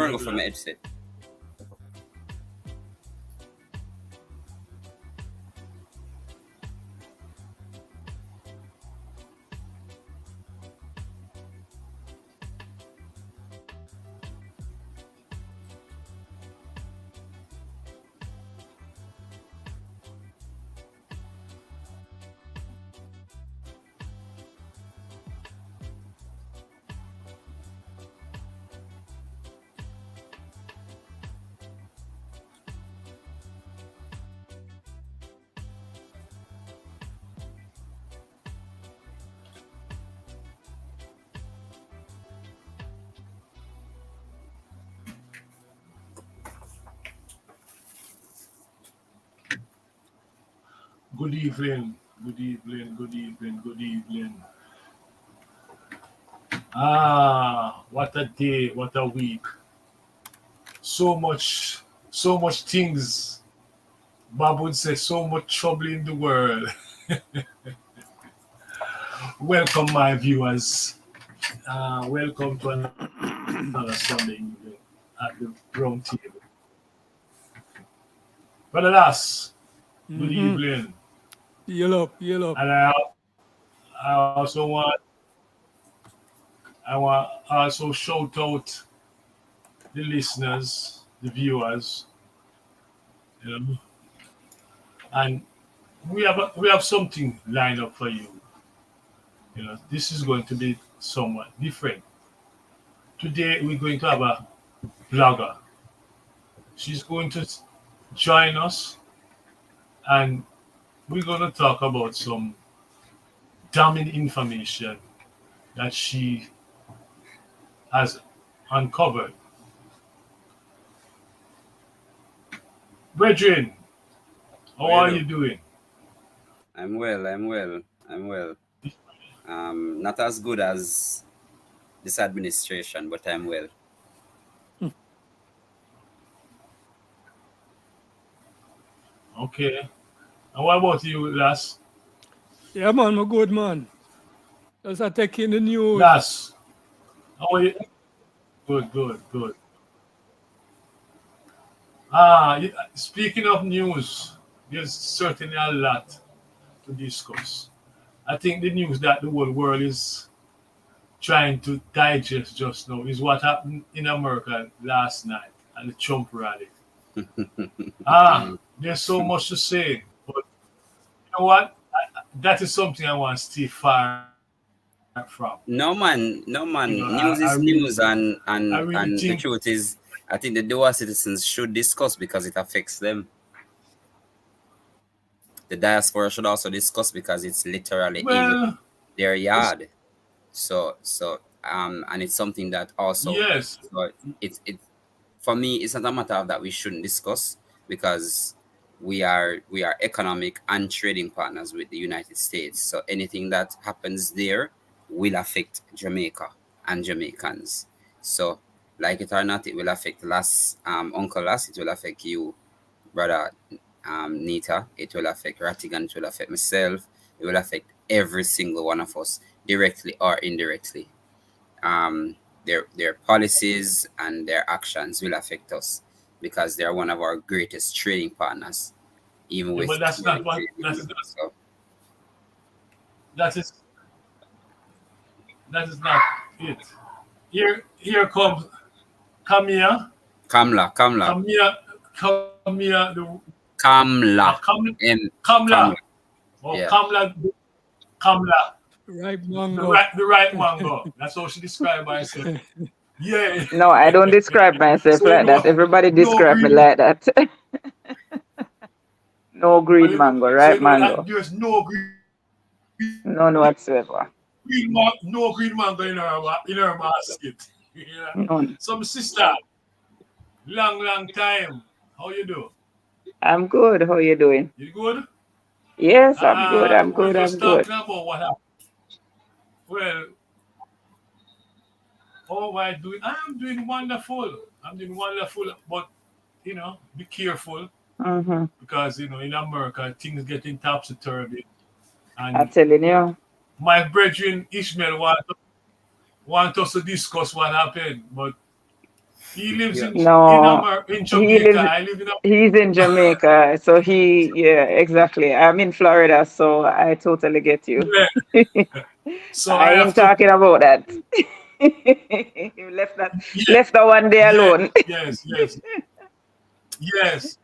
run go from my headset. Good evening, good evening, good evening, good evening. What a day, what a week. So much things. Bob would say so much trouble in the world. Welcome, my viewers. Welcome to another Sunday evening at the round table. Brother Das, good evening. Yellow. And I also want also shout out the listeners, the viewers, you know, and we have something lined up for you. You know, this is going to be somewhat different. Today we're going to have a blogger. She's going to join us, and we're going to talk about some damning information that she has uncovered. Brethren, how are you doing? I'm well. Not as good as this administration, but I'm well. Okay. And what about you, Lass? Yeah, man, I'm good, man. Just I take in the news. Lass, how are you? Good. Speaking of news, there's certainly a lot to discuss. I think the news that the whole world is trying to digest just now is what happened in America last night at the Trump rally. There's so much to say, but you know what? That is something I want to stay far from. No man. You know, News is really, news, and really the truth is, I think the dual citizens should discuss because it affects them. The diaspora should also discuss because it's literally in their yard. So and it's something that also, yes. So it for me, it's not a matter of that we shouldn't discuss, because we are economic and trading partners with the United States. So anything that happens there will affect Jamaica and Jamaicans. So like it or not, it will affect Uncle Lass, it will affect you, brother Nita, it will affect Ratigan, it will affect myself, it will affect every single one of us, directly or indirectly. Their policies and their actions will affect us because they are one of our greatest trading partners, even with. But that's not what. That is not it. Here comes Kamia. Kamla. Kamia. Kamla. Oh, yeah. Kamla. Right mango. The right mango. That's how she described herself. Yeah. No, I don't describe myself like that. Everybody describe me like that. No green mango, right mango. There's no green. None whatsoever. No green mango in her basket. Yeah. None. Some sister. Long time. How you do? I'm good. How you doing? You good? Yes, I'm good. I'm good. We're just talking about what happened. Well, how am I doing? I'm doing wonderful. But you know, be careful. Mm-hmm. Because you know, in America, things getting topsy-turvy. And I'm telling you. My brethren Ishmael want us to discuss what happened, but He lives Yeah. No, in he Jamaica. lives. I live in He's in Jamaica, so yeah, exactly. I'm in Florida, so I totally get you. yeah. So I I ain't have to. talking about that. You Yeah, left that one day yeah, alone. yes. Because,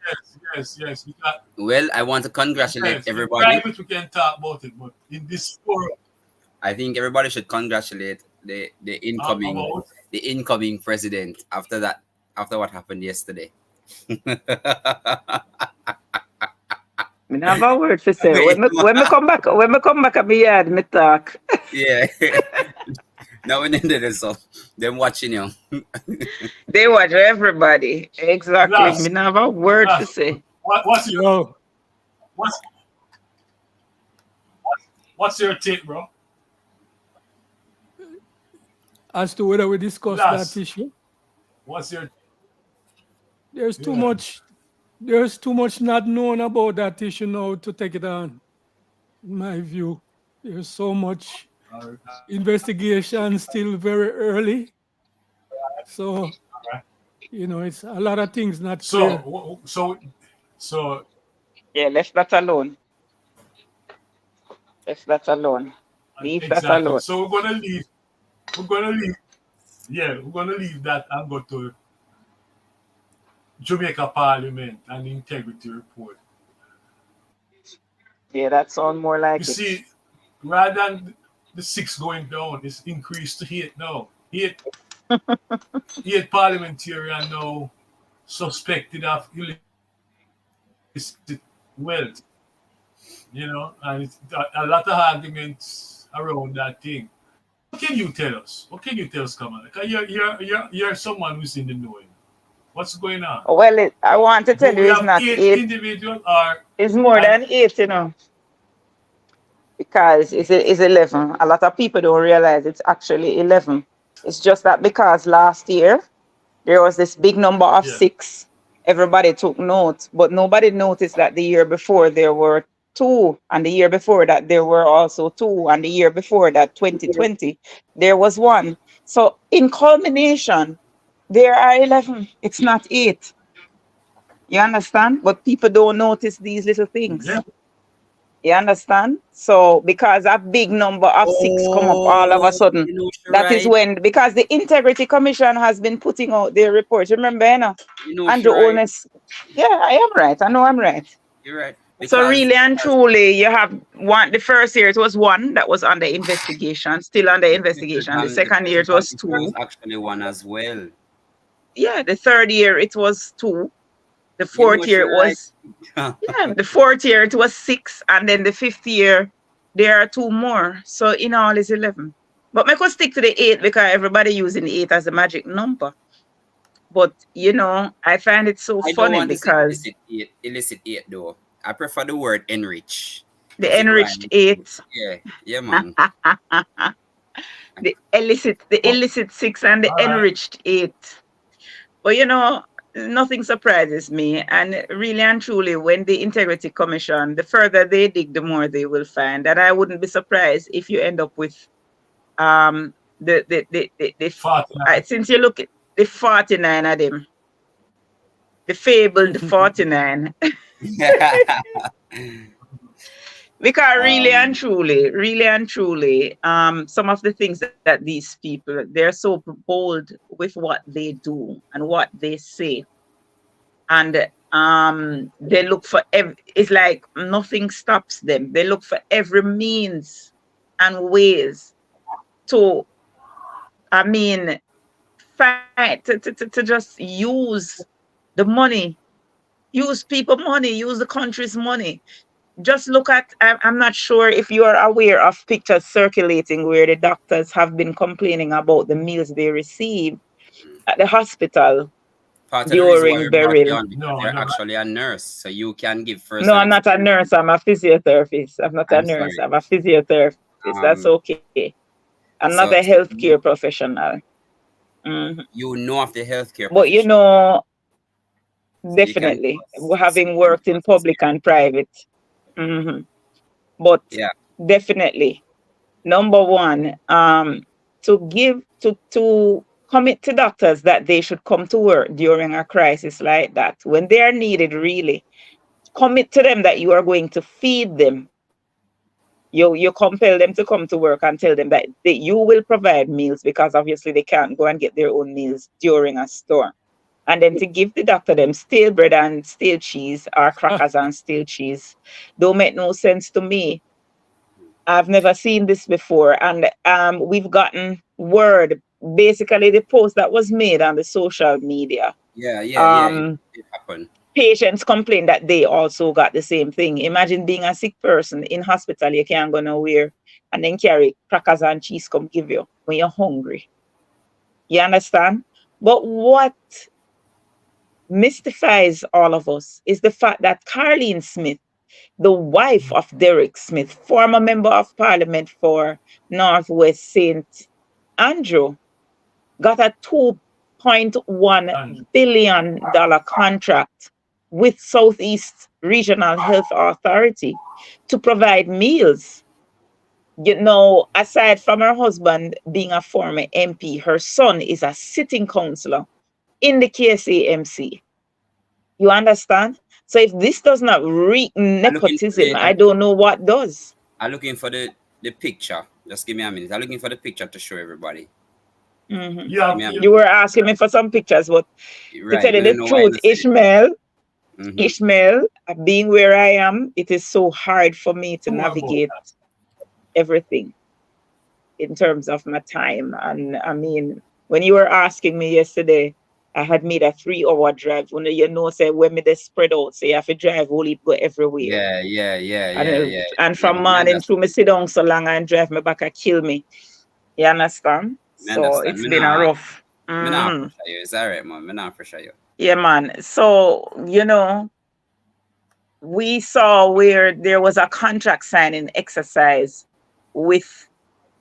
Well, I want to congratulate yes, in everybody. private we can talk about it, but in this forum, I think everybody should congratulate about the incoming president after what happened yesterday. Me not have a word to say. Wait, When me come back at me yard, me talk. yeah. Now we need it, so them watching you. They watch everybody. Exactly. Me last, not have a word to last. say. What's your Yo, what's what's your take, bro? as to whether we discuss that Last, issue, what's your there's too yeah? much there's too much not known about that issue now to take it on. In my view, there's so much All right, investigation still very early. So, all right. it's a lot of things not So clear. so Yeah, left that alone. Left that alone. Leave that exactly. alone. So we're gonna leave. We're gonna leave. Yeah, we're gonna leave that and go to Jamaica Parliament and Integrity Report. Yeah, that sound more You like it. see, rather than the six going down, it's increased to eight now. Eight parliamentarian now suspected of illicit wealth. And it's a lot of arguments around that thing. What can you tell us? What can you tell us, Kamala? 'Cause you're someone who's in the knowing. What's going on? Well, I want to Do tell you we it's have not eight eight. individuals or It's more and than eight, because it's 11. A lot of people don't realize it's actually 11. It's just that because last year there was this big number of yeah, six, everybody took note, but nobody noticed that the year before there were two, and the year before that there were also two, and the year before that, 2020, there was one. So in culmination, there are 11. It's not eight. You understand? But people don't notice these little things. yeah. You understand? So because a big number of six come up all of a Oh, sudden, you know you're that is right. when, because the Integrity Commission has been putting out their reports. Remember, You know Andrew you're right. Holness. Yeah, I am right. I know I'm right. You're right. So Because really and truly, you have one. The first year it was one that was under investigation, still under investigation. The the second year it president was was two. actually one as well. Yeah, the third year it was two. The You know fourth year it you're right. was, yeah, the fourth year it was six, and then the fifth year there are two more. So in all is 11. But I could stick to the eight because everybody using the eight as a magic number. But I find it so I don't funny want to say because illicit eat though. I prefer the word enrich because the it enriched rhymes. eight, Yeah, yeah, man. the Oh, illicit six and the all right. enriched eight. But nothing surprises me. And really and truly, when the Integrity Commission, the further they dig, the more they will find. And I wouldn't be surprised if you end up with Fatima. since you look at the 49 of them, the fabled 49. Because um, really and truly, some of the things that these people, they're so bold with what they do and what they say. And they look for it's like nothing stops them. They look for every means and ways to, I mean, fight to just use the money, use people money, use the country's money. Just look at, I'm not sure if you are aware of pictures circulating where the doctors have been complaining about the meals they receive at the hospital part of the reason why during we brought you burial. on because No, you're no. actually a nurse, so you can give No, first-hand I'm not a nurse. experience. I'm a physiotherapist. I'm not a I'm nurse. sorry. I'm a physiotherapist. That's Um, okay. I'm not a so healthcare professional. Mhm. you know of the healthcare But profession, so you can definitely, speak having from worked in past public experience. and private. hmm But Yeah. definitely, number one, to give to commit to doctors that they should come to work during a crisis like that when they are needed really. Commit to them that you are going to feed them. You compel them to come to work and tell them that you will provide meals because obviously they can't go and get their own meals during a storm. And then to give the doctor them stale bread and stale cheese or crackers and stale cheese don't make no sense to me. I've never seen this before. And we've gotten word, basically the post that was made on the social media. Yeah. It happened. Patients complain that they also got the same thing. Imagine being a sick person in hospital, you can't go nowhere, and then carry crackers and cheese come give you when you're hungry. You understand? But what mystifies all of us is the fact that Carleen Smith, the wife of Derek Smith, former member of parliament for Northwest St. Andrew, got a $2.1 billion contract with Southeast Regional Health Authority to provide meals. Aside from her husband being a former MP, her son is a sitting councillor in the KCMC. You understand? So if this does not reek nepotism, I don't know what does. I'm looking for the picture. Just give me a minute. I'm looking for the picture to show everybody. Mm-hmm. Yeah, You were asking me for some pictures, but to tell you the truth, Ishmael, being where I am, it is so hard for me to navigate everything in terms of my time. And I mean, when you were asking me yesterday, I had made a 3-hour drive. Say when me they spread out, so you have to drive only go everywhere. Yeah. And from morning through me sit down so long and drive me back and kill me. You understand? So it's been a rough. Me not pressure you. It's alright, man. Me not pressure you. Yeah, man. So, we saw where there was a contract signing exercise with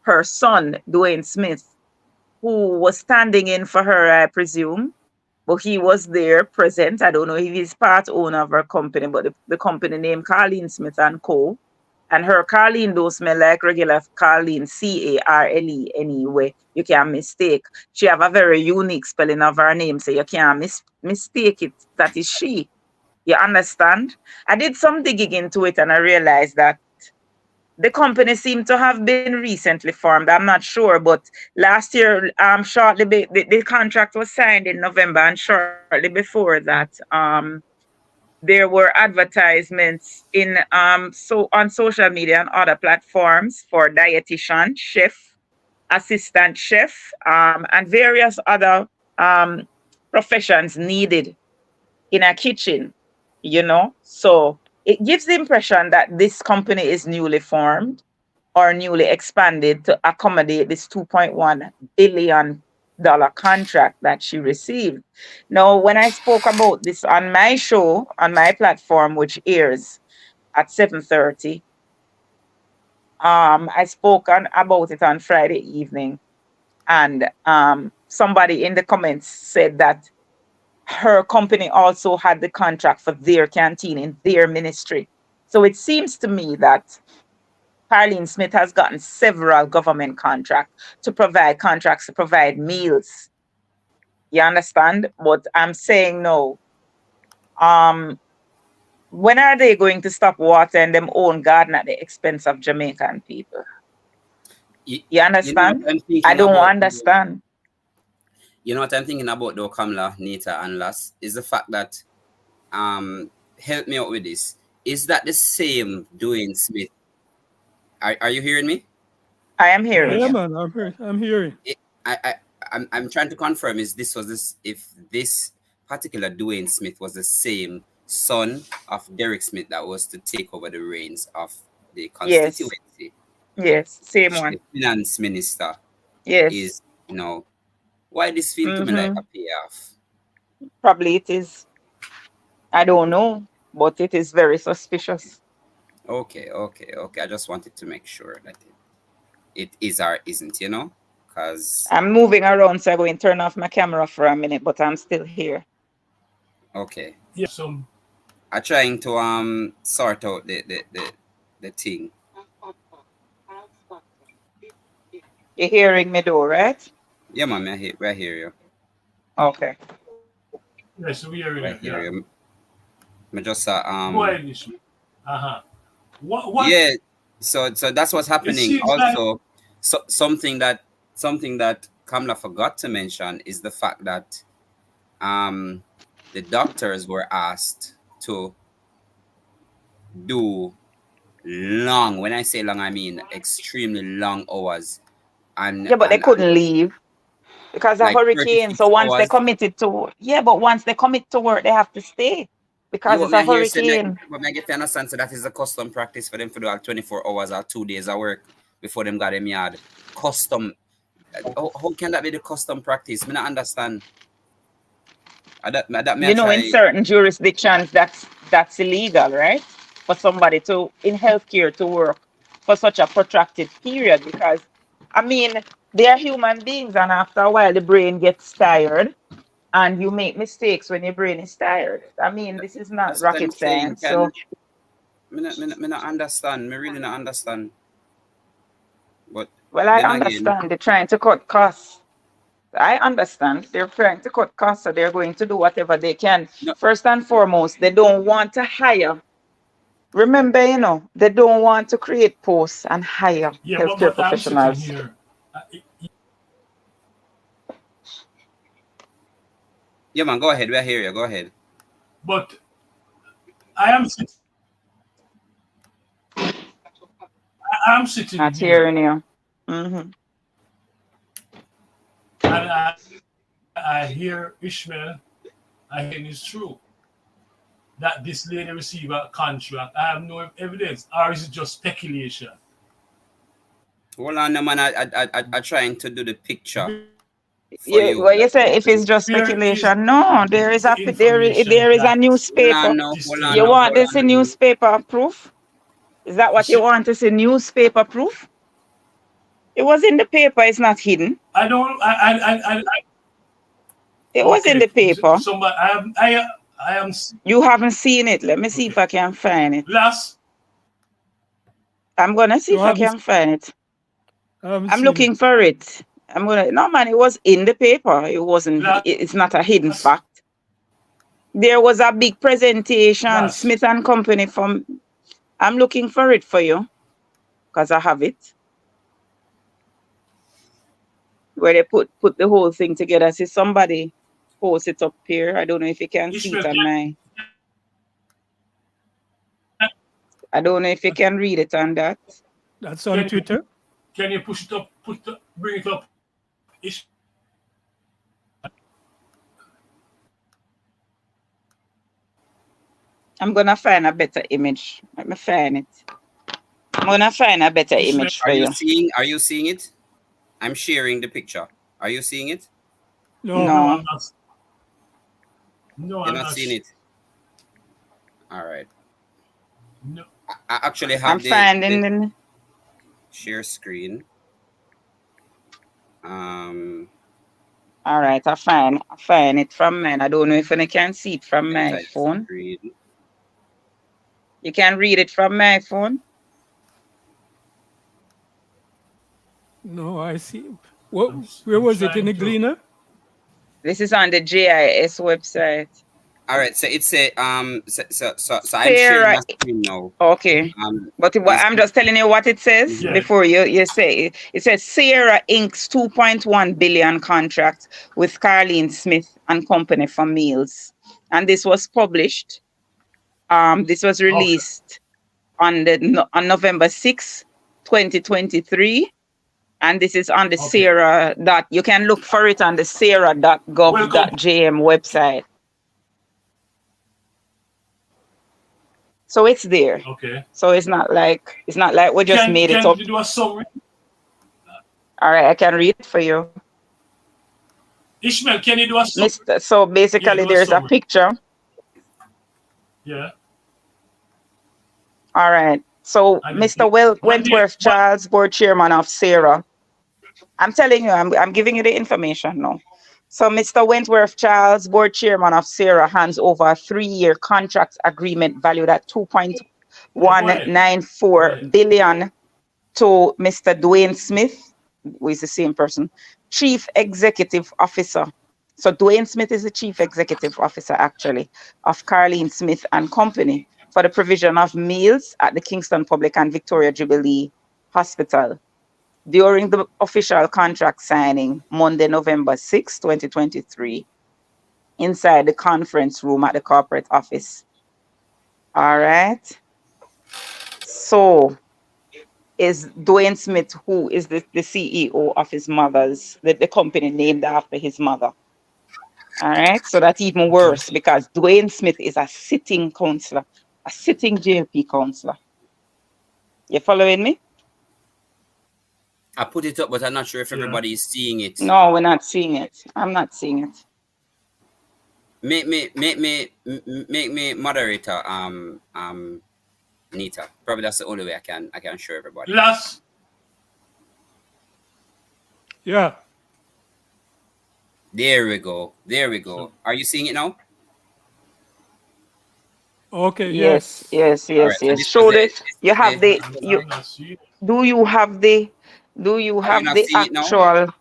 her son, Dwayne Smith, who was standing in for her, I presume. But he was there present. I don't know if he's part owner of her company, but the company name Carleen Smith and Co. And her Carleen don't smell like regular Carleen, Carlene, anyway. You can't mistake. She have a very unique spelling of her name, so you can't mistake it. That is she. You understand? I did some digging into it and I realized that the company seemed to have been recently formed. I'm not sure, but last year, shortly the contract was signed in November, and shortly before that, there were advertisements in on social media and other platforms for dietitian, chef, assistant chef, and various other professions needed in a kitchen. So it gives the impression that this company is newly formed or newly expanded to accommodate this $2.1 billion contract that she received. Now, when I spoke about this on my show, on my platform, which airs at 7:30, I spoke about it on Friday evening, and somebody in the comments said that her company also had the contract for their canteen in their ministry. So it seems to me that Carleen Smith has gotten several government contracts to provide meals. You understand? But I'm saying no. When are they going to stop watering them own garden at the expense of Jamaican people? You understand? I don't understand. You know what I'm thinking about though, Kamla, Nita, and Lass, is the fact that help me out with this. Is that the same Dwayne Smith? Are you hearing me? I am hearing Yeah, you. man, I'm hearing. I'm trying to confirm if this particular Dwayne Smith was the same son of Derek Smith that was to take over the reins of the constituency. Yes, same one. The finance minister Yes. is, why this feel to me like a payoff? Probably it is. I don't know, but it is very suspicious. Okay. I just wanted to make sure that it is or isn't, because I'm moving around, so I'm going to turn off my camera for a minute, but I'm still here. okay. Yeah, I'm trying to sort out the thing. You're hearing me though, right? Yeah, man, I hear you. Okay. Yes, we are in I it. hear Yeah. you. I just Go ahead, Ishmael. Uh-huh. What yeah. So that's what's it happening. seems like Also, something that Kamla forgot to mention is the fact that um the doctors were asked to do long. When I say long, I mean extremely long hours, Yeah, but they and couldn't leave because of like hurricane. So 36 once they hours. committed to, yeah, but once they commit to work, they have to stay You because want it's me a to hear say hurricane. but me get to understand so that is a custom practice for them to do all 24 hours or 2 days of work before them got them yard. Custom. How can that be the custom practice? Me not understand. That may I You know, in try. certain jurisdictions, that's illegal, right? For somebody to in healthcare to work for such a protracted period because, I mean, they are human beings, and after a while, the brain gets tired, and you make mistakes when your brain is tired. I mean, this is not That's what I'm rocket saying. science. Can So, me not understand. Me really not understand. But well, I then again, understand they're trying to cut costs. I understand they're trying to cut costs, so they're going to do whatever they can. no, First and foremost, they don't want to hire. Remember, they don't want to create posts and hire yeah, healthcare but I'm sitting professionals. here. yeah, man, go ahead. We're here. You go ahead. But I am I'm sitting Not here hearing you. Hmm. and I hear Ishmael. I hear it's true that this lady received a contract. I have no evidence, or is it just speculation? Hold on, no, man. I trying to do the picture for Yeah, you. well, you say if it's just Where is speculation. No, the information there is a that newspaper. this Hold on You thing? now. want Hold this on in now. newspaper proof? Is that You what you see, want to see? Newspaper proof? It was in the paper. It's not hidden. I don't. It was in Okay. the paper. Somebody. I am You haven't seen it. Let me see if okay. I can find it. Last I'm gonna see You if I haven't, can find it. I haven't I'm seen it. looking for it. No, man, it was in the paper. It wasn't, last it's not a hidden fact. There was a big presentation, last. Smith and Company I'm looking for it for you because I have it where they put the whole thing together. See, somebody post it up here. I don't know if you can see it Ishmael, on I don't know if you can read it on that. That's on can Twitter. can you push it up? Bring it up. I'm gonna find a better image. Let me find it. I'm gonna find a better Ishmael. image for you. Are you seeing it? I'm sharing the picture. Are you seeing it? No, No, No, I'm not. No, You're I'm not not. seeing it. All right. No. I actually I'm have the finding the. share screen. Um, All right, I find it from mine. I don't know if I can see it from I my type phone. screen. You can read it from my phone. no, I see. What? Where I'm was it in trying the to. Gleaner? This is on the JIS website. All right. So it's a so I'm sharing Sarah, my screen now. okay. But Is I'm just telling you what it says Yeah. before you say it. It says Sierra Inc.'s 2.1 billion contract with Carlene Smith and Company for meals. And this was published. This was Okay. released on November 6, 2023. And this is on the Okay. Sarah dot, you can look for it on the Welcome. sarah.gov.jm website. So it's there. Okay. So it's not like we just made it Can up. you do a summary? All right, I can read it for you. Ishmael, can you do a summary? So Yeah, basically do a there's a summary. picture. Yeah. All right. So And Mr. what the Wentworth Charles, board chairman of Sarah. I'm telling you, I'm giving you the information now. So Mr. Wentworth Charles, board chairman of Sarah, hands over a 3-year contract agreement valued at yeah, go ahead. Go 2.194 ahead. billion to Mr. Dwayne Smith, who is the same person, Chief Executive Officer. So Dwayne Smith is the Chief Executive Officer, actually, of Carleen Smith and Company for the provision of meals at the Kingston Public and Victoria Jubilee Hospital. During the official contract signing, Monday, November 6, 2023, inside the conference room at the corporate office. All right. So is Dwayne Smith, who is the CEO of his mother's, the company named after his mother. All right. So that's even worse because Dwayne Smith is a sitting councillor, a sitting JLP councillor. You following me? I put it up, but I'm not sure if Yeah. everybody is seeing it. No, we're not seeing it. I'm not seeing it. Make me moderator. Nita. Probably that's the only way I can show everybody. Last. Yeah. There we go. There we go. Are you seeing it now? Okay. Yes, yes, All yes, right, so yes. this Show was it. You have the you I'm not seeing it. do you have the do you Are you have not the seeing it now? actual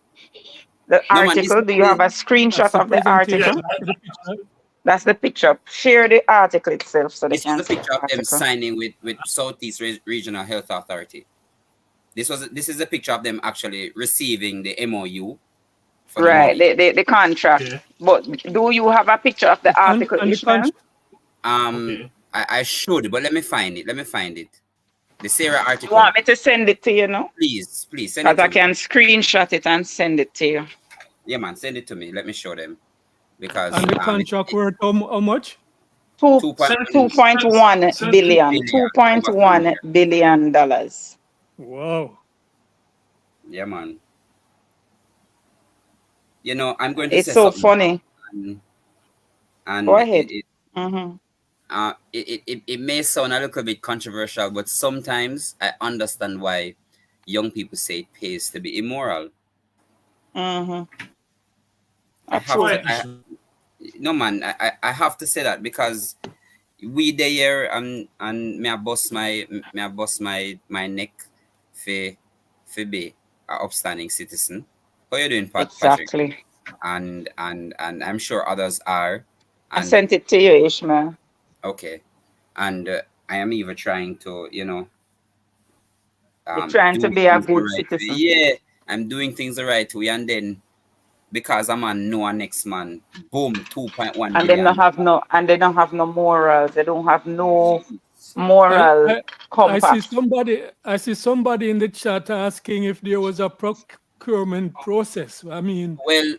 the No, man, this article? Do you have a That's screenshot the of the presentation. article? Yeah, The picture. That's the picture. Share the article itself so they this was can a see picture the of them article. signing with Southeast Regional Health Authority. This is a picture of them actually receiving the MOU for the Right, money. the contract. Okay. But do you have a picture of the article, And the Ishmael? Okay. I should, but let me find it. The Sarah You article. want me to send it to you now? Please send Because it I to me. can screenshot it and send it to you. Yeah, man, send it to me. Let me show them because And the contract worth how much? Two, 2.1 $2.1 billion. billion over 3 $2.1 years. billion dollars. Wow. Yeah, man. You know, I'm going to It's say so something, funny. and Go ahead. it may sound a little bit controversial, but sometimes I understand why young people say it pays to be immoral. I have Go to, ahead, Ishmael. no man, I have to say that because we there and me I bust my neck for be a upstanding citizen. How you doing, Patrick? Exactly. And I'm sure others are. I And sent it to you, Ishmael. okay, and I am even trying to You're trying to do be a things the good right way. citizen. Yeah, I'm doing things the right way, and then because I'm a no next man, boom, 2.1 And they billion. don't have no morals. They don't have no Jeez. moral I see compass. somebody in the chat asking if there was a procurement process. I mean, Well,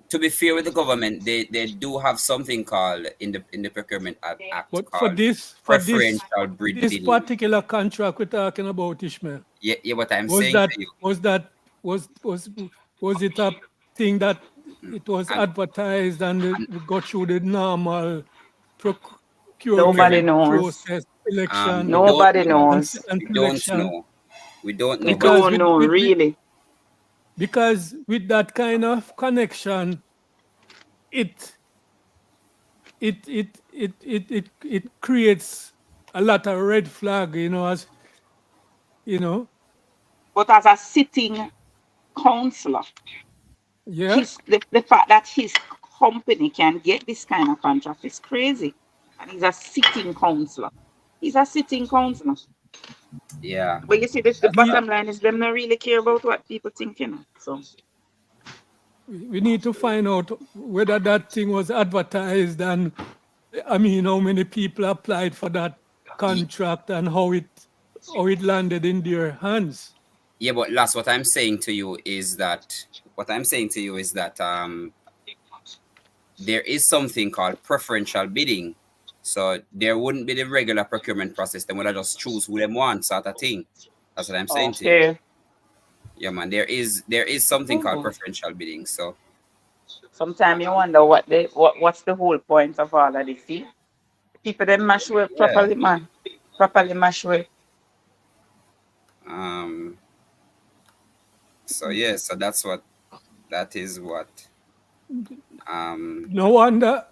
to be fair with the government, they do have something called in the Procurement Act but called preferential bid this bidding. particular contract we're talking about, Ishmael, Yeah, what I'm was saying that to you, was it a thing that it was and advertised and it got through the normal Nobody procurement procurement knows. process, selection we don't Nobody know. knows. and We don't selection? know. We don't We know. But Because don't know really. because with that kind of connection, it it creates a lot of red flag, as you know. But as a sitting councillor, Yeah. the fact that his company can get this kind of contract is crazy. And he's a sitting councillor. He's a sitting councillor. yeah, But you see, the that's We that. bottom line is them not really care about what people think, So we need to find out whether that thing was advertised and I mean how many people applied for that contract and how it landed in their hands. Yeah, but last, what I'm saying to you is that there is something called preferential bidding. So there wouldn't be the regular procurement process. They would just choose who them want, sort of thing. That's what I'm saying to you. okay. Yeah, man. There is something called Oh. preferential bidding. So Sometimes you wonder what's the whole point of all of this. See? People them mash work yeah. properly, man. Properly mash work. So yeah, so that is what No wonder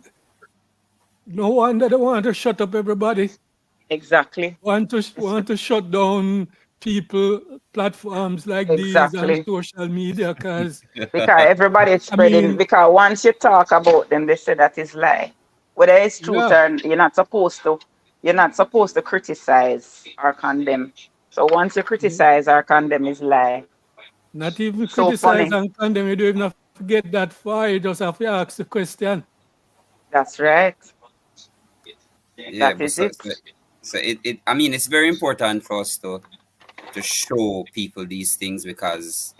they want to shut up everybody. Exactly. Want to shut down people platforms like these and Exactly. social media, because Because everybody is I spreading, mean, because once you talk about them, they say that is lie. Whether it's truth yeah, or you're not supposed to criticize or condemn. So once you criticize or condemn is lie. not even So criticize funny. and condemn. You don't even have to get that far. You just have to ask the question. That's right. Yeah, That but is it. so it I mean it's very important for us to show people these things because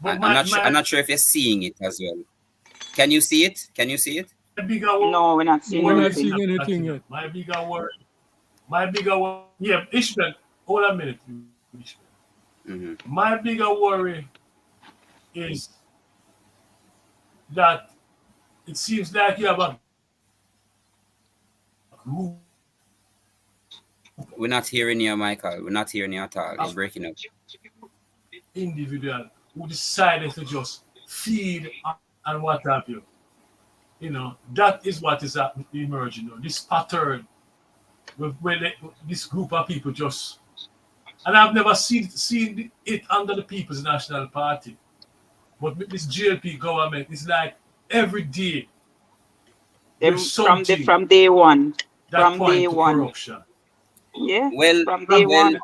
But I'm not sure if you're seeing it as well. Can you see it? Can you see it? my bigger No, we're not seeing We're not worry is seeing anything. not that, anything you know. yet. My bigger worry, yeah, Ishmael, hold a minute, Ishmael. Hmm. My bigger worry is that it seems like you have a group We're not hearing you, Michael. We're not hearing you at all. You're of breaking up. individual who decided to just feed and what have you. You know, that is what is emerging. You know, this pattern where this group of people just, and I've never seen it under the People's National Party. But with this GLP government, it's like every day there's Them something from day one. that From day point to one. corruption. Yeah. Well, From day From one.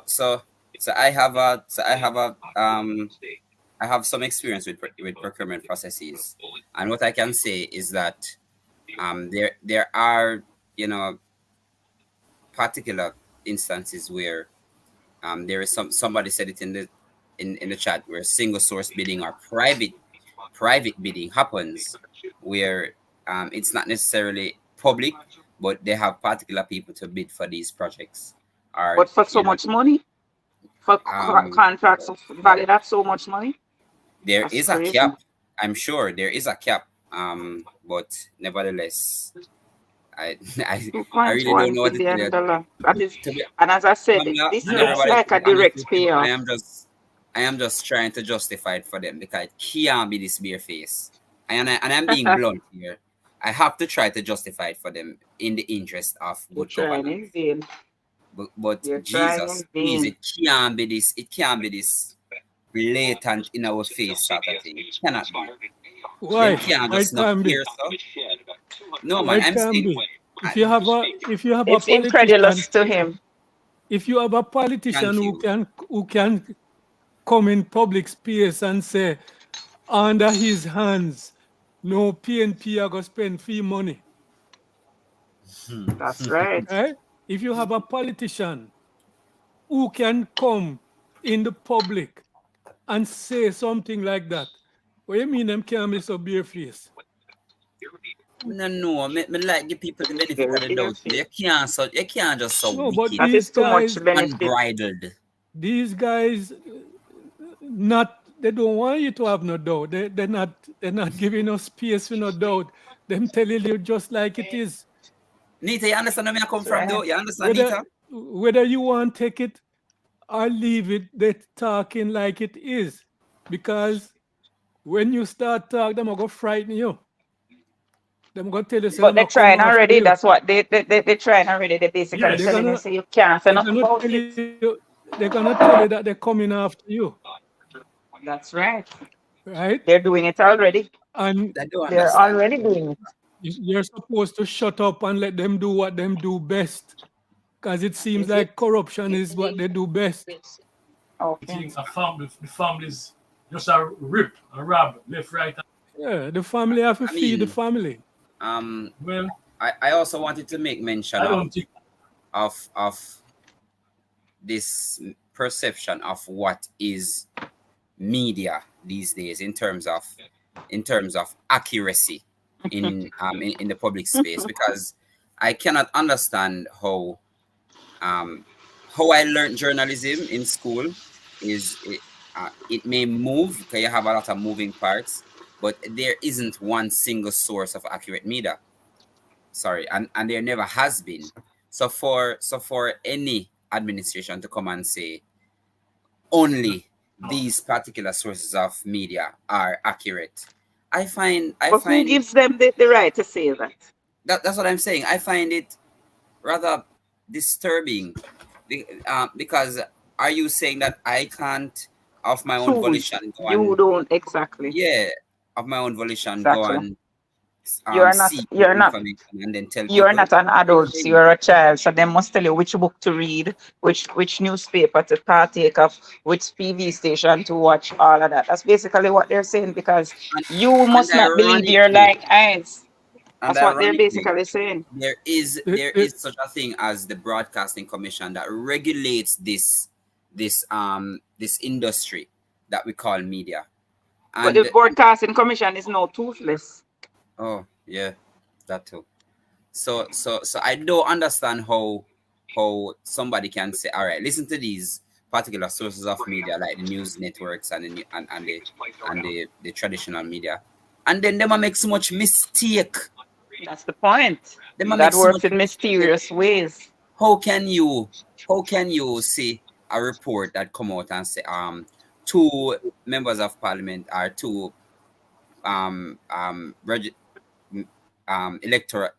so I have I have some experience with procurement processes, and what I can say is that there are, you know, particular instances where there is somebody said it in the chat, where single source bidding or private bidding happens, where it's not necessarily public, but they have particular people to bid for these projects, or But for so you know, much money, for um, contracts valued at so much money, there that's is a crazy. cap. I'm sure there is a cap, but nevertheless, I I really don't 2.1 know what to tell billion you. dollar. That is, To be, and as I said, Pamela this and Yeah, looks everybody, like to be a honest direct with you, payoff. I am just trying to justify it for them because it can't be this bare face. And I'm being blunt here. I have to try to justify it for them in the interest of You're good trying in governance. vain. But You're trying Jesus, in please, vain. it can't be this blatant in our face sort of thing. It cannot be. Them Why? can't Why just it not can't be? care so. No Why man, it I'm can't saying be? I, If you have a It's politician, incredulous to him. if you have a politician thank you. who can come in public space and say under his hands, no PNP are gonna spend free money. That's right. Right? If you have a politician who can come in the public and say something like that, what you mean them can't be so barefaced? No, me like give people the benefit of Very the bare doubt. face. You can't just so No, but wicked, That is too much benefit. unbridled. these guys not they don't want you to have no doubt. They're not giving us space for no doubt. Them telling you just like it is. Nita, you understand where I come That's from right. though? You understand, Whether Nita? whether you want to take it or leave it, they're talking like it is. Because when you start talking, them are going to frighten you. Them going to tell you, say, But them they're are come trying after already. you. That's what they're trying already. They're basically They're yes. telling you, gonna say, you can't say they're nothing gonna about tell it. they're gonna tell you that they're coming after you, That's right. right? They're doing it already. And I don't They're understand. already doing it. you're supposed to shut up and let them do what them do best. Because it seems Is it? like corruption is what they do best. I Okay. think the families just a rip and rob left, right. Yeah, the family have to I feed the mean, family. um, Well, I also wanted to make mention I don't think of this perception of what is media these days in terms of accuracy in the public space, because I cannot understand um how I learned journalism in school is it may move because you have a lot of moving parts, but there isn't one single source of accurate media. Sorry, and there never has been. So for any administration to come and say only these particular sources of media are accurate, I But who find it gives them the right to say that? that's what I'm saying. I find it rather disturbing Because are you saying that I can't, of my own Choose. volition, go You and, don't exactly. yeah, of my own volition, go Exactly. and You're not. seek You're not. information and then tell You're people? not an Are you adult, saying? you're a child, so they must tell you which book to read, which newspaper to partake of, which TV station to watch, all of that. That's basically what they're saying because And, you and must not believe your ironically, like eyes. and That's what they're ironically, basically saying. there is such a thing as the Broadcasting Commission that regulates this industry that we call media. But the And broadcasting commission is no toothless. oh yeah, that too. So I don't understand how somebody can say, all right, listen to these particular sources of media like the news networks and the traditional media, and then them a make so much mistake. That's the point. Them a make God so works much in mistake. mysterious ways. How can you see a report that come out and say two members of parliament are two um um reg-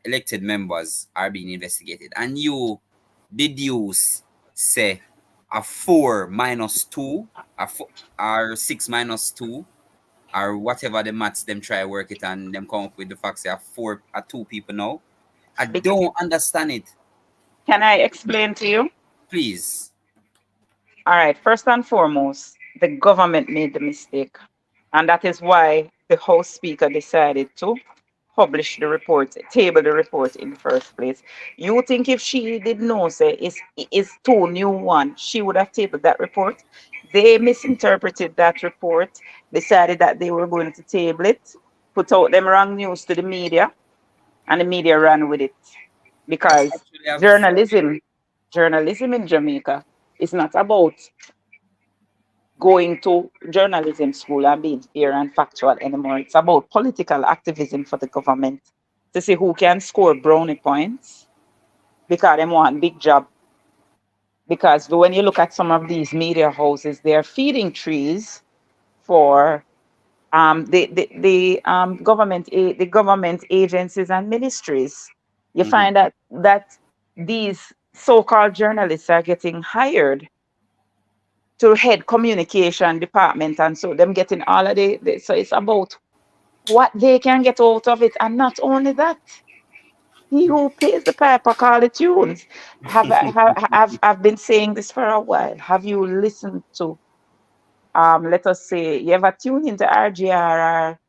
elected members are being investigated, and you deduce say a 4 minus 2, a four, or 6 minus 2, or whatever the maths them try work it and them come up with the fact say a two people now. I Bec- don't understand it. Can I explain to you? Please. All right, first and foremost, the government made the mistake. And that is why the House Speaker decided to publish the report, table the report in the first place. You think if she did know, say, it's two new one, she would have tabled that report? They misinterpreted that report, decided that they were going to table it, put out them wrong news to the media, and the media ran with it. That's Because actually a journalism, journalism in Jamaica is not about going to journalism school and being fair and factual anymore. It's about political activism for the government to see who can score brownie points because they want big job. Because when you look at some of these media houses, they're feeding trees for the government agencies and ministries. You mhm. find that these so-called journalists are getting hired to head communication department, and so them getting all of so it's about what they can get out of it. And not only that, he who pays the piper call the tunes. I've been saying this for a while. Have you listened to let us say you ever tune into RGR or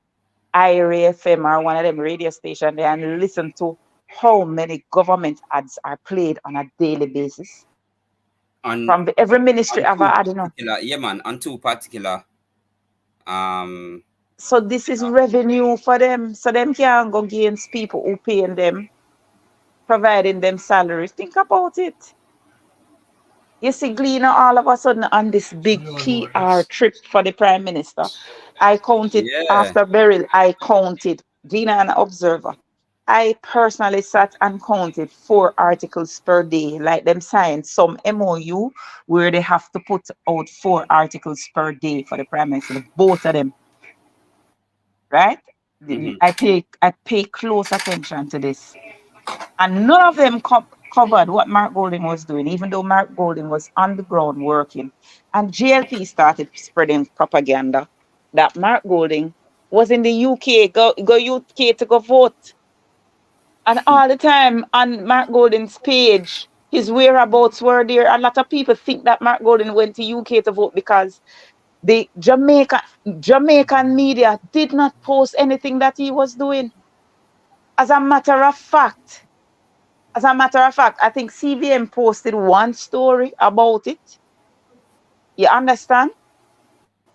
IRA FM or one of them radio stations there and listen to how many government ads are played on a daily basis on from every ministry on I've two had, particular, yeah man, on two particular um So this is revenue for them. So them can go against people who paying them, providing them salaries. Think about it. You see, Gleaner, all of a sudden on this So big you know PR that's trip for the Prime Minister. I counted yeah. after Beryl, I counted Gleaner and Observer. I personally sat and counted 4 articles per day, like them sign some MOU where they have to put out 4 articles per day for the Prime Minister, both of them, right? Hmm. I pay close attention to this, and none of them covered what Mark Golding was doing, even though Mark Golding was on the ground working. And GLP started spreading propaganda that Mark Golding was in the UK, go UK to go vote, and all the time on Mark Golding's page. His whereabouts were there. A lot of people think that Mark Golding went to UK to vote because the Jamaican media did not post anything that he was doing. As a matter of fact, I think CVM posted one story about it. You understand?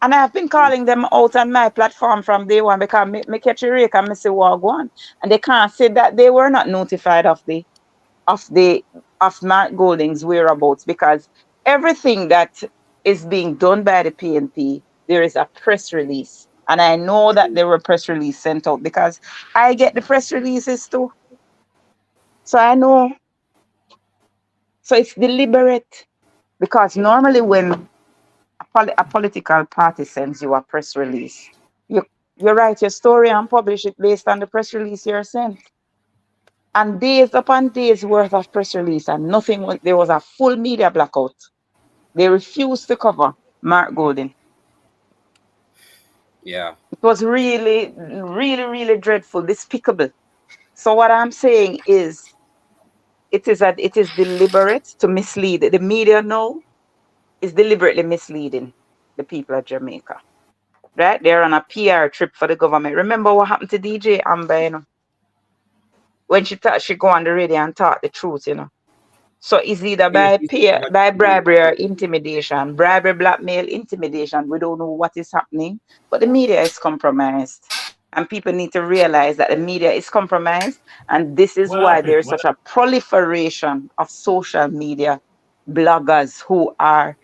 And I have been calling them out on my platform from day one because me catch a rake and me say what go on. And they can't say that they were not notified of the of Mark Golding's whereabouts because everything that is being done by the PNP, there is a press release. And I know that there were press release sent out because I get the press releases too. So I know. So it's deliberate because normally when a political party sends you a press release, you you write your story and publish it based on the press release you're sent. And days upon days worth of press release, and nothing was, there was a full media blackout. They refused to cover Mark Golding. Yeah. It was really, really, really dreadful, despicable. So what I'm saying is, it is deliberate to mislead. The media now is deliberately misleading the people of Jamaica. Right? They're on a PR trip for the government. Remember what happened to DJ Amber, you know? When she go on the radio and talk the truth, you know. So it's either Yes, by you said peer, what by you bribery or intimidation, bribery, blackmail, intimidation. We don't know what is happening, but the media is compromised. And people need to realize that the media is compromised. And this is What why happened? there's such a proliferation of social media bloggers who are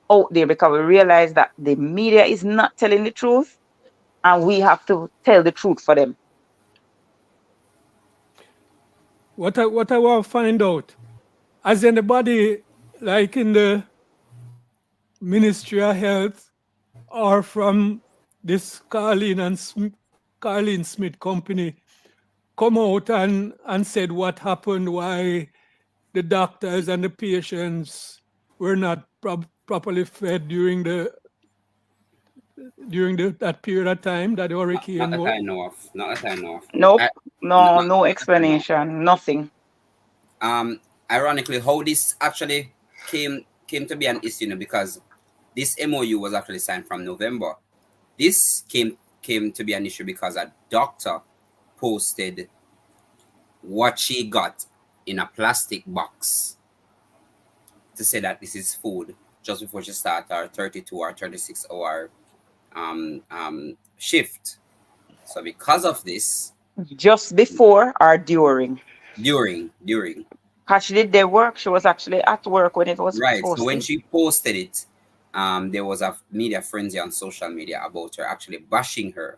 out there, because we realize that the media is not telling the truth and we have to tell the truth for them. What I want to find out, has anybody like in the Ministry of Health or from this Carlene Smith company come out and said what happened, why the doctors and the patients were not properly fed during that period of time that the not hurricane that was? I know of. Not that I know of. Nope, I, no, not no that I know of. explanation, nothing. Ironically, how this actually came to be an issue, you know, because this MOU was actually signed from November. This came to be an issue because a doctor posted what she got in a plastic box to say that this is food just before she started her 32 or 36 hour shift. So because of this, Just before or during. during Because she did their work. She was actually at work when it was right. So when posted. she posted it, there was a media frenzy on social media about her actually bashing her,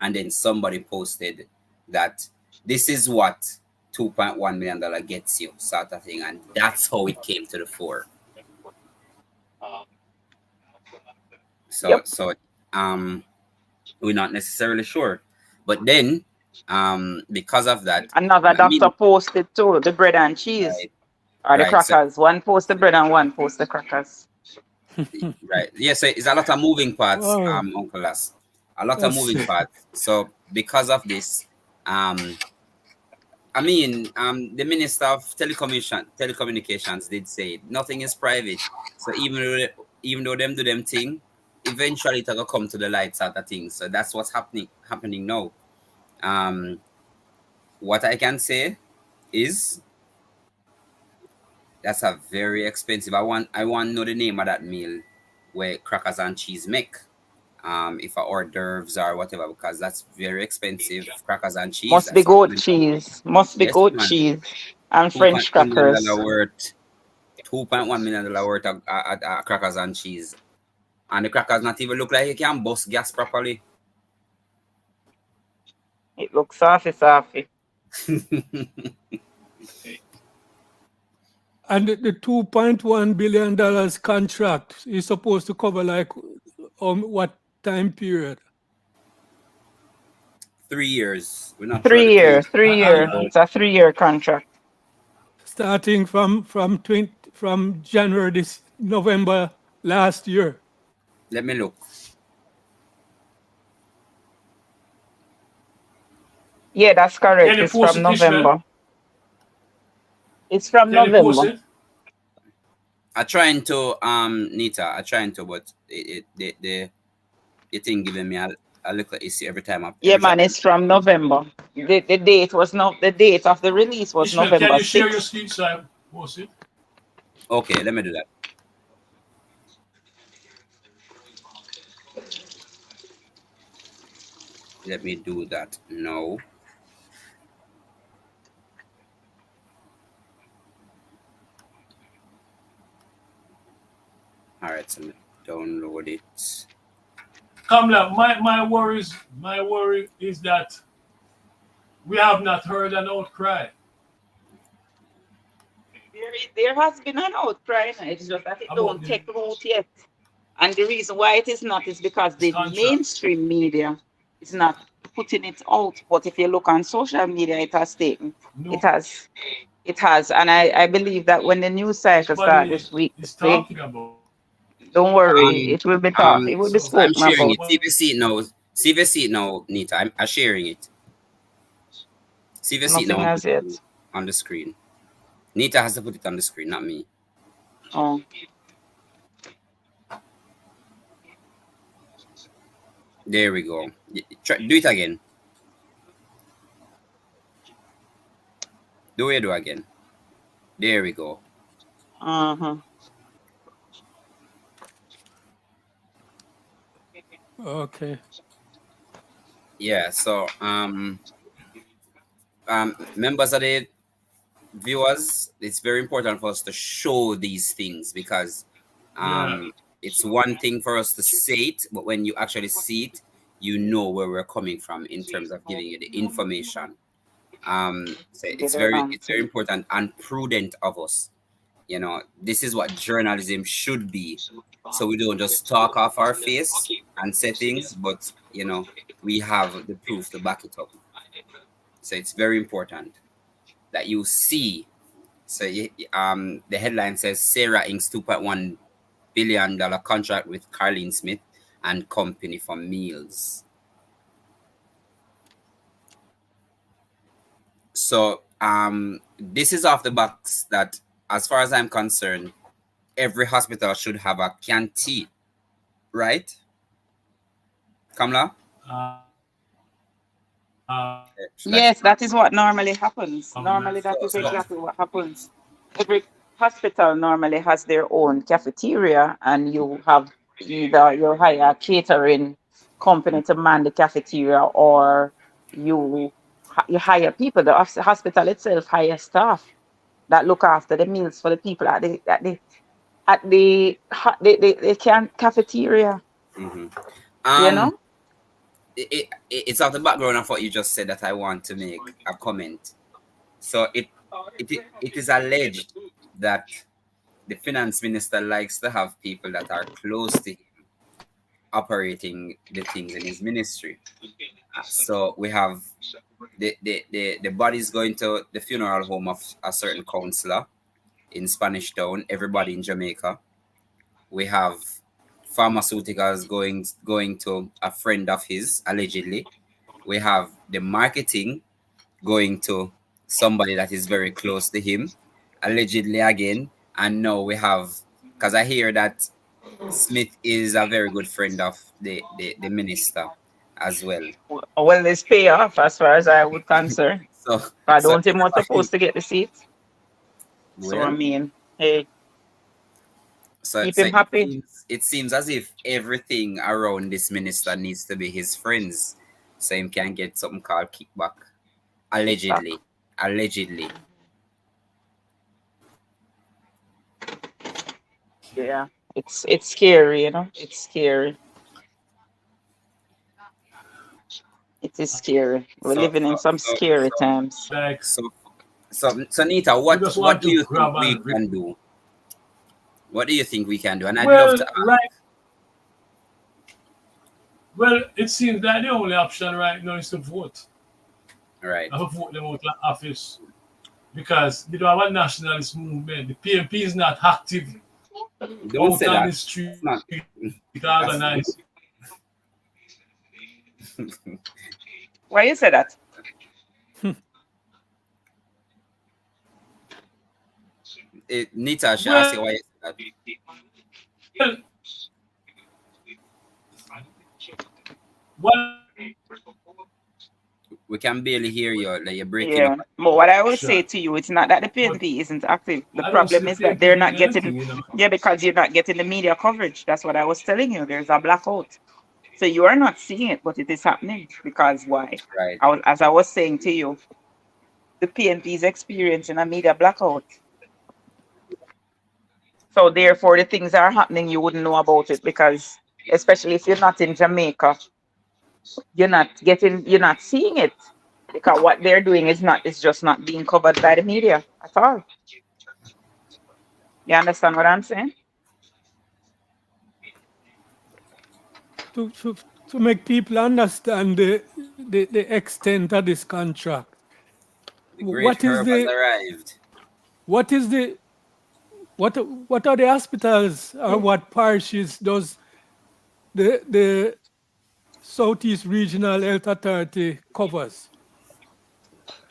and then somebody posted that this is what $2.1 million gets you, sort of thing, and that's how it came to the fore. So Yep. um we're not necessarily sure, but then because of that, Another I doctor mean, posted too, the bread and cheese right, or the right. So crackers. One post the bread and one post the crackers. right, yeah. So it's a lot of moving parts, Wow, Uncle Las, a lot of that's moving parts. So because of this, I mean, the Minister of Telecommunications did say nothing is private. So even though them do them thing, eventually it'll come to the light sort of thing. So that's what's happening now. Um, what I can say is that's a very expensive. I want to know the name of that meal where crackers and cheese make. If I hors d'oeuvres or whatever, because that's very expensive. Crackers and cheese. Must be That's goat actually cheese. Must be yes, goat man. cheese and Two point French one million crackers. dollar worth. $2.1 million worth of crackers and cheese, and the crackers not even look like it can bust gas properly. It looks saucy, saucy. and the $2.1 billion contract is supposed to cover like what time period? 3 years. We're not sure of Three the year, 3 years. three year. And It's a 3 year contract. Starting from January this November last year. Let me look. Yeah, that's correct. can you It's post from it, Ishmael? November. It's from Can you post November. it? I trying to Nita. I trying to, but the thing giving me a little issue every time. Yeah, Every time. man, it's from November. The date was not the date of the release was Ishmael, can November you share your 6th. screen so I post it? Okay, let me do that. Let me do that. No. All right, so let me download it. Kamla, my worry is that we have not heard an outcry. There has been an outcry. It's just that it About don't take root yet. And the reason why it is not is because this the contract. mainstream media is not putting it out. But if you look on social media, it has taken, it No, has, it has. And I believe that when the news cycle starts nobody this week, is talking about it. don't worry, Um, it will be talked, um, it will be So, I'm spoken sharing about. it. See if you see it now. See if you see it now, Nita. I'm sharing it. See if you see it now Nothing as yet. on the screen. Nita has to put it on the screen, not me. Oh, There we go. Do it again. Do it do again. There we go. uh-huh. Okay. Yeah. So members of the viewers, it's very important for us to show these things because yeah, it's one thing for us to say it, but when you actually see it, you know where we're coming from in terms of giving you the information. So Get it it's very answered. important and prudent of us. You know, this is what journalism should be. So we don't just talk off our face and say things, but we have the proof to back it up. So it's very important that you see. So the headline says Sarah inks $2.1 billion contract with Carlene Smith and Company for meals. So this is off the box that, as far as I'm concerned, every hospital should have a canteen, right? Kamla? Should I? Yes, that is what normally happens. Normally, government that So, is so exactly what happens. Every hospital normally has their own cafeteria, and you have either you hire a catering company to man the cafeteria, or you hire people. The hospital itself hire staff that look after the meals for the people at the cafeteria. mhm. You um, know. it's off the background of what you just said that I want to make a comment. So it is alleged that the finance minister likes to have people that are close to him operating the things in his ministry. So we have the bodies going to the funeral home of a certain counselor in Spanish Town, everybody in Jamaica. We have pharmaceuticals going to a friend of his, allegedly. We have the marketing going to somebody that is very close to him, allegedly again. And now we have, because I hear that Smith is a very good friend of the minister as well. Well, it's pay off as far as I would concern. So I so don't think was everybody, supposed to get the seat. So I well, mean, hey, so keep so him happy. it seems as if everything around this minister needs to be his friends, so him can get something called kickback. Kickback. Allegedly, allegedly. Yeah. It's scary, It's scary. It is scary. We're So living in so some so scary so times. like so so Nita, we what just what want do to you think grab we and can do? What do you think we can do? And I'd love well, to right. Well, it seems that the only option right now is to vote. right. I have vote them out of office because you don't have a nationalist movement. The PMP is not active Don't out say on that. the street That's not that's organized. Why you say that? Nita should ask you Well, why you said that. what We can barely hear you. Like you're breaking up. Yeah. But what I will say shot. to you, it's not that the But PNP isn't active. The I don't see problem the is that PMP they're doing not getting, anything. yeah, because you're not getting the media coverage. That's what I was telling you. There's a blackout. So you are not seeing it, but it is happening. Because why? Right. As I was saying to you, the PNP is experiencing a media blackout. So therefore, the things that are happening, you wouldn't know about it because, especially if you're not in Jamaica, you're not seeing it because what they're doing is just not being covered by the media at all. You understand what I'm saying? To to make people understand the extent of this contract. The great herb has arrived. What is the what are the hospitals or what parishes does the Southeast Regional Health Authority covers?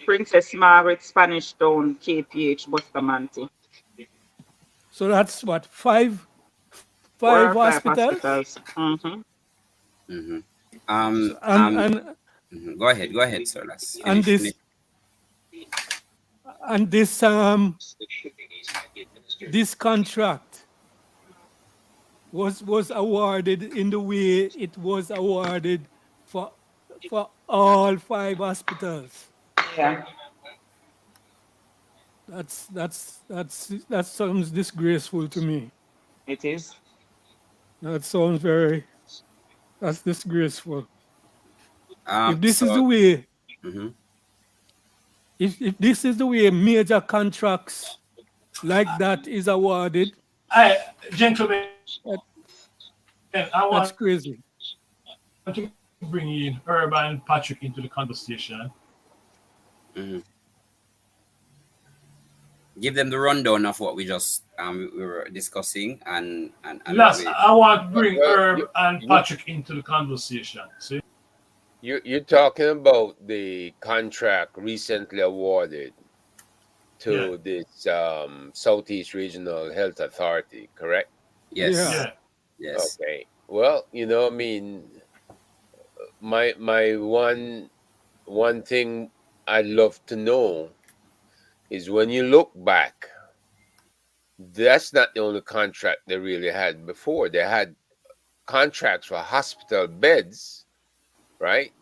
Princess Margaret, Spanish Town, KPH, Bustamante. So that's what Four five or five hospitals. hospitals. Mm-hmm. Mm-hmm. So, Um, and um, and Go ahead, sir. Let's and finish. this and this contract was awarded in the way it was awarded for all five hospitals. Yeah, That sounds disgraceful to me. it is. That sounds that's disgraceful. If this So, is the way, mhm. if this is the way major contracts like that is awarded, I, gentlemen, that, I that's want to crazy. bring in Herb and Patrick into the conversation. Mhm. Give them the rundown of what we just we were discussing and what Last, we. I want to bring Well, Herb and Patrick into the conversation. See? you're talking about the contract recently awarded Yeah, to this Southeast Regional Health Authority, correct? Yeah. Yes, yeah. yes. Okay. Well, I mean, my one thing I'd love to know is when you look back, that's not the only contract they really had before. They had contracts for hospital beds, right?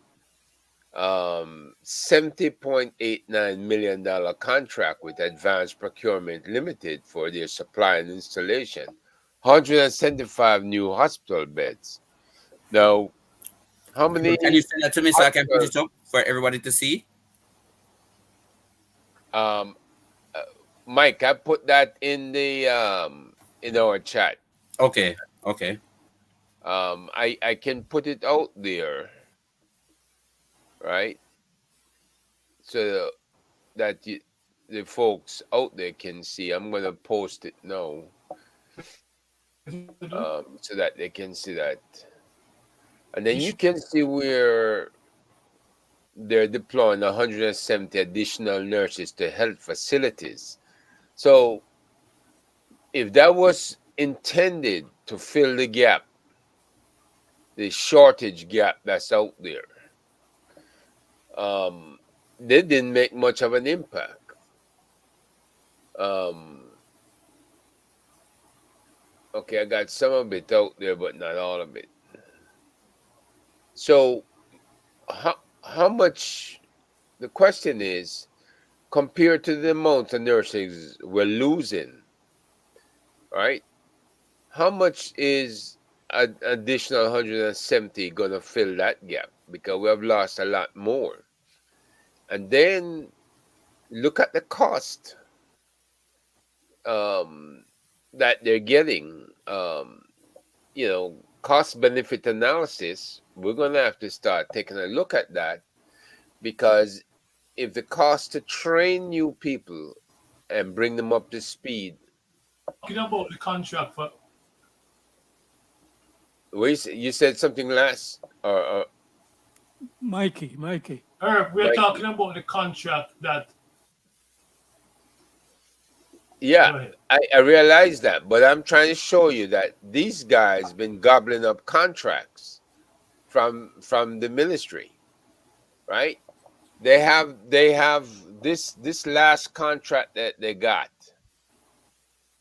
$70.89 million contract with Advanced Procurement Limited for their supply and installation, 175 new hospital beds. Now, how many Can you send that to me so I can put hospitals? it up for everybody to see? Um, uh, Mike, I put that in our chat. Okay, okay. I can put it out there, right? So that the folks out there can see. I'm gonna post it now, so that they can see that, and then you can see where they're deploying 170 additional nurses to health facilities. So if that was intended to fill the gap, the shortage gap that's out there, they didn't make much of an impact. Okay, I got some of it out there, but not all of it. So how much? The question is, compared to the amount of nurses we're losing, right? How much is an additional 170 going to fill that gap? Because we have lost a lot more. And then look at the cost that they're getting. Cost benefit analysis, we're going to have to start taking a look at that, because if the cost to train new people and bring them up to speed, Talking about the contract for you said something last, or Mikey. Herb, we're Mike? talking about the contract that. Yeah, Go ahead. I realize that, but I'm trying to show you that these guys been gobbling up contracts from the ministry, right? They have this last contract that they got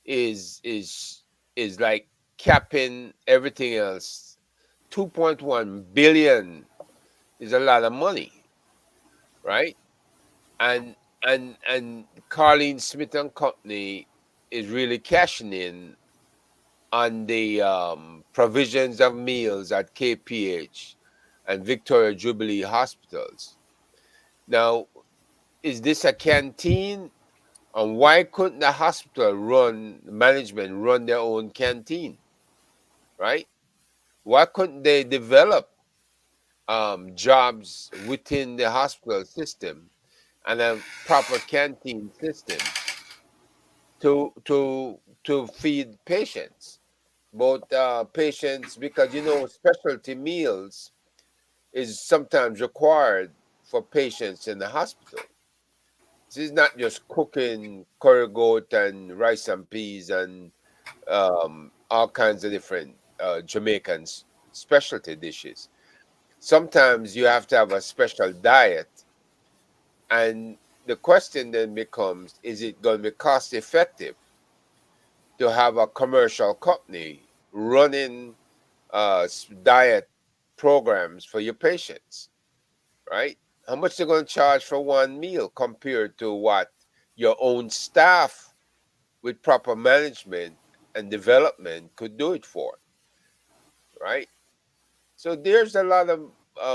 is like capping everything else. 2.1 billion is a lot of money, right? And Carlene Smith and Company is really cashing in on the provisions of meals at KPH and Victoria Jubilee hospitals. Now, is this a canteen? And why couldn't the hospital management run their own canteen, right? Why couldn't they develop jobs within the hospital system and a proper canteen system to feed patients, both patients, because specialty meals is sometimes required for patients in the hospital. This is not just cooking curry goat and rice and peas and all kinds of different Jamaican specialty dishes. Sometimes you have to have a special diet, and the question then becomes: is it going to be cost effective to have a commercial company running diet programs for your patients, right? How much they're going to charge for one meal compared to what your own staff with proper management and development could do it for, right? So there's a lot of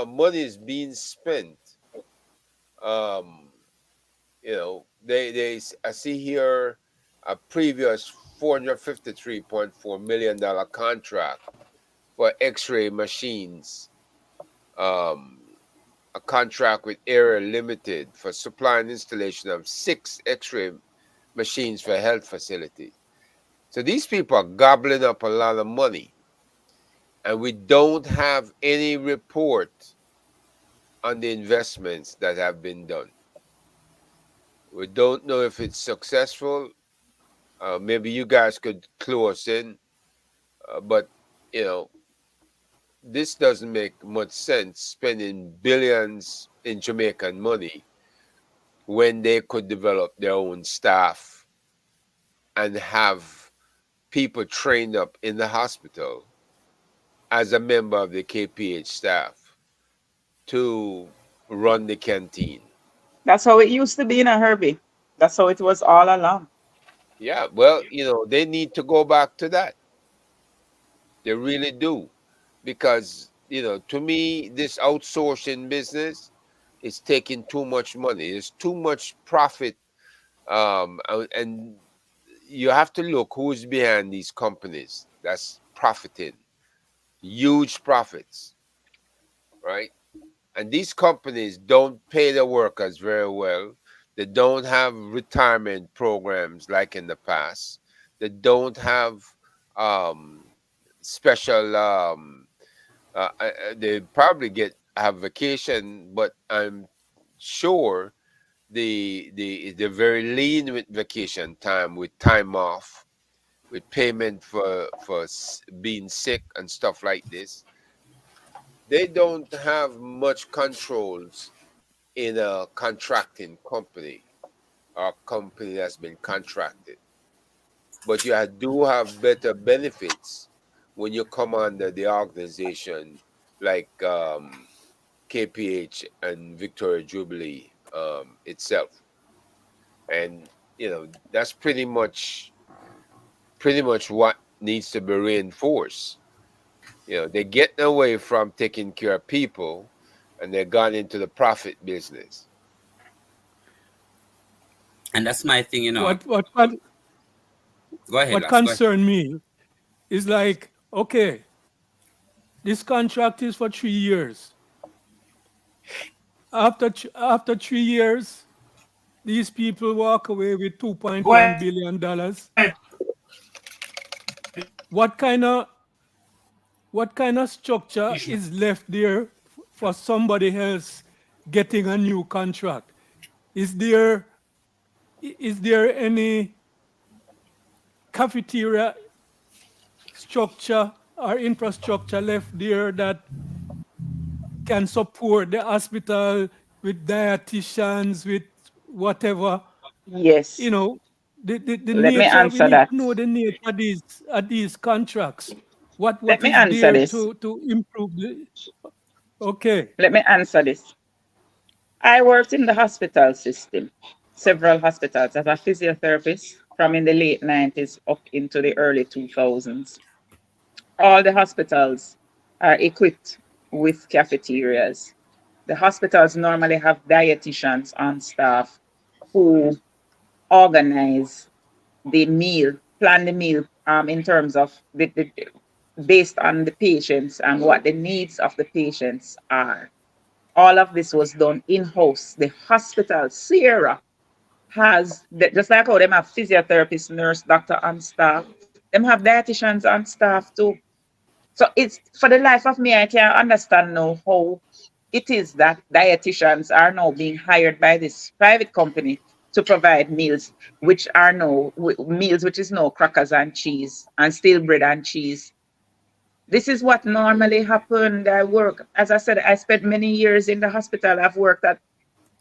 money is being spent. Um, I see here a previous $453.4 million contract for X-ray machines, um, a contract with Area Limited for supply and installation of 6 X-ray machines for health facilities. So these people are gobbling up a lot of money, and we don't have any report on the investments that have been done. We don't know if it's successful. Maybe you guys could clue us in, but you know, this doesn't make much sense spending billions in Jamaican money when they could develop their own staff and have people trained up in the hospital as a member of the KPH staff to run the canteen. That's how it used to be in a Herbie. That's how it was all along. Yeah, well, they need to go back to that. They really do. Because, to me, this outsourcing business is taking too much money. There's too much profit. And you have to look who's behind these companies that's profiting, huge profits, right? And these companies don't pay their workers very well. They don't have retirement programs like in the past. They don't have um, special. They probably have vacation, but I'm sure they're very lean with vacation time, with time off, with payment for being sick and stuff like this. They don't have much controls in a contracting company or company that's been contracted. But do have better benefits when you come under the organization like KPH and Victoria Jubilee itself. And that's pretty much what needs to be reinforced. They're getting away from taking care of people and they're gone into the profit business. And that's my thing, Go ahead, what Lars. Go ahead. concern me is like, okay, this contract is for 3 years. After 3 years, these people walk away with Go ahead. $2.1 billion. What kind of structure Issue. is left there for somebody else getting a new contract? Is there any cafeteria structure or infrastructure left there that can support the hospital with dietitians, with whatever? Yes. You know, the Let me nature, we answer need that. to know the nature of these contracts. Let What me is answer there this. to improve the, okay. Let me answer this. I worked in the hospital system, several hospitals as a physiotherapist from in the late 90s up into the early 2000s. All the hospitals are equipped with cafeterias. The hospitals normally have dietitians on staff who organize the meal, plan the meal in terms of based on the patients and what the needs of the patients are. All of this was done in-house. The hospital, Sierra, has, just like how them have physiotherapist, nurse, doctor on staff, them have dietitians on staff too. So it's, for the life of me, I can't understand now how it is that dietitians are now being hired by this private company to provide meals, which are no meals, which is no crackers and cheese and stale bread and cheese. This is what normally happened. I work, as I said, I spent many years in the hospital. I've worked at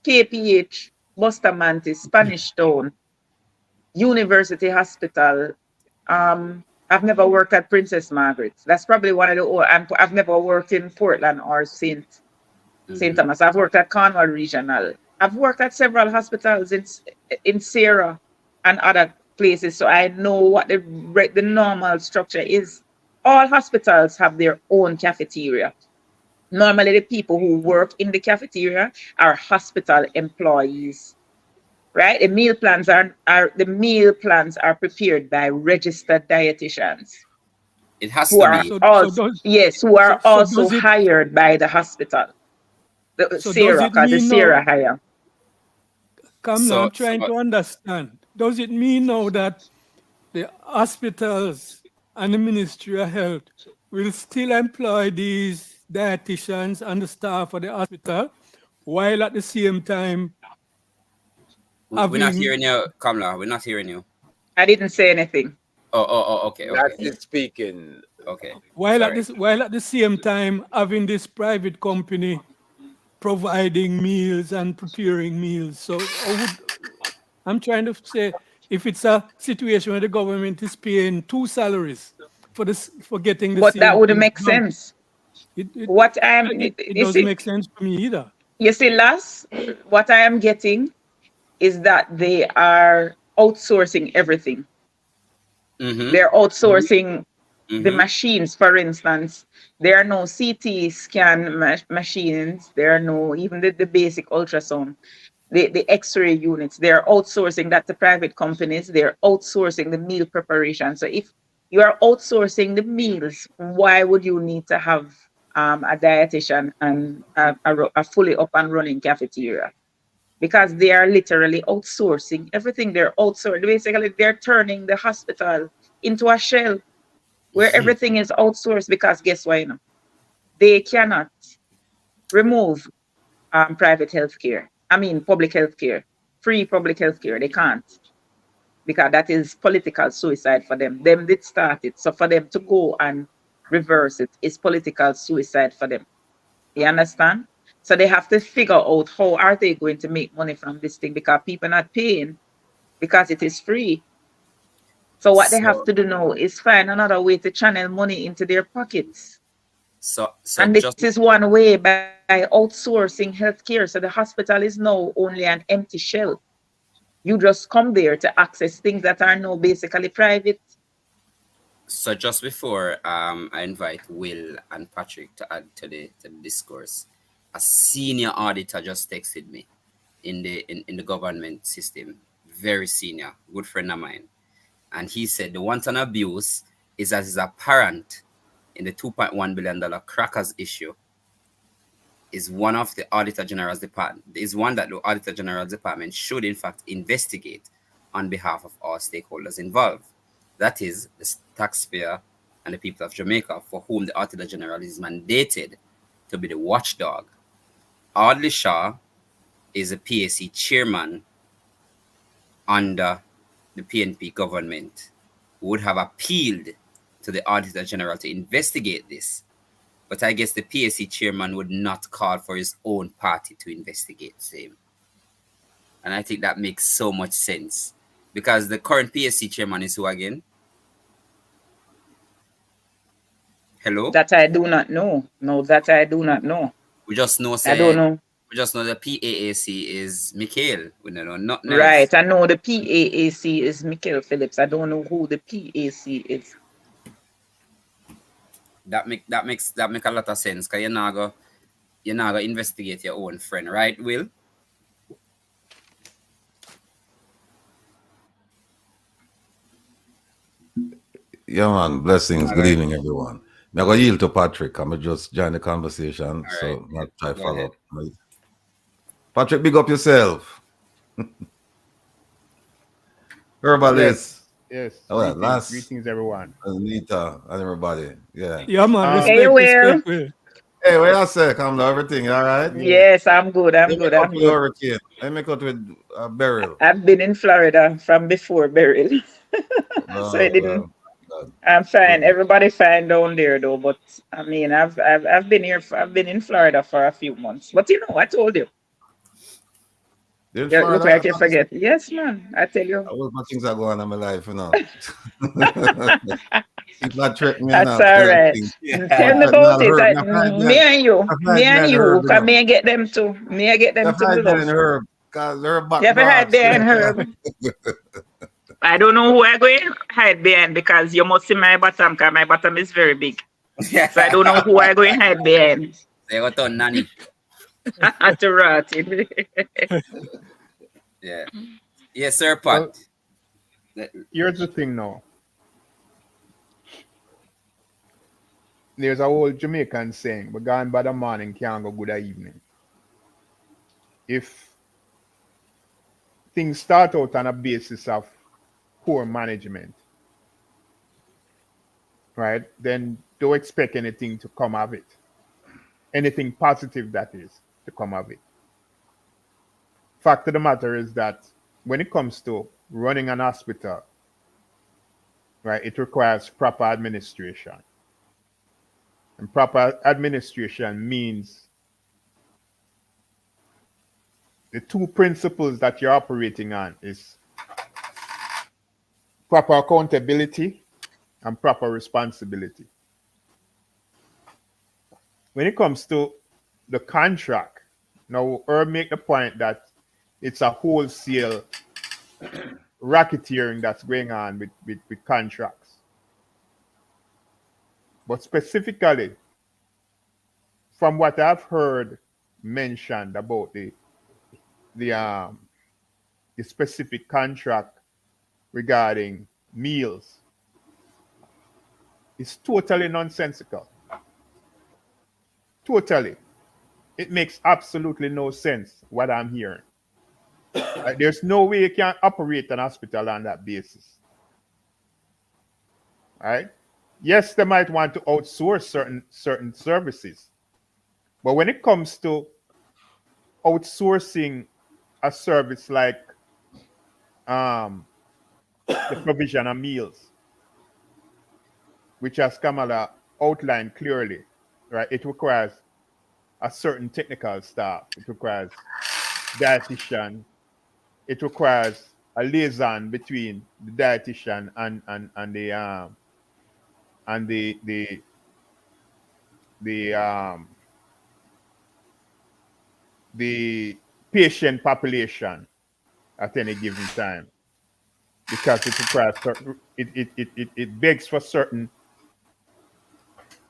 KPH, Bustamante, Spanish Town, University Hospital. I've never worked at Princess Margaret's. That's probably one of the. I've never worked in Portland or St. Thomas. I've worked at Cornwall Regional. I've worked at several hospitals in Sierra and other places, so I know what the normal structure is. All hospitals have their own cafeteria. Normally, the people who work in the cafeteria are hospital employees, right? The meal plans are prepared by registered dietitians It has who to are be. also, yes, who are so also does it hired by the hospital. The so does Sierra, it because the mean now, Sierra hire. Kamla, So, I'm trying to understand. Does it mean now that the hospitals and the Ministry of Health will still employ these dietitians and the staff of the hospital, while at the same time we're not having, hearing you, Kamla. We're not hearing you. I didn't say anything. Oh, okay, okay, That's it speaking. okay. while at Sorry. this while at the same time having this private company providing meals and preparing meals? So I'm trying to say, if it's a situation where the government is paying two salaries for getting the But that same wouldn't thing make done, sense. it it, What I am, it you doesn't see, make sense to me either. last, what I am getting is that they are outsourcing everything. Mm-hmm. They're outsourcing the Mm-hmm. machines, for instance. There are no CT scan machines. There are no, even the basic ultrasound, the X-ray units. They're outsourcing that to private companies. They're outsourcing the meal preparation. So if you are outsourcing the meals, why would you need to have a dietitian and a fully up and running cafeteria? Because they are literally outsourcing everything. They're outsourcing. Basically, they're turning the hospital into a shell where everything is outsourced, because guess what? They cannot remove private healthcare. I mean, public healthcare, free public healthcare. They can't, because that is political suicide for them. Them did start it. So for them to go and reverse it is political suicide for them. You understand? So they have to figure out how are they going to make money from this thing, because people are not paying because it is free. So what they have So, to do now is find another way to channel money into their pockets. so And this just is one way, by outsourcing healthcare. So the hospital is now only an empty shell. You just come there to access things that are now basically private. just before I invite Will and Patrick to add to the discourse, a senior auditor just texted me in the government system, very senior, good friend of mine, and he said the wanton abuse is as is apparent in the $2.1 billion crackers issue is one of the Auditor General's department is one that the Auditor General's department should in fact investigate on behalf of all stakeholders involved. That is the taxpayer and the people of Jamaica, for whom the Auditor General is mandated to be the watchdog. Audley Shaw is a PAC chairman under the PNP government, who would have appealed to the Auditor General to investigate this. But I guess the PAC chairman would not call for his own party to investigate the same. And I think that makes so much sense. Because the current PAC chairman is who again? Hello? That I do not know. No, that I do not know. We just know I don't say know. we just know the PAAC is Mikhail. We don't know nothing else. Right. I know the PAAC is Michael Phillips. I don't know who the PAC is. That make a lot of sense, because you're not go investigate your own friend, right, Will? Yeah, man. Blessings. All Good right. evening, everyone. I'm going to yield to Patrick. I'm going to just join the conversation. All right. So, not try to Go ahead. follow up. Patrick, big up yourself. Herbalist. Yes, yes. Oh, yeah, Greetings, last greetings, everyone. Anita and everybody. Yeah. Yeah, man. Um, Hey, Respect, Will. respect, Will. Hey, what you say? Come down, everything. All right? yes. Yes, I'm good. I'm Let me good. cut I'm with good. Hurricane. Let me cut with Beryl. I've been in Florida from before Beryl, so Oh, it didn't. well. God. I'm Good. fine. Everybody fine down there though. But I mean, I've been here. I've been in Florida for a few months. But you know, I told you. You in You look Florida? I like you thought this, forget. Yes, man. I tell you. I was my things are going on in my life, you know. It's not trick me That's enough. all Tell right. things. Tell Yeah. me But me about all it. herb. Me fight Me behind. and you. I Me fight and behind you. herb, you Cause know. me and get them too. Me and get I them too, fight behind love. herb. Because herb You back have to hide box. behind her. I don't know who I go in hide behind because you must see my bottom because my bottom is very big. So I don't know who I go in hide behind. Say what on nanny. To rot it. Yeah. Yes, sir, Pat. Well, here's the thing now. There's a old Jamaican saying, "We're gone by the morning, can't go good evening." If things start out on a basis of poor management, right, then don't expect anything to come of it. Anything positive, that is, to come of it. Fact of the matter is that when it comes to running an hospital, right, it requires proper administration. And proper administration means the two principles that you're operating on is proper accountability and proper responsibility. When it comes to the contract, now Herb make the point that it's a wholesale racketeering that's going on with contracts. But specifically, from what I've heard mentioned about the um the specific contract regarding meals, it's totally nonsensical. Totally. It makes absolutely no sense what I'm hearing. Like, there's no way you can operate an hospital on that basis. Right? Yes, they might want to outsource certain services, but when it comes to outsourcing a service like um, the provision of meals, which as Kamala outlined clearly, right? It requires a certain technical staff. It requires dietitian. It requires a liaison between the dietitian and the the patient population at any given time, because it requires certain, it begs for certain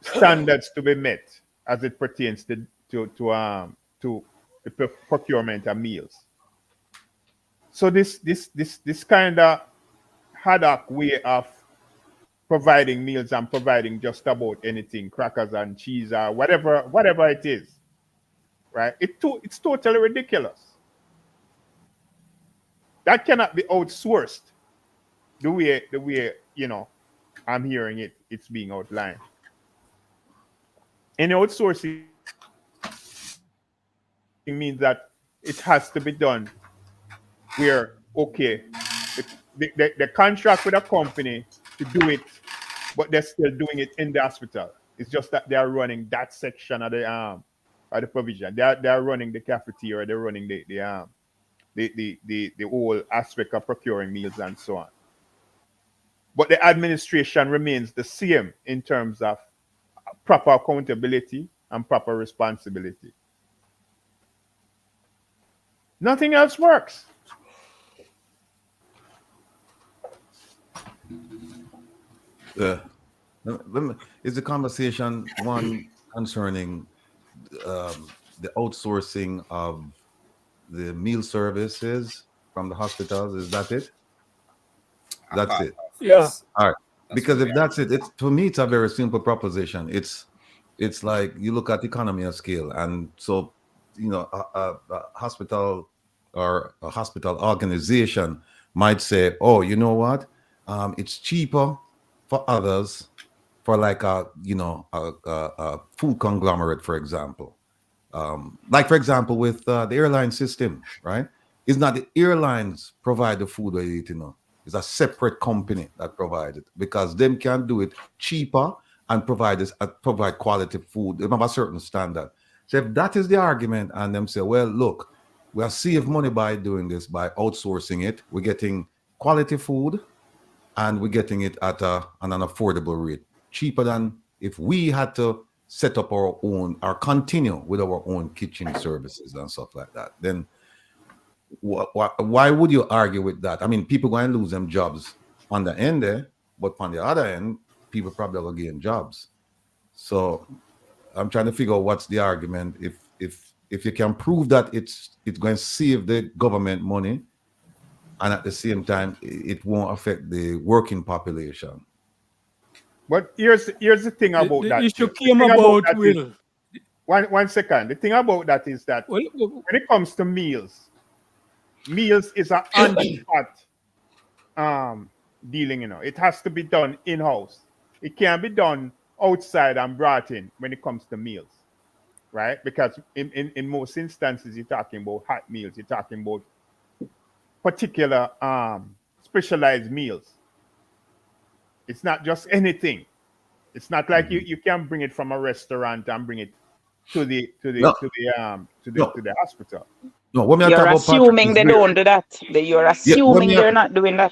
standards to be met as it pertains to the procurement of meals. So this kind of ad hoc way of providing meals and providing just about anything, crackers and cheese or whatever it is, right? It's totally ridiculous. That cannot be outsourced the way I'm hearing it's being outlined. And outsourcing means that it has to be done where, okay, the contract with a company to do it, but they're still doing it in the hospital. It's just that they are running that section of the provision. They are running the cafeteria. They're running the whole aspect of procuring meals and so on. But the administration remains the same in terms of proper accountability and proper responsibility. Nothing else works. Yeah. Is the conversation one concerning the outsourcing of the meal services from the hospitals? Is that it? A That's part it. of, Yeah. yes. All right. because if that's it, it's to me it's a very simple proposition. It's like you look at economy of scale, and so a hospital or a hospital organization might say, oh, you know what, it's cheaper for others, for like a food conglomerate, for example. Like for example with the airline system, right? It's not the airlines provide the food we eat, it's a separate company that provides it, because them can do it cheaper and provide quality food. They have a certain standard. So if that is the argument, and them say, well, look, we are save money by doing this, by outsourcing it. We're getting quality food, and we're getting it at an affordable rate, cheaper than if we had to set up our own or continue with our own kitchen services and stuff like that. Then why would you argue with that? I mean, people going to lose them jobs on the end there, but on the other end, people probably will gain jobs. So I'm trying to figure out what's the argument. If you can prove that it's going to save the government money, and at the same time it won't affect the working population. But here's the thing about that. The issue came about, Will. One second. The thing about that is that when it comes to meals is an on-the-spot dealing. It has to be done in-house. It can't be done outside and brought in when it comes to meals, right? Because in most instances, you're talking about hot meals. You're talking about particular specialized meals. It's not just anything. It's not like you can bring it from a restaurant and bring it to the hospital. No, when you're assuming they don't do that. You're assuming they're not doing that.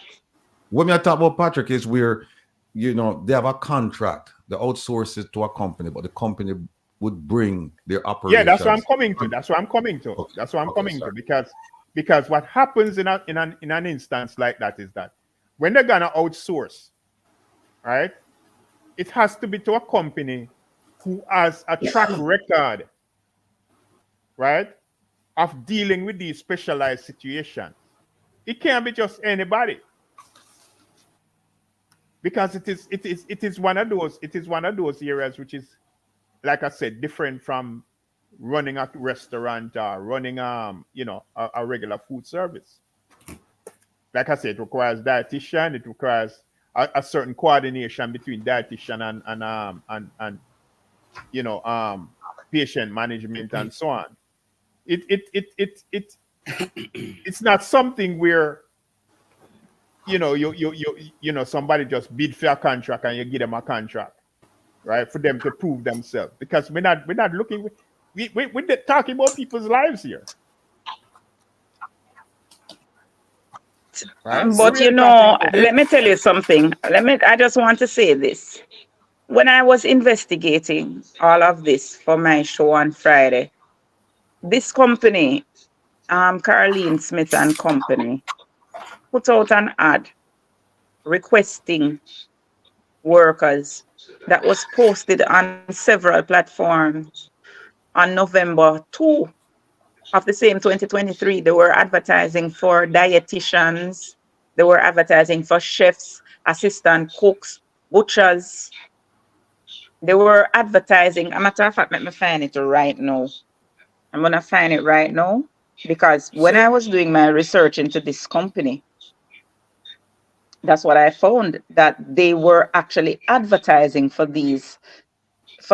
When I talk about Patrick is where they have a contract, they outsource it to a company, but the company would bring their operations. Yeah, that's what I'm coming to. Okay. That's what I'm coming to. Because what happens in an instance like that is that when they're gonna outsource, right, it has to be to a company who has a track record, right, of dealing with these specialized situations. It can't be just anybody, because it is one of those areas which is, like I said, different from running a restaurant or running a regular food service. Like I said, it requires dietitian. It requires a certain coordination between dietitian and patient management and so on. It's not something where somebody just bid for a contract and you give them a contract, right, for them to prove themselves, because we're not looking. We're talking about people's lives here. Right? But let me tell you something. I just want to say this. When I was investigating all of this for my show on Friday, this company, Caroline Smith and Company, put out an ad requesting workers that was posted on several platforms on November 2 of the same 2023. They were advertising for dietitians. They were advertising for chefs, assistant cooks, butchers. They were advertising. A matter of fact, let me find it right now. I'm going to find it right now, because when I was doing my research into this company, that's what I found, that they were actually advertising for these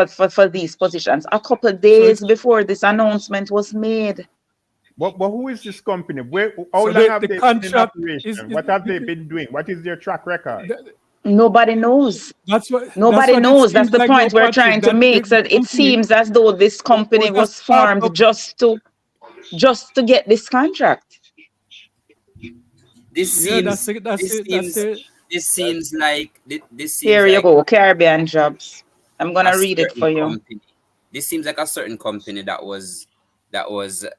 for these positions a couple of days before this announcement was made. But who is this company? How long have they been in operation? What have they been doing? What is their track record? Nobody knows. Nobody knows. That's the point we're trying to make. So it seems as though this company was formed just to get this contract. This seems like here you go, Caribbean Jobs. I'm gonna read it for you. This seems like a certain company that was incepted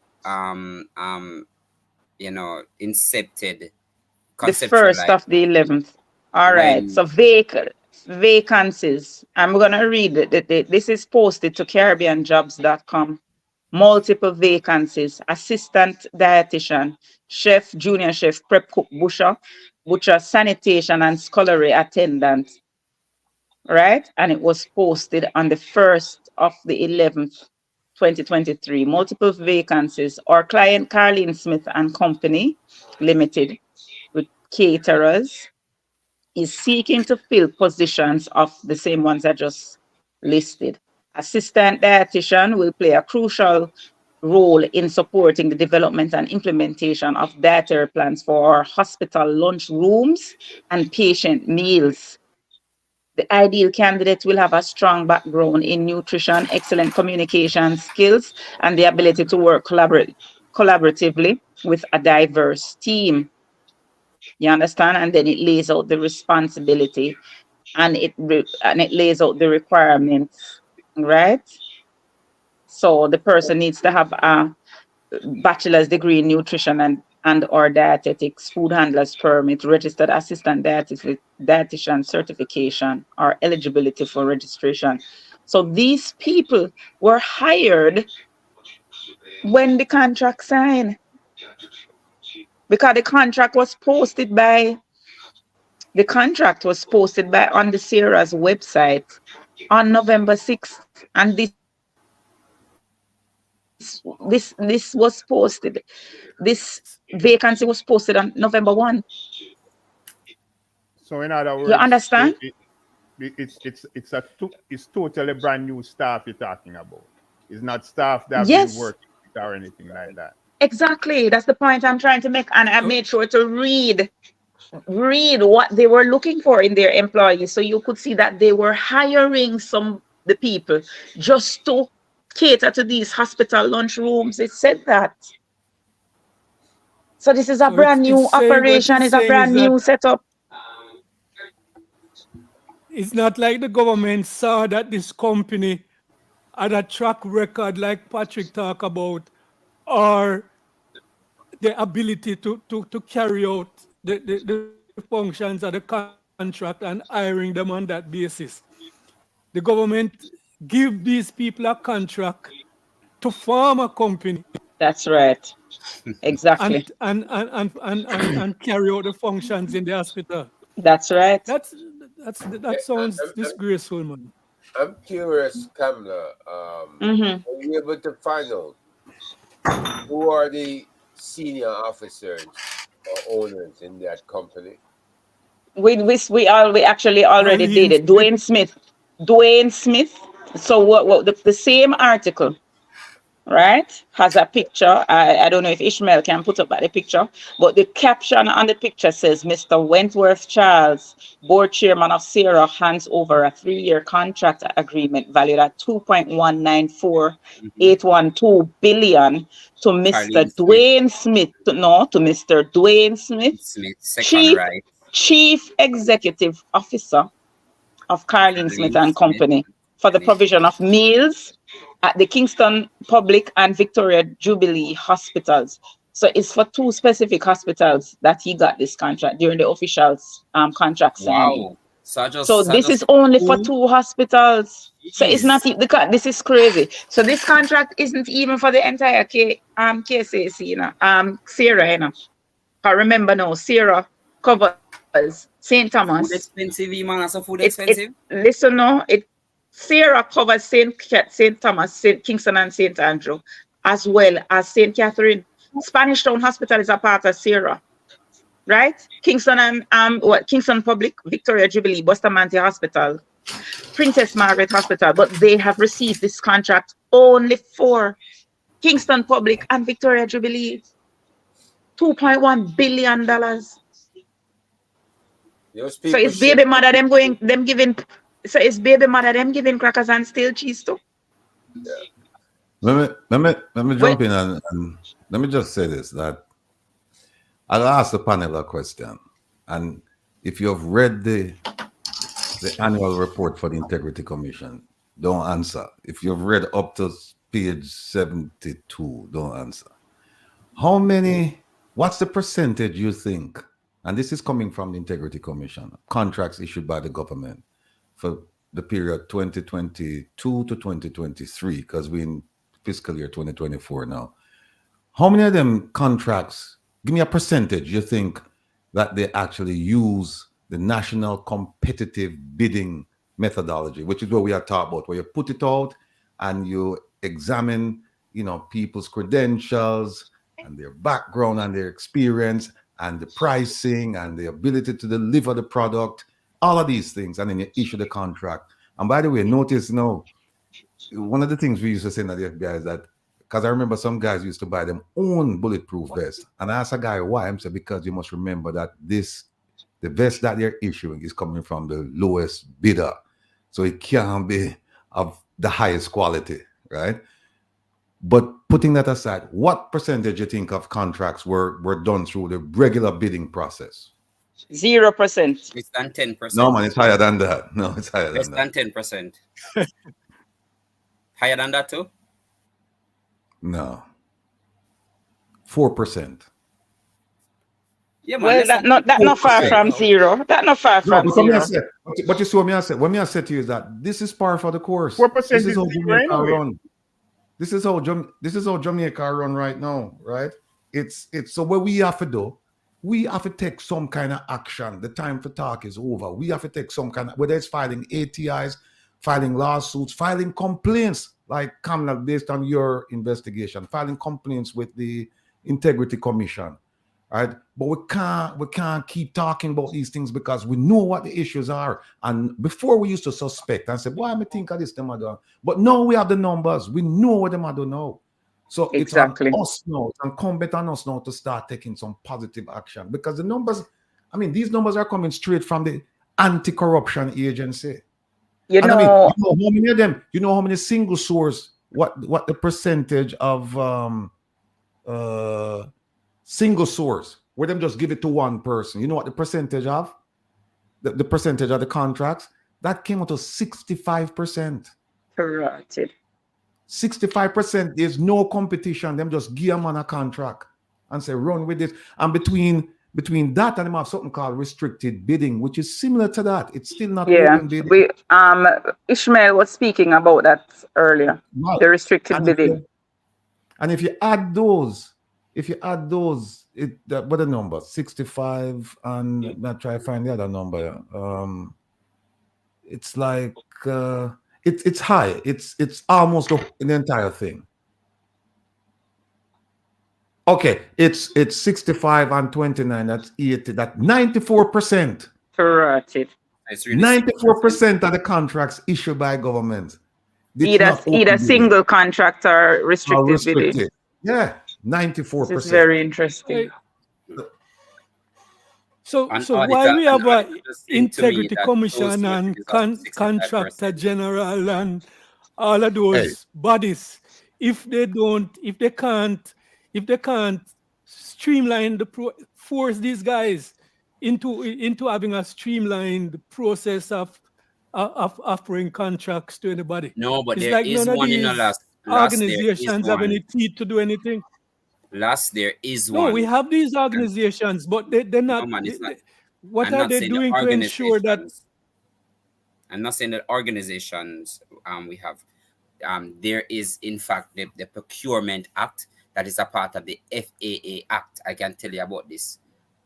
the 1st of the 11th. All right. So vacancies. I'm gonna read it. This is posted to CaribbeanJobs.com. Multiple vacancies: assistant dietitian, chef, junior chef, prep cook, butcher, sanitation and scullery attendant, right? And it was posted on the 1st of the 11th, 2023. Multiple vacancies. Our client, Carleen Smith and Company Limited, with caterers, is seeking to fill positions of the same ones I just listed. Assistant dietitian will play a crucial role in supporting the development and implementation of dietary plans for hospital lunch rooms and patient meals. The ideal candidate will have a strong background in nutrition, excellent communication skills, and the ability to work collaboratively with a diverse team. You understand? And then it lays out the responsibility, and it lays out the requirements, right? So the person needs to have a bachelor's degree in nutrition and or dietetics, food handler's permit, registered assistant dietitian certification, or eligibility for registration. So these people were hired when the contract signed, because the contract was posted on the Sarah's website on November 6th, and this was posted. This vacancy was posted on November 1. So in other You words, understand? it's totally brand new staff you're talking about. It's not staff that have been Yes, working or anything like that. exactly. That's the point I'm trying to make. And I made sure to read what they were looking for in their employees. So you could see that they were hiring the people just to cater to these hospital lunch rooms. It said that. So this is a So brand new it's saying, what operation, it's it's a saying is brand that new setup. it's not like the government saw that this company had a track record like Patrick talked about, or the ability to carry out the functions of the contract and hiring them on that basis. The government give these people a contract to form a company That's right. and Exactly. carry out the functions in the hospital. That's right. That sounds disgraceful, man. I'm curious, Kamla. Mm-hmm. Are you able to find out who are the senior officers or owners in that company? We actually already did Carleen it. Smith. Dwayne Smith. So what the same article, right, has a picture. I don't know if Ishmael can put up the picture, but the caption on the picture says, Mr. Wentworth Charles, board chairman of Sarah, hands over a 3-year contract agreement valued at Mhm. 2.194812 billion to Mr. Carleen Smith, Dwayne Smith. No, to Mr. Dwayne Smith, Smith, second chief right. chief executive officer of Carleen Smith Carleen and Smith Company for the provision of Limited. meals at the Kingston Public and Victoria Jubilee hospitals. So it's for 2 specific hospitals that he got this contract during the official contract signing. Wow. So So I this just is only for two. 2 hospitals. So it's not Jeez. this is crazy. So this contract isn't even for the entire KCC, you know, Sarah, you know. I remember now, Sarah covers St. Thomas. Food expensive, man. That's a food It expensive. listen no, it Sarah covers St. Thomas, St. Kingston and St. Andrew, as well as St. Catherine. Spanish Town Hospital is a part of Sarah, right? Kingston and Kingston Public, Victoria Jubilee, Bustamante Hospital, Princess Margaret Hospital, but they have received this contract only for Kingston Public and Victoria Jubilee. $2.1 billion. Those So people it's should. baby mother giving crackers and stale cheese too. Let me Well, jump in and let me just say this, that I'll ask the panel a question. And if you've read the annual report for the Integrity Commission, don't answer. If you've read up to page 72, don't answer. What's the percentage you think, and this is coming from the Integrity Commission, contracts issued by the government for the period 2022 to 2023, because we're in fiscal year 2024 now. How many of them contracts, give me a percentage you think that they actually use the national competitive bidding methodology, which is what we are taught about, where you put it out and you examine, people's credentials and their background and their experience and the pricing and the ability to deliver the product, all of these things, and then you issue the contract. And by the way, notice one of the things we used to say in the FBI is that, because I remember some guys used to buy them own bulletproof vest, and I asked a guy why. I said, because you must remember that the vest that they're issuing is coming from the lowest bidder, so it can't be of the highest quality, right? But putting that aside, what percentage you think of contracts were done through the regular bidding process? 0%. Less than 10%. No, man, it's higher than that. No, it's higher Less than that. than 10%. Higher than that too? No. 4%. Yeah, man. Well, that not far from zero. That not far from zero. But you see what me I said? What me I said to you is that this is par for the course. 4% This is how is zero Jamaica anyway. run. This is how Jamaica run right now, right? It's so what we have to do, we have to take some kind of action. The time for talk is over. We have to take some kind of, whether it's filing ATIs, filing lawsuits, filing complaints, like Kamala, based on your investigation, filing complaints with the Integrity Commission, right? But we can't keep talking about these things because we know what the issues are. And before we used to suspect and say, "Why am I think of this them are doing?" But now we have the numbers. We know what them are doing now. So Exactly. it's on us now. It's incumbent on us now to start taking some positive action, because the numbers, these numbers are coming straight from the anti-corruption agency. You And know, how many of them, how many single source, what the percentage of single source, where them just give it to one person. You know what the percentage of? The percentage of the contracts? That came out to 65%. corrected. 65%, there's no competition. Them just give them on a contract and say, run with it. And between that and them have something called restricted bidding, which is similar to that. It's still not Yeah, open bidding. we Ishmael was speaking about that earlier. Right. The restricted And bidding. if you add those, what the number? 65 and not try to find the other number. It's like it's high. It's almost the entire thing. Okay, it's 65 and 29. That's 80. That 94%. Corrected. It's really 94% of the contracts issued by government. Either single contract or restricted bidding. Yeah, 94%. This is very interesting. So why we have a Integrity Commission and Contractor General and all of those bodies, if they can't streamline force these guys into having a streamlined process of offering contracts to anybody? No, but it's there like is none of one in the these last organizations have any teeth to do anything. There is one. No, we have these organizations, but they're not. What are they doing to ensure that? I'm not saying that organizations we have. There is, in fact, the Procurement Act that is a part of the FAA Act. I can tell you about this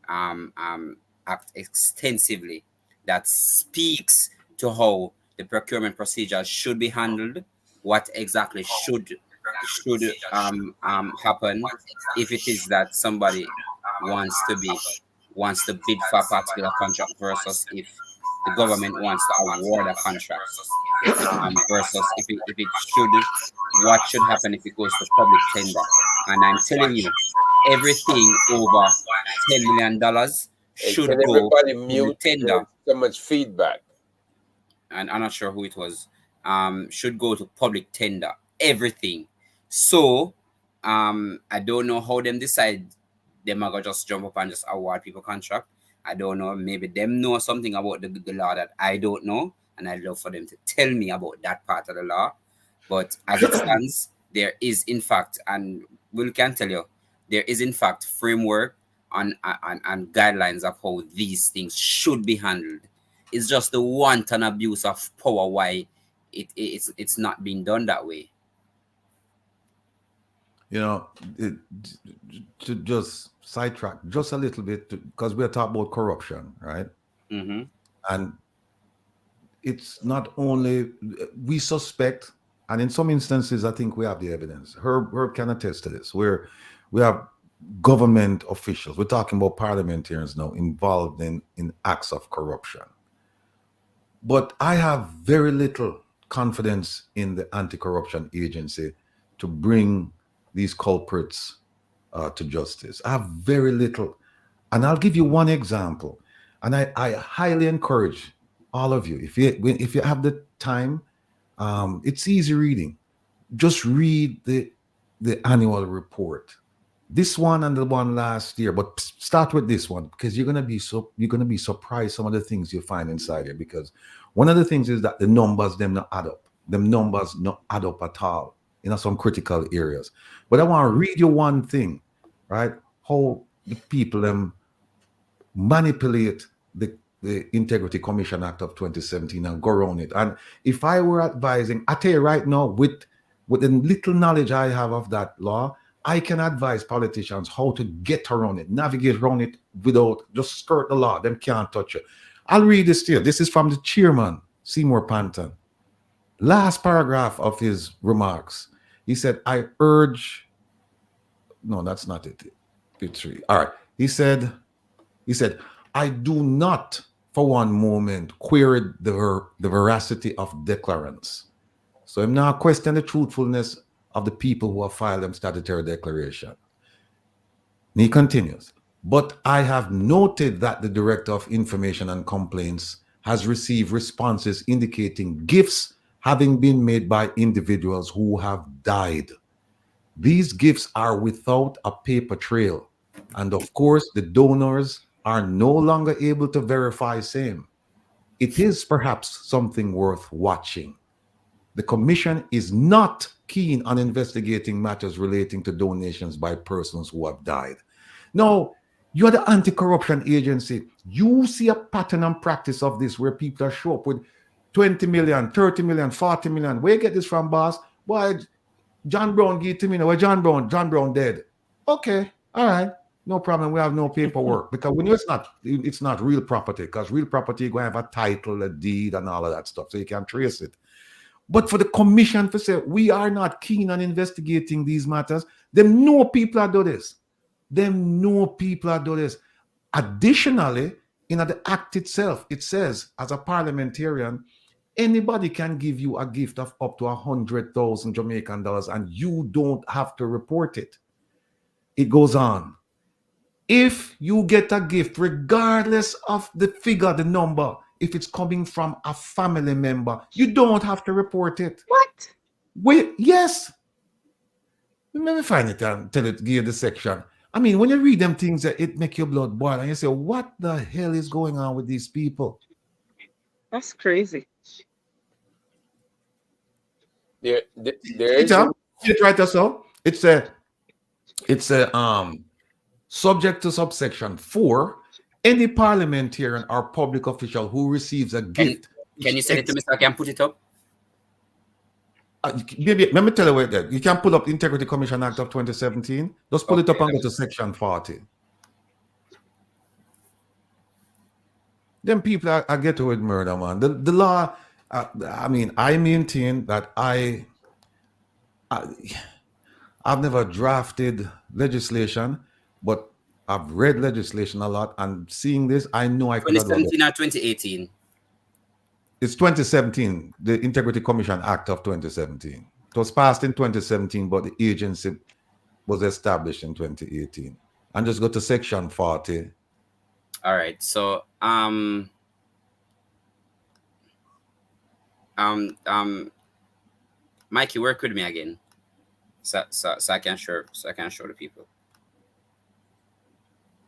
act extensively, that speaks to how the procurement procedures should be handled, what exactly should happen if it is that somebody wants to bid for a particular contract versus if the government wants to award a contract, versus if it should, what should happen if it goes to public tender. And I'm telling you, everything over $10 million should go to tender. So much feedback. And I'm not sure who it was. Should go to public tender. Everything. So I don't know how them decide them are gonna just jump up and just award people contract. I don't know. Maybe them know something about the law that I don't know, and I'd love for them to tell me about that part of the law. But as it stands, there is in fact, and we can tell you, there is in fact framework and guidelines of how these things should be handled. It's just the wanton abuse of power why it's not being done that way. To just sidetrack just a little bit, because we're talking about corruption, right? Mm-hmm. And it's not only we suspect, and in some instances, I think we have the evidence. Herb can attest to this, where we have government officials. We're talking about parliamentarians now involved in acts of corruption. But I have very little confidence in the anti-corruption agency to bring these culprits to justice. I have very little. And I'll give you one example. And I highly encourage all of you, if you have the time, it's easy reading. Just read the annual report. This one and the one last year, but start with this one because you're gonna be surprised some of the things you find inside here. Because one of the things is that the numbers them not add up. Them numbers not add up at all in some critical areas. But I want to read you one thing, right? How the people manipulate the Integrity Commission Act of 2017 and go around it. And if I were advising, I tell you right now, with the little knowledge I have of that law, I can advise politicians how to get around it, navigate around it without just skirt the law. Them can't touch it. I'll read this to you. This is from the chairman, Seymour Panton. Last paragraph of his remarks. He said, I urge, no, that's not it. It's three. All right. He said, I do not for one moment query the veracity of declarants. So I'm now questioning the truthfulness of the people who have filed them statutory declaration. And he continues, but I have noted that the Director of Information and Complaints has received responses indicating gifts having been made by individuals who have died. These gifts are without a paper trail. And of course, the donors are no longer able to verify same. It is perhaps something worth watching. The Commission is not keen on investigating matters relating to donations by persons who have died. Now, you're the anti-corruption agency. You see a pattern and practice of this where people are show up with 20 million, 30 million, 40 million. Where you get this from, boss? Why, John Brown gave to me. Where John Brown dead. Okay, all right. No problem. We have no paperwork because we know it's not real property because real property going to have a title, a deed, and all of that stuff, so you can trace it. But for the Commission to say we are not keen on investigating these matters, them know people are do this. Additionally, in the act itself, it says as a parliamentarian, anybody can give you a gift of up to 100,000 Jamaican dollars, and you don't have to report it. It goes on. If you get a gift, regardless of the figure, the number, if it's coming from a family member, you don't have to report it. What? Wait, yes. Let me find it and tell it, give you the section. I mean, when you read them things, it make your blood boil, and you say, what the hell is going on with these people? That's crazy. There is It's right so. It's a subject to subsection 4, any parliamentarian or public official who receives a gift. Can you send it to me so I can put it up? Maybe, let me tell you what that. You can pull up the Integrity Commission Act of 2017. Just pull it up and go to section 40. Then people are get with murder, man. The law, I mean, I maintain that I've never drafted legislation, but I've read legislation a lot, and seeing this, I know I could. 2017 or 2018? It's 2017, the Integrity Commission Act of 2017. It was passed in 2017, but the agency was established in 2018. And just go to section 40. All right. So Mikey, work with me again. So I can show the people.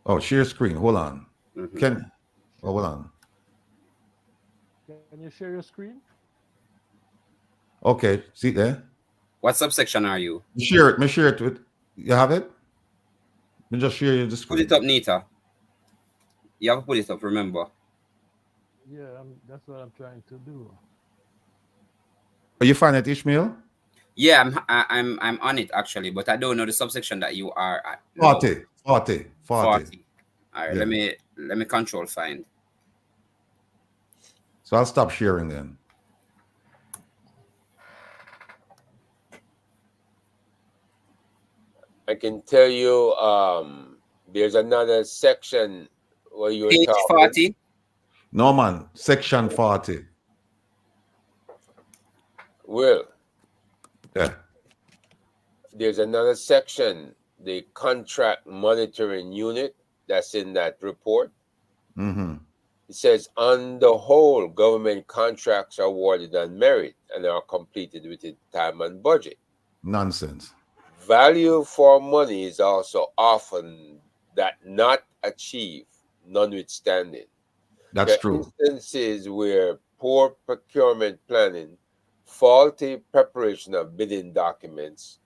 Oh, share screen. Hold on. Mm-hmm. Hold on. Can you share your screen? Okay, see there. What subsection are you? Share it. Me share it with. You have it? Me just share you the screen. Put it up, Nita. You have to put it up. Remember. Yeah, that's what I'm trying to do. Are you find it, Ishmael? Yeah, I'm on it actually, but I don't know the subsection that you are at. 40. All right, yeah. let me control find. So I'll stop sharing then. I can tell you there's another section where you were Page talking. 40. No, man. Section 40. Will, Yeah. there's another section, the contract monitoring unit, that's in that report. Mm-hmm. It says, on the whole, government contracts are awarded on merit and are completed within time and budget. Nonsense. Value for money is also often that not achieved, notwithstanding. That's There are true. instances where poor procurement planning, faulty preparation of bidding documents,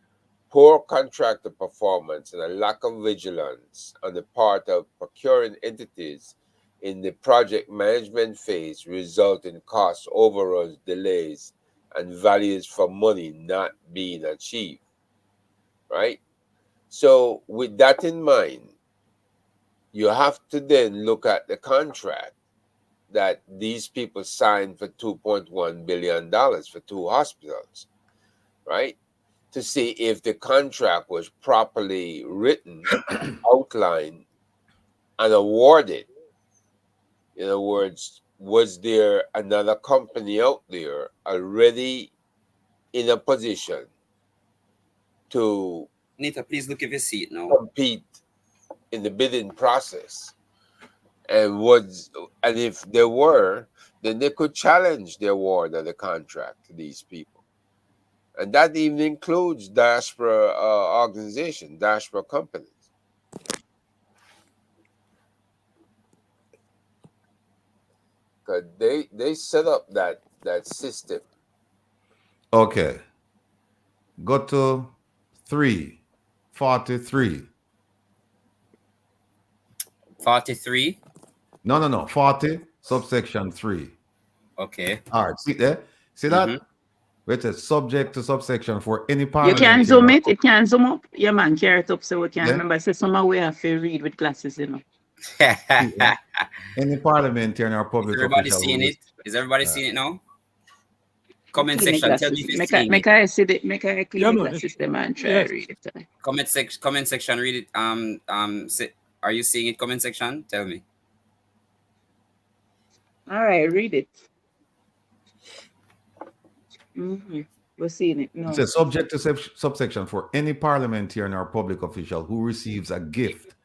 poor contractor performance, and a lack of vigilance on the part of procuring entities in the project management phase result in cost overruns, delays, and values for money not being achieved. Right? So, with that in mind, you have to then look at the contract that these people signed for $2.1 billion for 2 hospitals, right? To see if the contract was properly written, outlined, and awarded. In other words, was there another company out there already in a position to Nita, please look if you see it now. compete in the bidding process? And if there were, then they could challenge the award of the contract to these people. And that even includes diaspora organizations, diaspora companies. Because they set up that system. Okay. Go to 343. 43. No. 40, subsection 3. Okay. All right. See there? See that? It's a subject to subsection for any You parliament. can zoom it. It can zoom up. Yeah, man, carry it up so we can Yeah. remember. So somehow we have to read with glasses, you know. Any parliamentarian or public Is everybody official. seeing it? Is everybody seeing it now? Comment Clean the section. Tell me glasses. if you're Make seeing it. I see the make I clean Yeah, the man. glasses them and try Yes. to read it. Comment section. Read it. Are you seeing it? Comment section. Tell me. All right, read it. We're seeing it. No. It's a subject to subsection for any parliamentarian or public official who receives a gift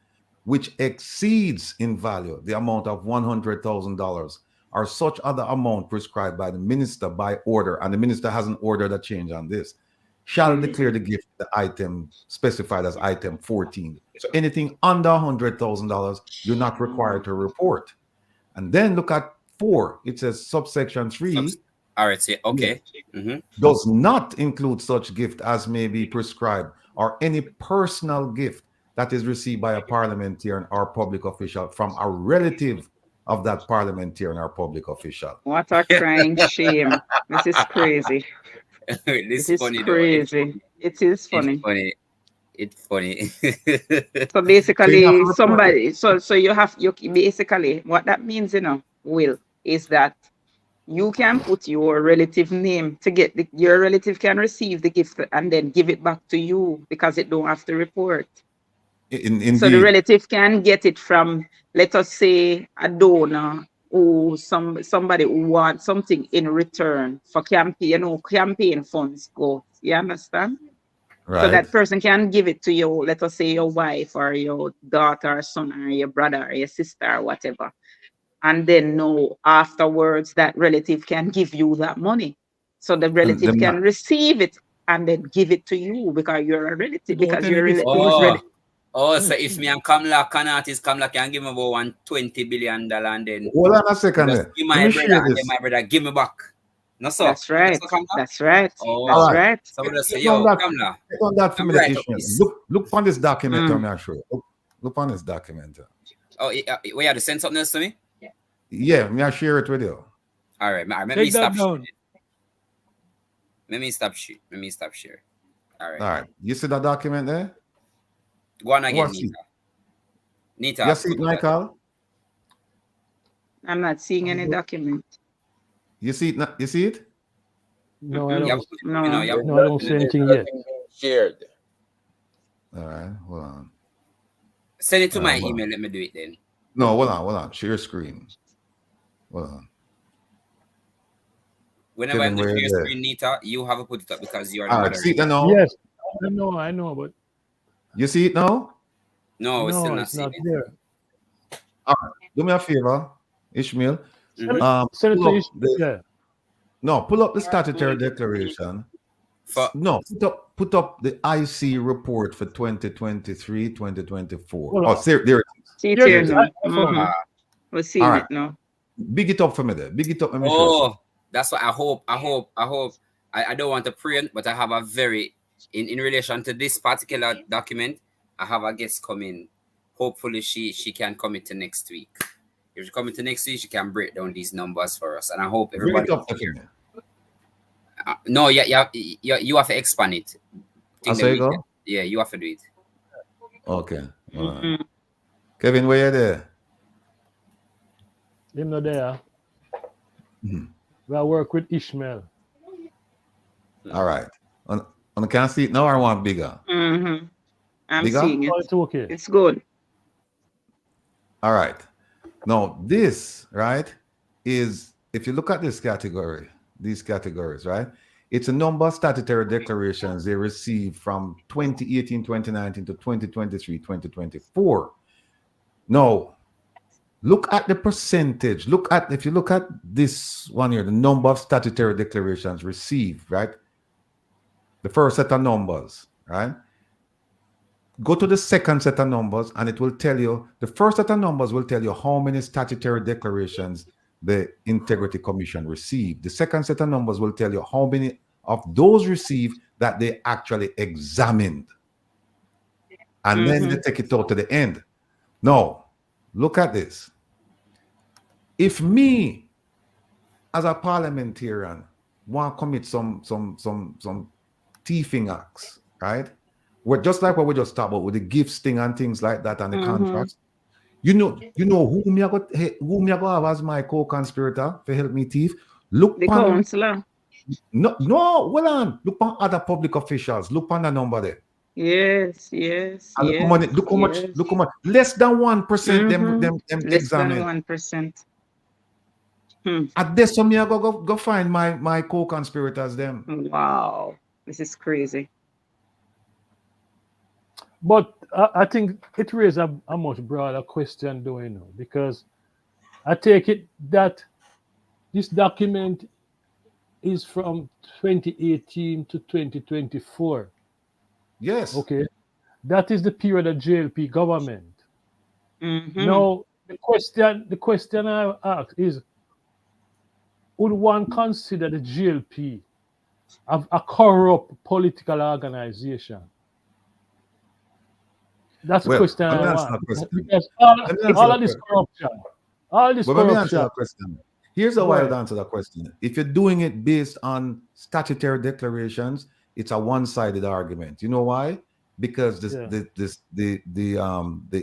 which exceeds in value the amount of $100,000 or such other amount prescribed by the minister by order, and the minister hasn't ordered a change on this, shall declare the gift the item specified as item 14. So anything under $100,000, you're not required to report. And then look at 4. It says subsection 3. All right. Say okay. Does not include such gift as may be prescribed or any personal gift that is received by a parliamentarian or public official from a relative of that parliamentarian or public official. What a crying shame. This is crazy. This It is funny crazy. It is funny. It's funny. So basically, somebody. So you basically what that means, you know, Will, is that you can put your relative name to get your relative can receive the gift and then give it back to you because it don't have to report. So the relative can get it from, let us say, a donor or somebody who wants something in return for campaign funds go. You understand? Right. So that person can give it to you, let us say your wife or your daughter or son or your brother or your sister or whatever. And then afterwards that relative can give you that money. So the relative can receive it and then give it to you because you're a relative. Because you're a relative. So if me and Kamla Kamla can give me about $120 billion and then hold on a second. Give my brother and then my brother give me back. No, sir. That's right. That's right. Oh, that's right. Somebody say, yo, Kamla. That for me, right look on this document. I'm sure. Look on this document. Oh, we have to send something else to me? Yeah, may I share it with you? All right, let me stop share. All right. You see that document there? Go on again, Nita. You see it, Michael? I'm not seeing any document. You see it? You see it? No, I You have don't. to put it up, you know, you have to No, put I it don't up see in the anything yet. Nothing being shared. All right, hold on. Send it to my hold on. email. Let me do it then. No, hold on. Share screen. Hold on. Whenever Kevin, I'm the where share you there? screen, Nita, you have to put it up because you are the All right, see it moderator. now? Yes, I know, but You see it now? No, we're still no, not it's seeing not it. there. All right. Do me a favor, Ishmael. Mhm. Send it Pull to up you. the, Yeah. no, pull up the statutory declaration. For No, put up the IC report for 2023, 2024. Hold Oh, on. there it is. See it Here it here is. now. I found it. We're All seeing right. it now. Big it up for me there. Big it up. Let me show you. oh, that's what I hope. I don't want to preempt, but I have a very in relation to this particular document. I have a guest coming. Hopefully, she can commit to next week. If she commit to next week, she can break down these numbers for us, and I hope Bring everybody it up is for here. me. No, you have to expand it. I say go. Yeah, you have to do it. Okay. Kevin, where you there? Him not there. Mhm. I work with Ishmael. All right. On can I see it now or I want bigger? I'm Bigger? seeing it. Oh, it's okay. It's good. All right. Now, this, right, is if you look at this category, these categories, right, it's a number of statutory declarations they received from 2018, 2019 to 2023, 2024. Now, look at the percentage. If you look at this one here, the number of statutory declarations received, right? The first set of numbers, right? Go to the second set of numbers and it will tell you, the first set of numbers will tell you how many statutory declarations the Integrity Commission received. The second set of numbers will tell you how many of those received that they actually examined. And then they take it out to the end. Now, look at this. If me, as a parliamentarian, want to commit some thieving acts, right? We're just like what we just talked about with the gifts thing and things like that and the contracts. You know who me I got have as my co-conspirator to help me thief? Look The on counselor. no, hold on. Look on other public officials. Look on the number there. Yes. And look how much less than 1% them Less than examine. 1%. At this time, I go find my co-conspirators them. Wow. This is crazy. But I think it raises a much broader question, though, you know, because I take it that this document is from 2018 to 2024. Yes. Okay. That is the period of JLP government. Now, the question I ask is, would one consider the GLP a corrupt political organization? That's the question I want. Because all of this corruption, Let me answer that question. Here's how I'll answer that question. If you're doing it based on statutory declarations, it's a one-sided argument. You know why? Because the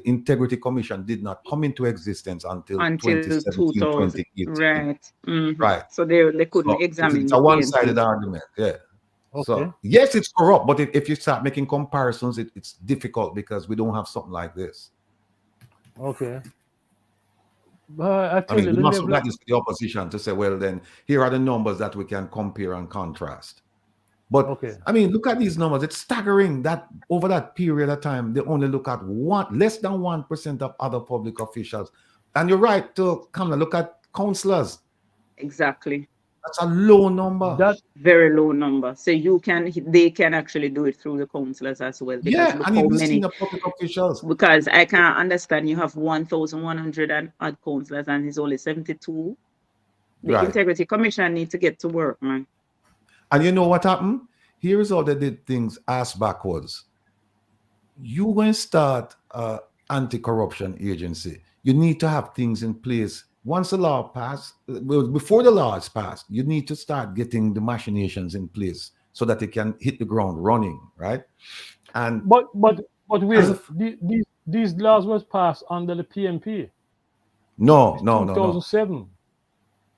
Integrity Commission did not come into existence until 2017, 2000. 2018. Right. So they couldn't examine. It's a one-sided argument. Yeah. Okay. So yes, it's corrupt, but if you start making comparisons, it's difficult because we don't have something like this. Okay. But I mean, we must look at this to the opposition to say, well, then here are the numbers that we can compare and contrast. But I mean, look at these numbers. It's staggering that over that period of time, they only look at less than 1% of other public officials. And you're right to come and look at councillors. Exactly. That's a low number. That's very low number. So they can actually do it through the councillors as well. Because and even senior public officials. Because I can't understand, you have 1,100 and odd councillors and it's only 72. The Integrity Commission needs to get to work, man. And you know what happened? Here's how they did things ass backwards. You when start anti-corruption agency, you need to have things in place. Once the law passed, before the law is passed, you need to start getting the machinations in place so that they can hit the ground running, right? And but these laws was passed under the PMP. No. 2007.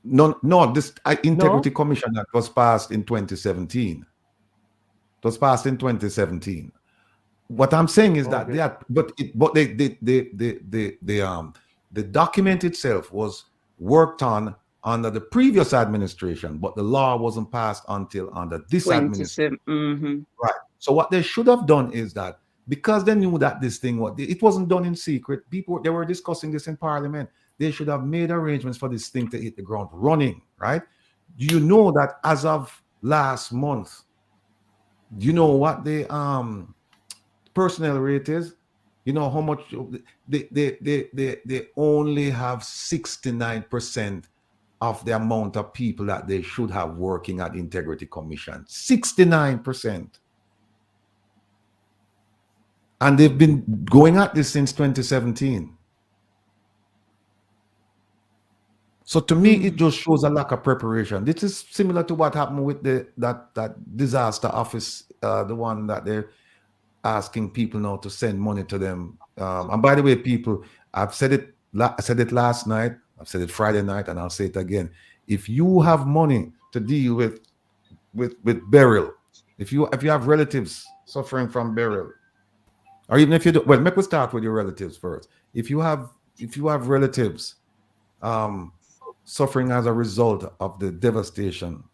No, this Integrity No? Commission Act was passed in 2017. It was passed in 2017. What I'm saying is that Okay. the document itself was worked on under the previous administration, but the law wasn't passed until under this administration. 27. Right. So what they should have done is that because they knew that this thing was, it wasn't done in secret. People, they were discussing this in Parliament. They should have made arrangements for this thing to hit the ground running. Right. Do you know that as of last month, do you know what the personnel rate is? You know how much they only have 69% of the amount of people that they should have working at Integrity Commission. 69%. And they've been going at this since 2017. So to me, it just shows a lack of preparation. This is similar to what happened with that disaster office, the one that they're asking people now to send money to them. And by the way, people, I said it last night, I've said it Friday night, and I'll say it again. If you have money to deal with burial, if you have relatives suffering from burial, or even if you do, well, make us start with your relatives first. If you have relatives suffering as a result of the devastation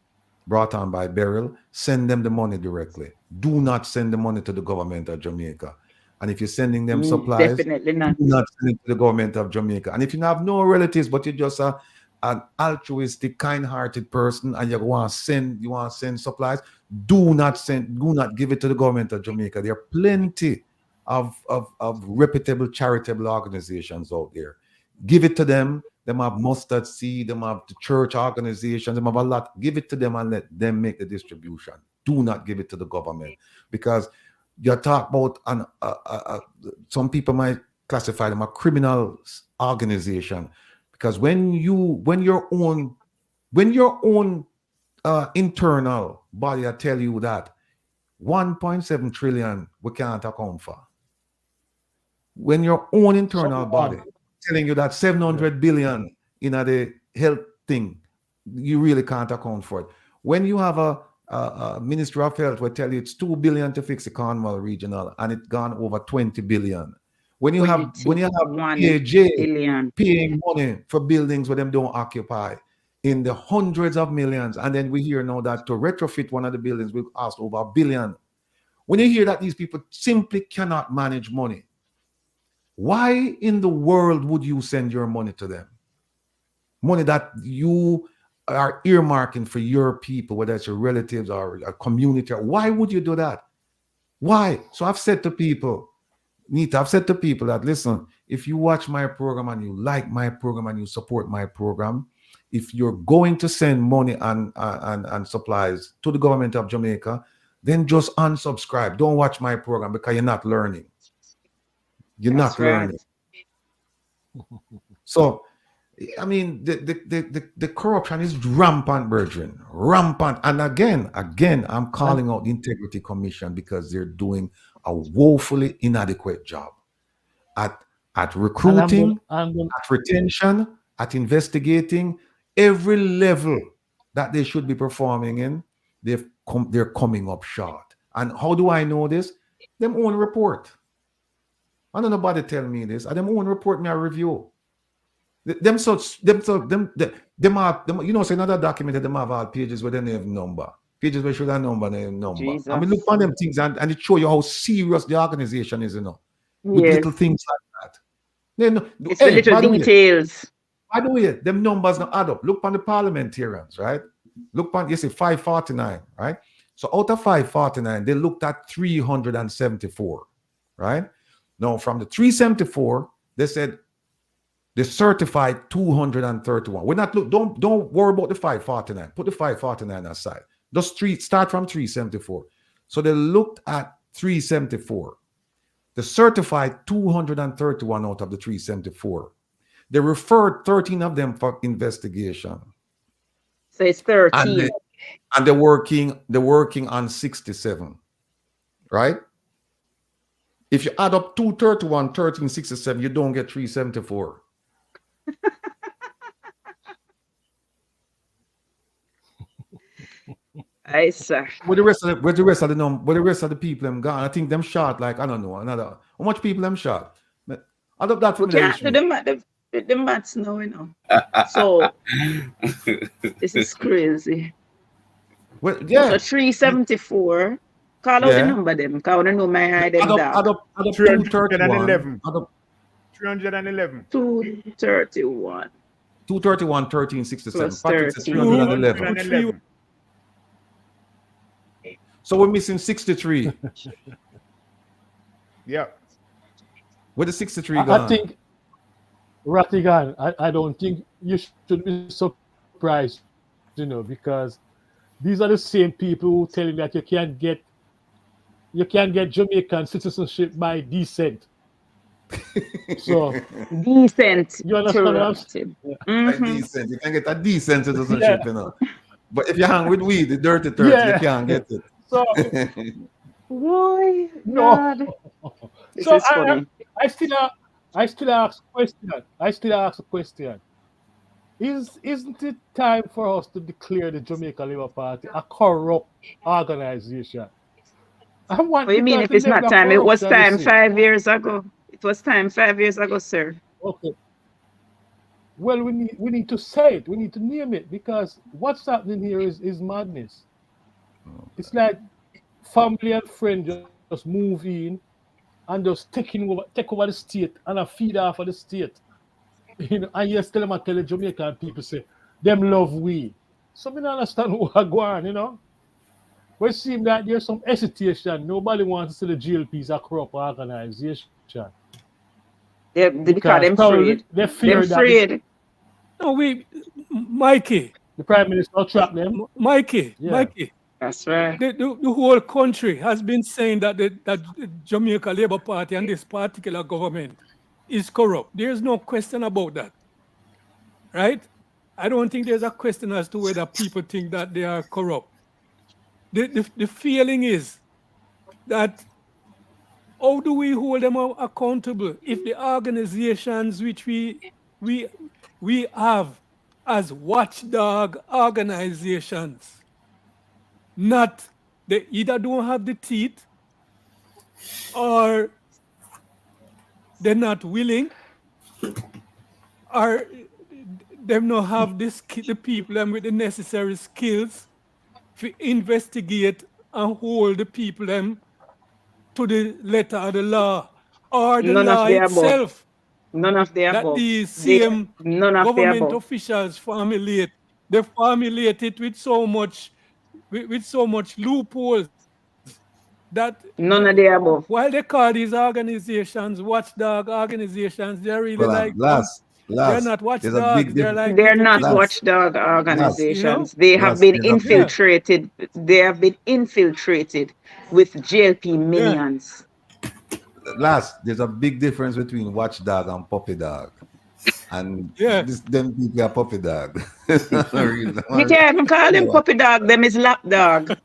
brought on by burial, send them the money directly. Do not send the money to the government of Jamaica. And if you're sending them supplies, Definitely do not. not send it to the government of Jamaica. And if you have no relatives, but you're just an altruistic, kind-hearted person, and you want to send supplies, do not give it to the government of Jamaica. There are plenty of reputable charitable organizations out there. Give it to them. Them have mustard seed, them have the church organizations, them have a lot. Give it to them and let them make the distribution. Do not give it to the government, because you talk about some people might classify them a criminal organization, because when your own internal body I tell you that 1.7 trillion we can't account for. When your own internal body telling you that 700 billion in the health thing, you really can't account for it. When you have a Ministry of Health will tell you it's 2 billion to fix the Cornwall Regional, and it's gone over 20 billion. When you have PAJ paying money for buildings where them don't occupy in the hundreds of millions, and then we hear now that to retrofit one of the buildings will cost over $1 billion. When you hear that these people simply cannot manage money, why in the world would you send your money to them? Money that you are earmarking for your people, whether it's your relatives or a community. Why would you do that? Why? So I've said to people, that, listen, if you watch my program and you like my program and you support my program, if you're going to send money and supplies to the government of Jamaica, then just unsubscribe. Don't watch my program, because you're not learning. You're not learning. So, I mean, the corruption is rampant, brethren, rampant. And again, I'm calling out the Integrity Commission, because they're doing a woefully inadequate job at recruiting, at retention, at investigating. Every level that they should be performing in, they're coming up short. And how do I know this? Them own report. I don't know nobody tell me this. I them own report me a review. Them have, you know, say another document that them have all pages where they don't have number. Pages where should have number, they have number. Jesus. I mean, look on them things and it show you how serious the organization is, you know, with little things like that. Then, it's the little details. By the way, them numbers not add up. Look on the parliamentarians, right? Look on, you see 549, right? So out of 549, they looked at 374, right? Now, from the 374, they said they certified 231. We're not don't worry about the 549. Put the 549 aside. Just start from 374. So they looked at 374. They certified 231 out of the 374. They referred 13 of them for investigation. So it's 13. And they're working on 67, right? If you add up 231, 13, 67, you don't get 374. I sir. Where the rest of the where the rest of the people them gone? I think them shot like I don't know another how much people them shot. Add up that for We me there, can't do Ishmi. the maths now, you know. So this is crazy. Well, So yeah, 374. Call out the yeah. number them, because I want to know my eye them dog. Add up 311. 231. Add up 311. 231 231, 13, 67. plus Patrick says 13. 311. 311. So we're missing 63. Yeah. Where the 63 I gone? think, Ratigan, I don't think you should be surprised, because these are the same people who tell you that you can't get Jamaican citizenship by descent. So Decent you understand what I'm corrupted. Like decent. You can get a decent citizenship, But if you hang with weed, the dirty turtle, Yeah. you can't get it. So Boy, no. God. This So is funny. I still ask a question. Isn't it time for us to declare the Jamaica Labour Party a corrupt organization? What do you mean if it's not time? It was time 5 years ago. It was time 5 years ago, sir. Okay. Well, we need to say it. We need to name it, because what's happening here is madness. It's like family and friends just move in and just take over the state and feed off of the state. And you tell the Jamaican people say them love we. So we don't understand what go on, But it seems that there's some hesitation. Nobody wants to see the GLP is a corrupt organization. Because they're afraid. They fear They're afraid. No, Mikey. The Prime Minister trap them. Mikey. That's right. The whole country has been saying that that Jamaica Labour Party and this particular government is corrupt. There's no question about that. Right? I don't think there's a question as to whether people think that they are corrupt. The feeling is that how do we hold them accountable if the organizations which we have as watchdog organizations they either don't have the teeth or they're not willing or they don't have the people with the necessary skills to investigate and hold the people to the letter of the law or the law itself. None of the above. That these same government officials formulate. They formulate it with so much loopholes that none of the above. While they call these organizations watchdog organizations, they're really they're not watchdogs. They're not watchdog organizations. They have been infiltrated. They have been infiltrated with JLP minions. There's a big difference between watchdog and puppy dog. And them people are puppy dog. You can't even call them puppy dog, them is lapdog.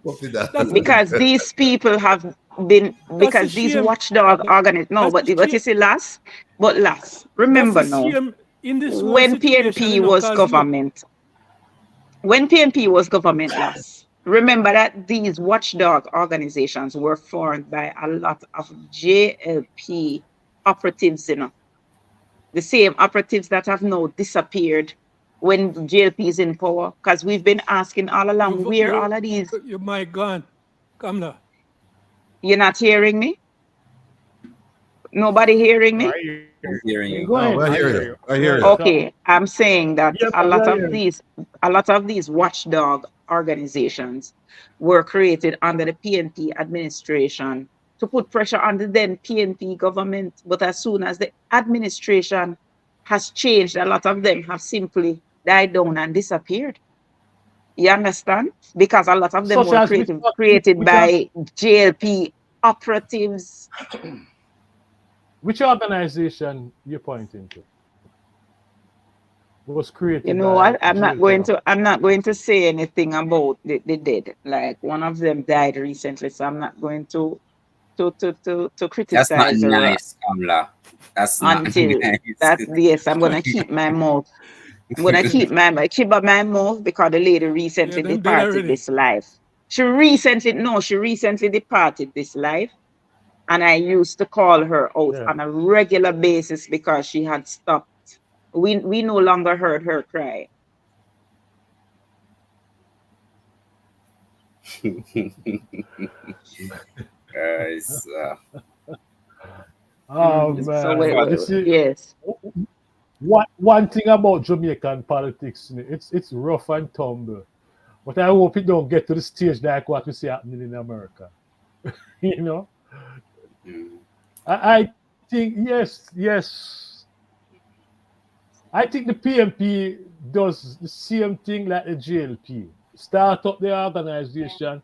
Puppy dog. Because these people have been, because these watchdog organizations, no, but what you say last, remember now, when PNP was government, last, remember that these watchdog organizations were formed by a lot of JLP operatives, the same operatives that have now disappeared when JLP is in power, because we've been asking all along where all of these. You might gone. Come now. You're not hearing me? Nobody hearing me? I'm hearing you. I hear you. Okay, I'm saying that a lot of these watchdog organizations were created under the PNP administration to put pressure on the then PNP government. But as soon as the administration has changed, a lot of them have simply died down and disappeared. You understand? Because a lot of them were created by JLP operatives. Which organization you're pointing to? Was created. You know what? I'm not going to say anything about the dead. Like one of them died recently, so I'm not going to criticize. That's not nice, Kamla. That's not nice. Yes, I'm gonna keep my mouth I'm gonna keep my mouth because the lady Yeah, recently them dead departed already. this life. She recently departed this life, and I used to call her out Yeah. on a regular basis because she had stopped. We no longer heard her cry. Guys, Oh So man, fun. you see, yes, one thing about Jamaican politics, it's rough and tumble. But I hope it don't get to the stage like what we see happening in America. You know, Mm. I think yes. I think the PMP does the same thing like the JLP. Start up the organization.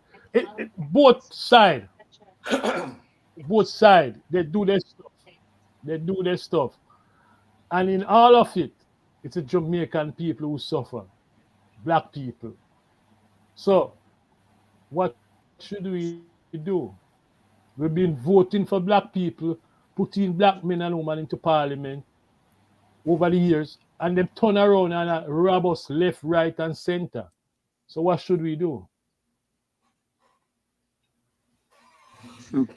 Both side, they do their stuff. They do their stuff. And in all of it, it's the Jamaican people who suffer, black people. So, what should we do? We've been voting for black people, putting black men and women into parliament over the years, and them turn around and rob us left, right, and center. So, what should we do?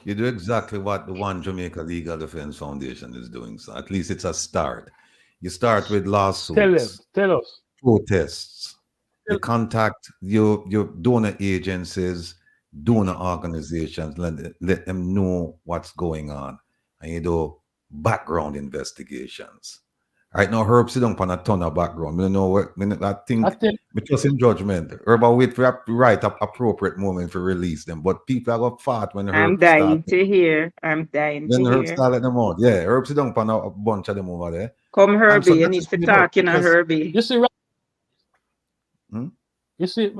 You do exactly what the One Jamaica Legal Defense Foundation is doing. So at least it's a start. You start with lawsuits, Tell us. protests. You Tell, contact your donor agencies, donor organizations, let them know what's going on. And you do background investigations. Right now, Herb sit down on a ton of background. I know what I I think tell, because in judgment. Herb will wait for the right appropriate moment to release them. But people are gonna fart when I'm Herb start. dying to hear. I'm dying When to Herb hear. start let them out. Yeah, Herb sit down on a bunch of them over there. Come, And so Herbie. You that need is to you know, talk, because Herbie. you see, hmm?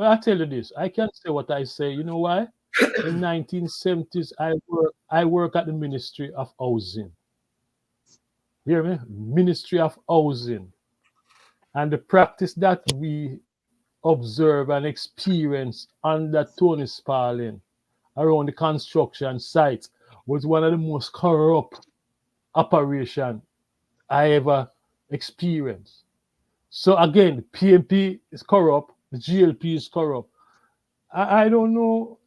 I tell you this. I can't say what I say. You know why? In 1970s, I work at the Ministry of Housing. Hear me? Ministry of Housing. And the practice that we observe and experience under Tony Spalding around the construction sites was one of the most corrupt operation I ever experienced. So again, PMP is corrupt, the GLP is corrupt. I don't know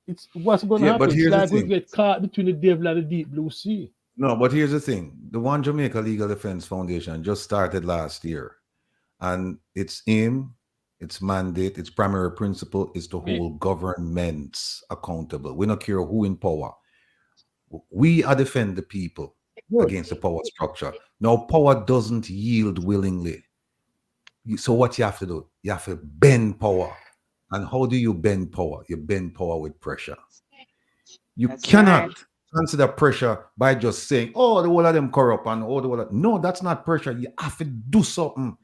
it's what's gonna Yeah, but happen. It's here's the like we thing. get caught between the devil and the deep blue sea. No, but here's the thing. The One Jamaica Legal Defense Foundation just started last year. And its aim, its mandate, its primary principle is to We hold governments accountable. We don't care who in power. We are defend the people good. against the power structure. Now, power doesn't yield willingly. So what you have to do? You have to bend power. And how do you bend power? You bend power with pressure. You That's cannot right. consider pressure by just saying, oh, the whole of them corrupt and all the whole of... No, that's not pressure. You have to do something.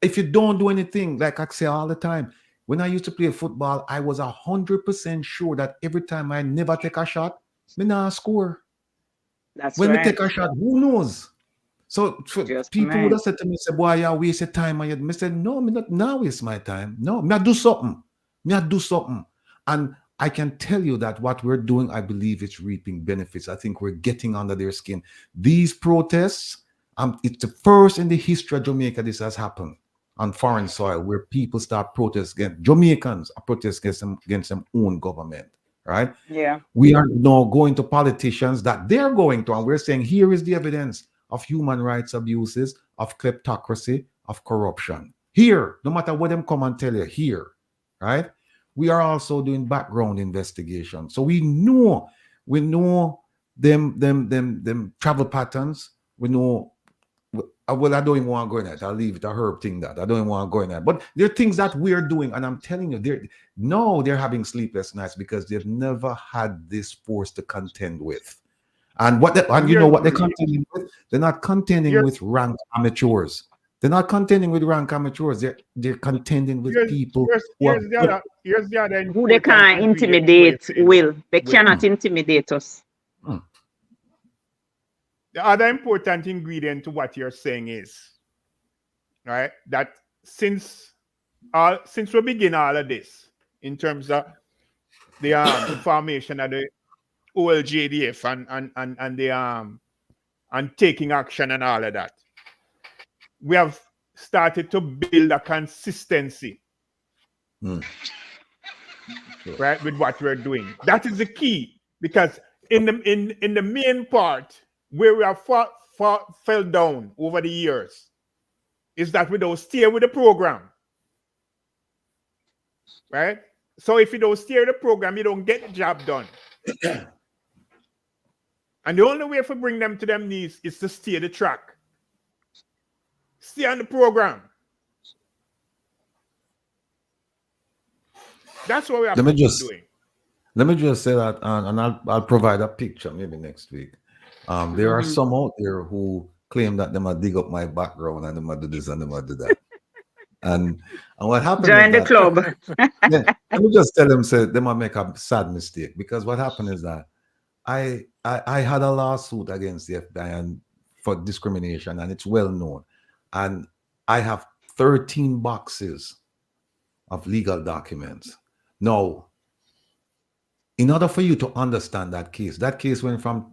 If you don't do anything, like I say all the time, when I used to play football, I was 100% sure that every time I never take a shot, me nah score. That's When me right. take a shot, who knows? So Just people would mine. have said to me, say, boy, you waste your time. And me said, no, me not now waste my time. No, me I do something. Me I do something. And I can tell you that what we're doing, I believe it's reaping benefits. I think we're getting under their skin. These protests, it's the first in the history of Jamaica this has happened on foreign soil where people start protesting against Jamaicans are protesting against their own government, right? Yeah. We are now going to politicians that they're going to, and we're saying, here is the evidence of human rights abuses, of kleptocracy, of corruption. Here, no matter what them come and tell you, here, right? We are also doing background investigation. So we know them travel patterns. We know well, I don't even want to go in that. I'll leave it. I Herb thing that I don't even want to go in that. But there are things that we're doing, and I'm telling you, they're having sleepless nights because they've never had this force to contend with. And So you know here's what they're contending with? They're not contending here, with rank amateurs. They're not contending with rank amateurs. They're contending with here's people here's who have here's the other Who they important can't ingredient to what you're intimidate saying. will. They Will, cannot intimidate us. the other important ingredient to what you're saying is right that since we begin all of this in terms of the formation of the OLJDF and the and taking action and all of that, we have started to build a consistency, right, with what we're doing. That is the key, because in the main part where we have fell down over the years is that we don't steer with the program, right? So if you don't steer the program, you don't get the job done. And the only way to bring them to them knees is to steer the track. Stay on the program. That's what we have to keep doing. Let me just say that, and I'll provide a picture maybe next week. There are some out there who claim that they might dig up my background and they might do this and they might do that. And what happened? Join the club. Let me just tell them, say they might make a sad mistake, because what happened is that I had a lawsuit against the FBI and for discrimination, and it's well known. And I have 13 boxes of legal documents. Now, in order for you to understand that case went from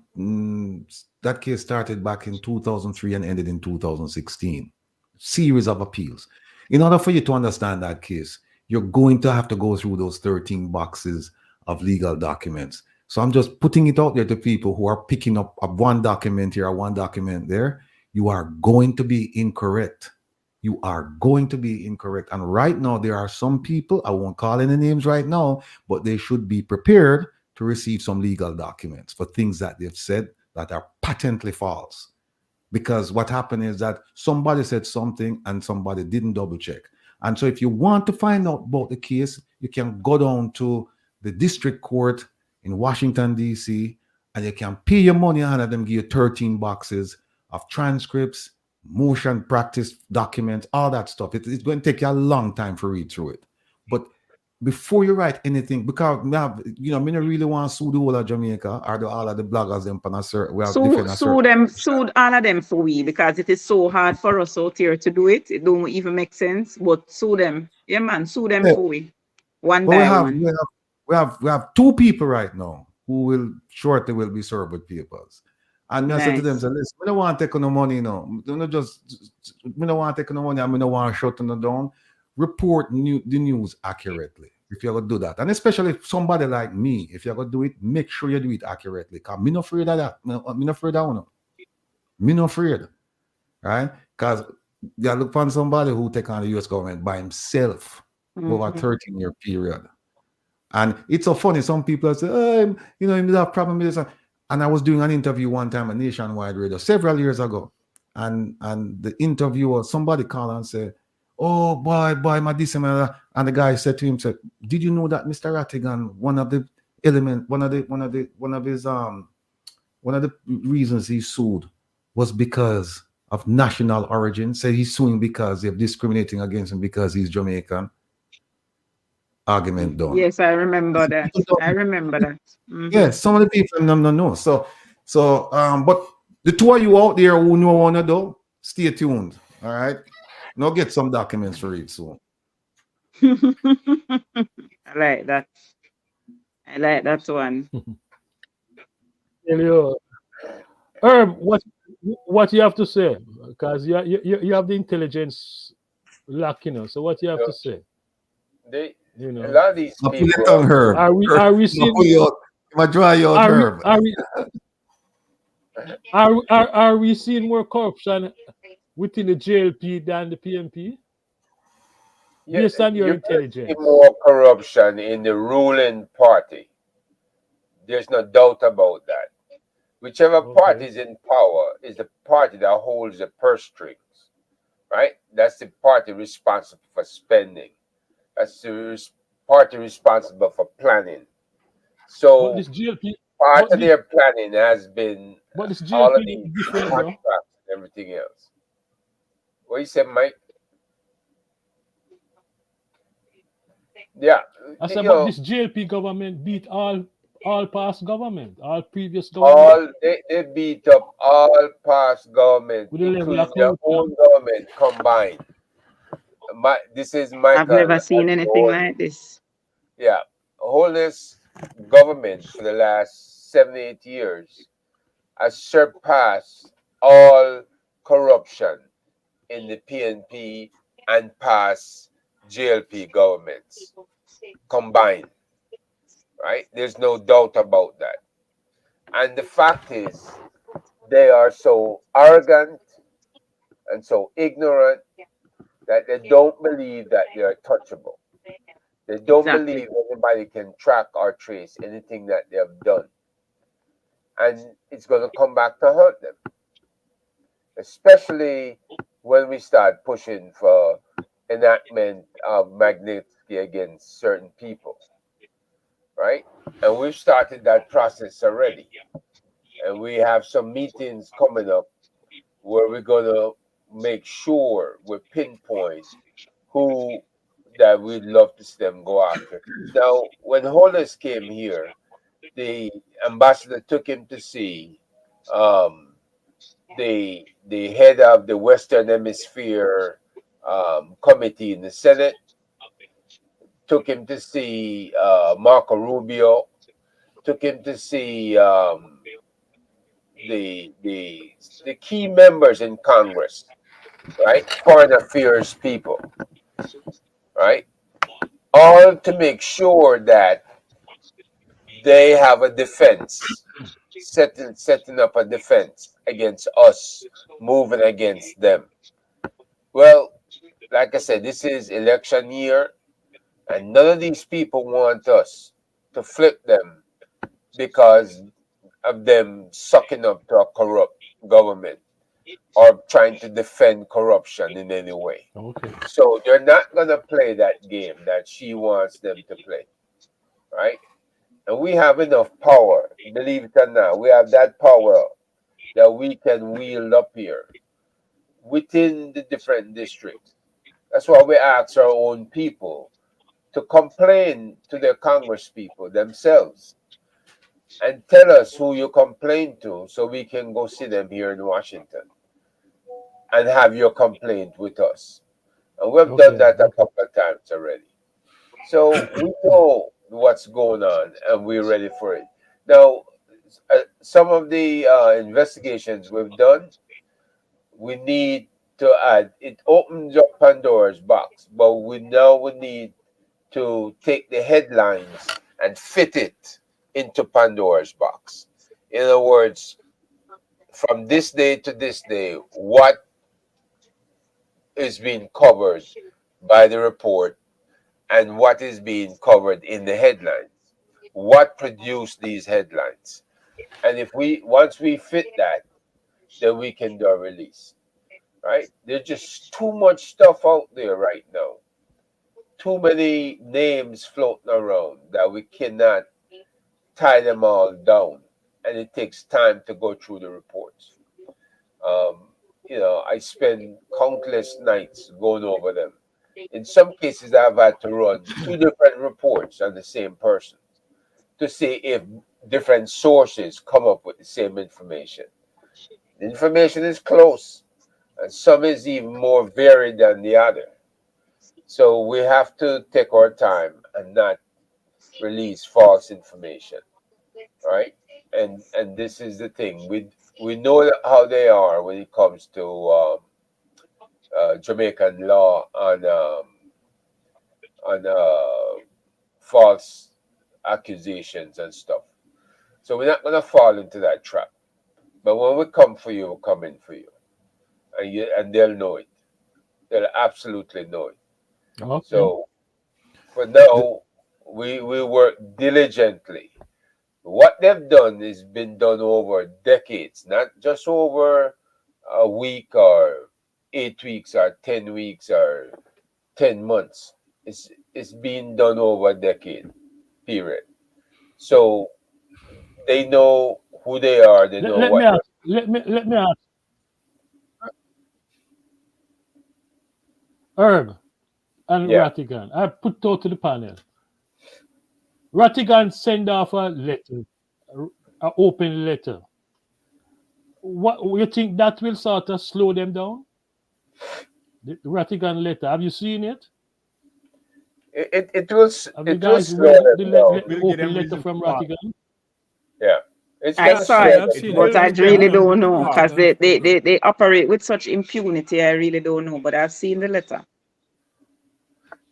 that case started back in 2003 and ended in 2016. Series of appeals. In order for you to understand that case, you're going to have to go through those 13 boxes of legal documents. So I'm just putting it out there to people who are picking up one document here or one document there. You are going to be incorrect. You are going to be incorrect. And right now, there are some people, I won't call any names right now, but they should be prepared to receive some legal documents for things that they've said that are patently false. Because what happened is that somebody said something and somebody didn't double check. And so if you want to find out about the case, you can go down to the district court in Washington, D.C., and you can pay your money and have them give you 13 boxes of transcripts, motion practice documents, all that stuff. It's going to take you a long time to read through it. But before you write anything, because we don't really want to sue the whole of Jamaica or all of the bloggers them on a certain. Sue all of them for we, because it is so hard for us out here to do it. It don't even make sense. But sue them, yeah, man, sue them for we. One by one. We have two people right now who will shortly will be served with papers. And I said to them, listen, we don't want to take no money, no. We don't want to take no money, and we don't want to shut them down. Report the news accurately if you're going to do that. And especially if somebody like me, if you're going to do it, make sure you do it accurately. Because I'm not afraid of that. I'm not afraid of that. I'm not afraid. Right? Because you look for somebody who take on the US government by himself over a 13-year period. And it's so funny. Some people say, oh, you have a problem with this. And I was doing an interview one time on Nationwide Radio several years ago. And the interviewer, somebody called and said, oh boy, my this and that. And the guy said to him, did you know that Mr. Rattigan, one of the reasons he sued was because of national origin? Said he's suing because they're discriminating against him because he's Jamaican. Argument done. Yes, I remember that. Yes, some of the people no. So but the two of you out there who know what to do, stay tuned. All right. Now get some documents for it soon. I like that. I like that one. Herb, what you have to say? Because you have the intelligence lack, So what you have to say? A lot of these people are we seeing? Are we seeing more corruption within the JLP than the PNP? Based on your intelligence, more corruption in the ruling party. There's no doubt about that. Whichever party is in power is the party that holds the purse strings, right? That's the party responsible for spending. That's the party responsible for planning. So this GLP, part of their planning has been all of these contracts and everything else. What you said, Mike? Yeah. I said, but this JLP government beat all past government, all previous government. They beat up all past government, including their own government combined. This is Michael. I've never seen anything like this. Yeah. Whole this government for the last 7-8 years has surpassed all corruption in the PNP and past JLP governments combined, right? There's no doubt about that. And the fact is, they are so arrogant and so ignorant that they don't believe that they are touchable. They don't Exactly. believe anybody can track or trace anything that they have done. And it's going to come back to hurt them, especially when we start pushing for enactment of Magnitsky against certain people, right? And we've started that process already. And we have some meetings coming up where we're going to make sure we pinpoint who that we'd love to see them go after. Now, when Hollis came here, the ambassador took him to see um, the head of the Western Hemisphere committee in the Senate, took him to see Marco Rubio, took him to see the key members in Congress, right? Foreign affairs people, right? All to make sure that they have a defense, setting up a defense against us, moving against them. Well, like I said, this is election year, and none of these people want us to flip them because of them sucking up to a corrupt government or trying to defend corruption in any way. Okay. So they're not going to play that game that she wants them to play, right? And we have enough power, believe it or not. We have that power that we can wield up here within the different districts. That's why we ask our own people to complain to their Congress people themselves and tell us who you complain to so we can go see them here in Washington and have your complaint with us. And we've done that a couple of times already. So we know what's going on and we're ready for it. Now, some of the investigations we've done, we need to add, it opens up Pandora's box, but we need to take the headlines and fit it into Pandora's box. In other words, from this day to this day, what is being covered by the report and what is being covered in the headlines? What produced these headlines? And if once we fit that, then we can do a release, right? There's just too much stuff out there right now. Too many names floating around that we cannot tie them all down, and it takes time to go through the reports. I spend countless nights going over them. In some cases, I've had to run two different reports on the same person to see if different sources come up with the same information. The information is close, and some is even more varied than the other. So we have to take our time and not release false information, right? And this is the thing. We know how they are when it comes to Jamaican law on false accusations and stuff. So we're not gonna fall into that trap. But when we come for you, we're coming for you, and they'll know it. They'll absolutely know it. Okay. So for now, we work diligently. What they've done is been done over decades, not just over a week or 8 weeks or 10 weeks or 10 months. It's been done over a decade, period. So they know who they are. They know Let what me ask. Let me ask. Herb and Yeah. Rattigan. I put out to the panel. Rattigan send off a letter, an open letter. What you think that will sort of slow them down? The Rattigan letter. Have you seen it? It will Have you it will guys slow read them the down. We'll get open them letter reason from for Rattigan? Yeah. It's I not saw Yeah, it, I've shared. seen but it. I It's Well, really going on. don't know It's because going on. they operate with such impunity. I really don't know, but I've seen the letter.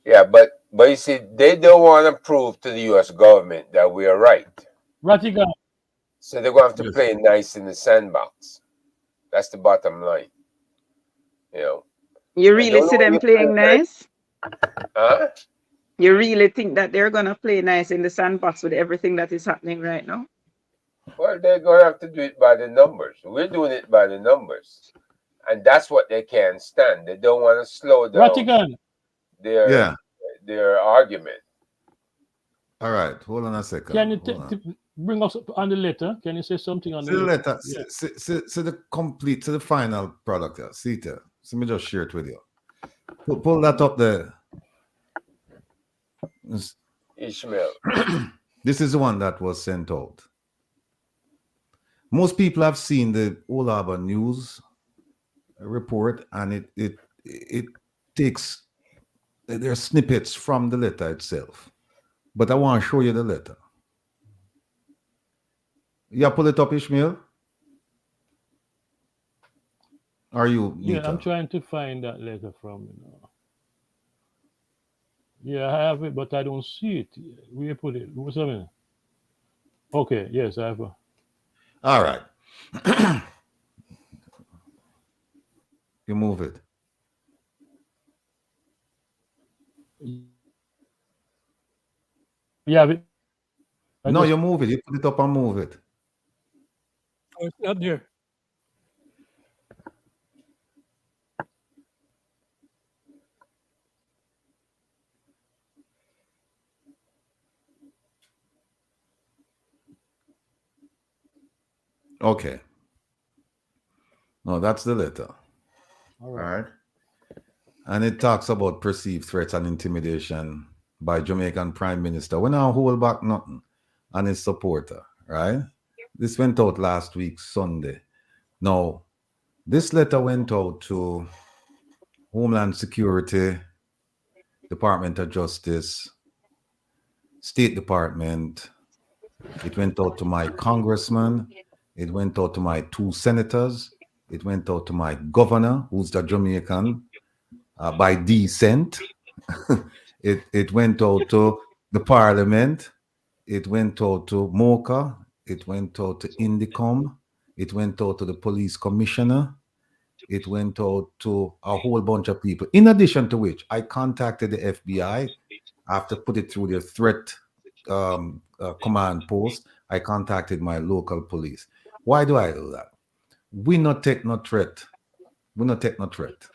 Yeah, but you see, they don't want to prove to the U.S. government that we are right. Ratigan, So they're going to have to Yes. play nice in the sandbox. That's the bottom line. You know. You And the really only see way them you play playing nice, nice? huh? You really think that they're gonna play nice in the sandbox with everything that is happening right now? Well, they're going to have to do it by the numbers. We're doing it by the numbers. And that's what they can't stand. They don't want to slow down Ratigan, their Yeah. their argument. All right. Hold on a second. can you Hold on. bring us up on the letter? Can you say something on the See the letter? letter. Yeah. See the complete, see the final product. Yeah. See it. There. So let me just share it with you. Pull that up there. Ishmael. This is the one that was sent out. Most people have seen the All Harbor News report, and it takes there are snippets from the letter itself. But I want to show you the letter. Yeah, pull it up, Ishmael. Are you Yeah, I'm Nita? trying to find that letter from you know. Yeah, I have it, but I don't see it. Where you put it? What's a minute? Okay, yes, I have. All right. You move it. You have it. I No, just you move it. You put it up and move it. Oh, it's not there. Okay. No, that's the letter. all All right. right. And it talks about perceived threats and intimidation by Jamaican Prime Minister. We now hold back nothing and his supporter, right? This went out last week, Sunday. Now, this letter went out to Homeland Security, Department of Justice, State Department. It went out to my congressman. It went out to my 2 senators. It went out to my governor, who's the Jamaican by descent. It went out to the parliament. It went out to MOCA. It went out to Indicom. It went out to the police commissioner. It went out to a whole bunch of people. In addition to which, I contacted the FBI after put it through their threat command post. I contacted my local police. Why do I do that? We not take no threat. We not take no threat.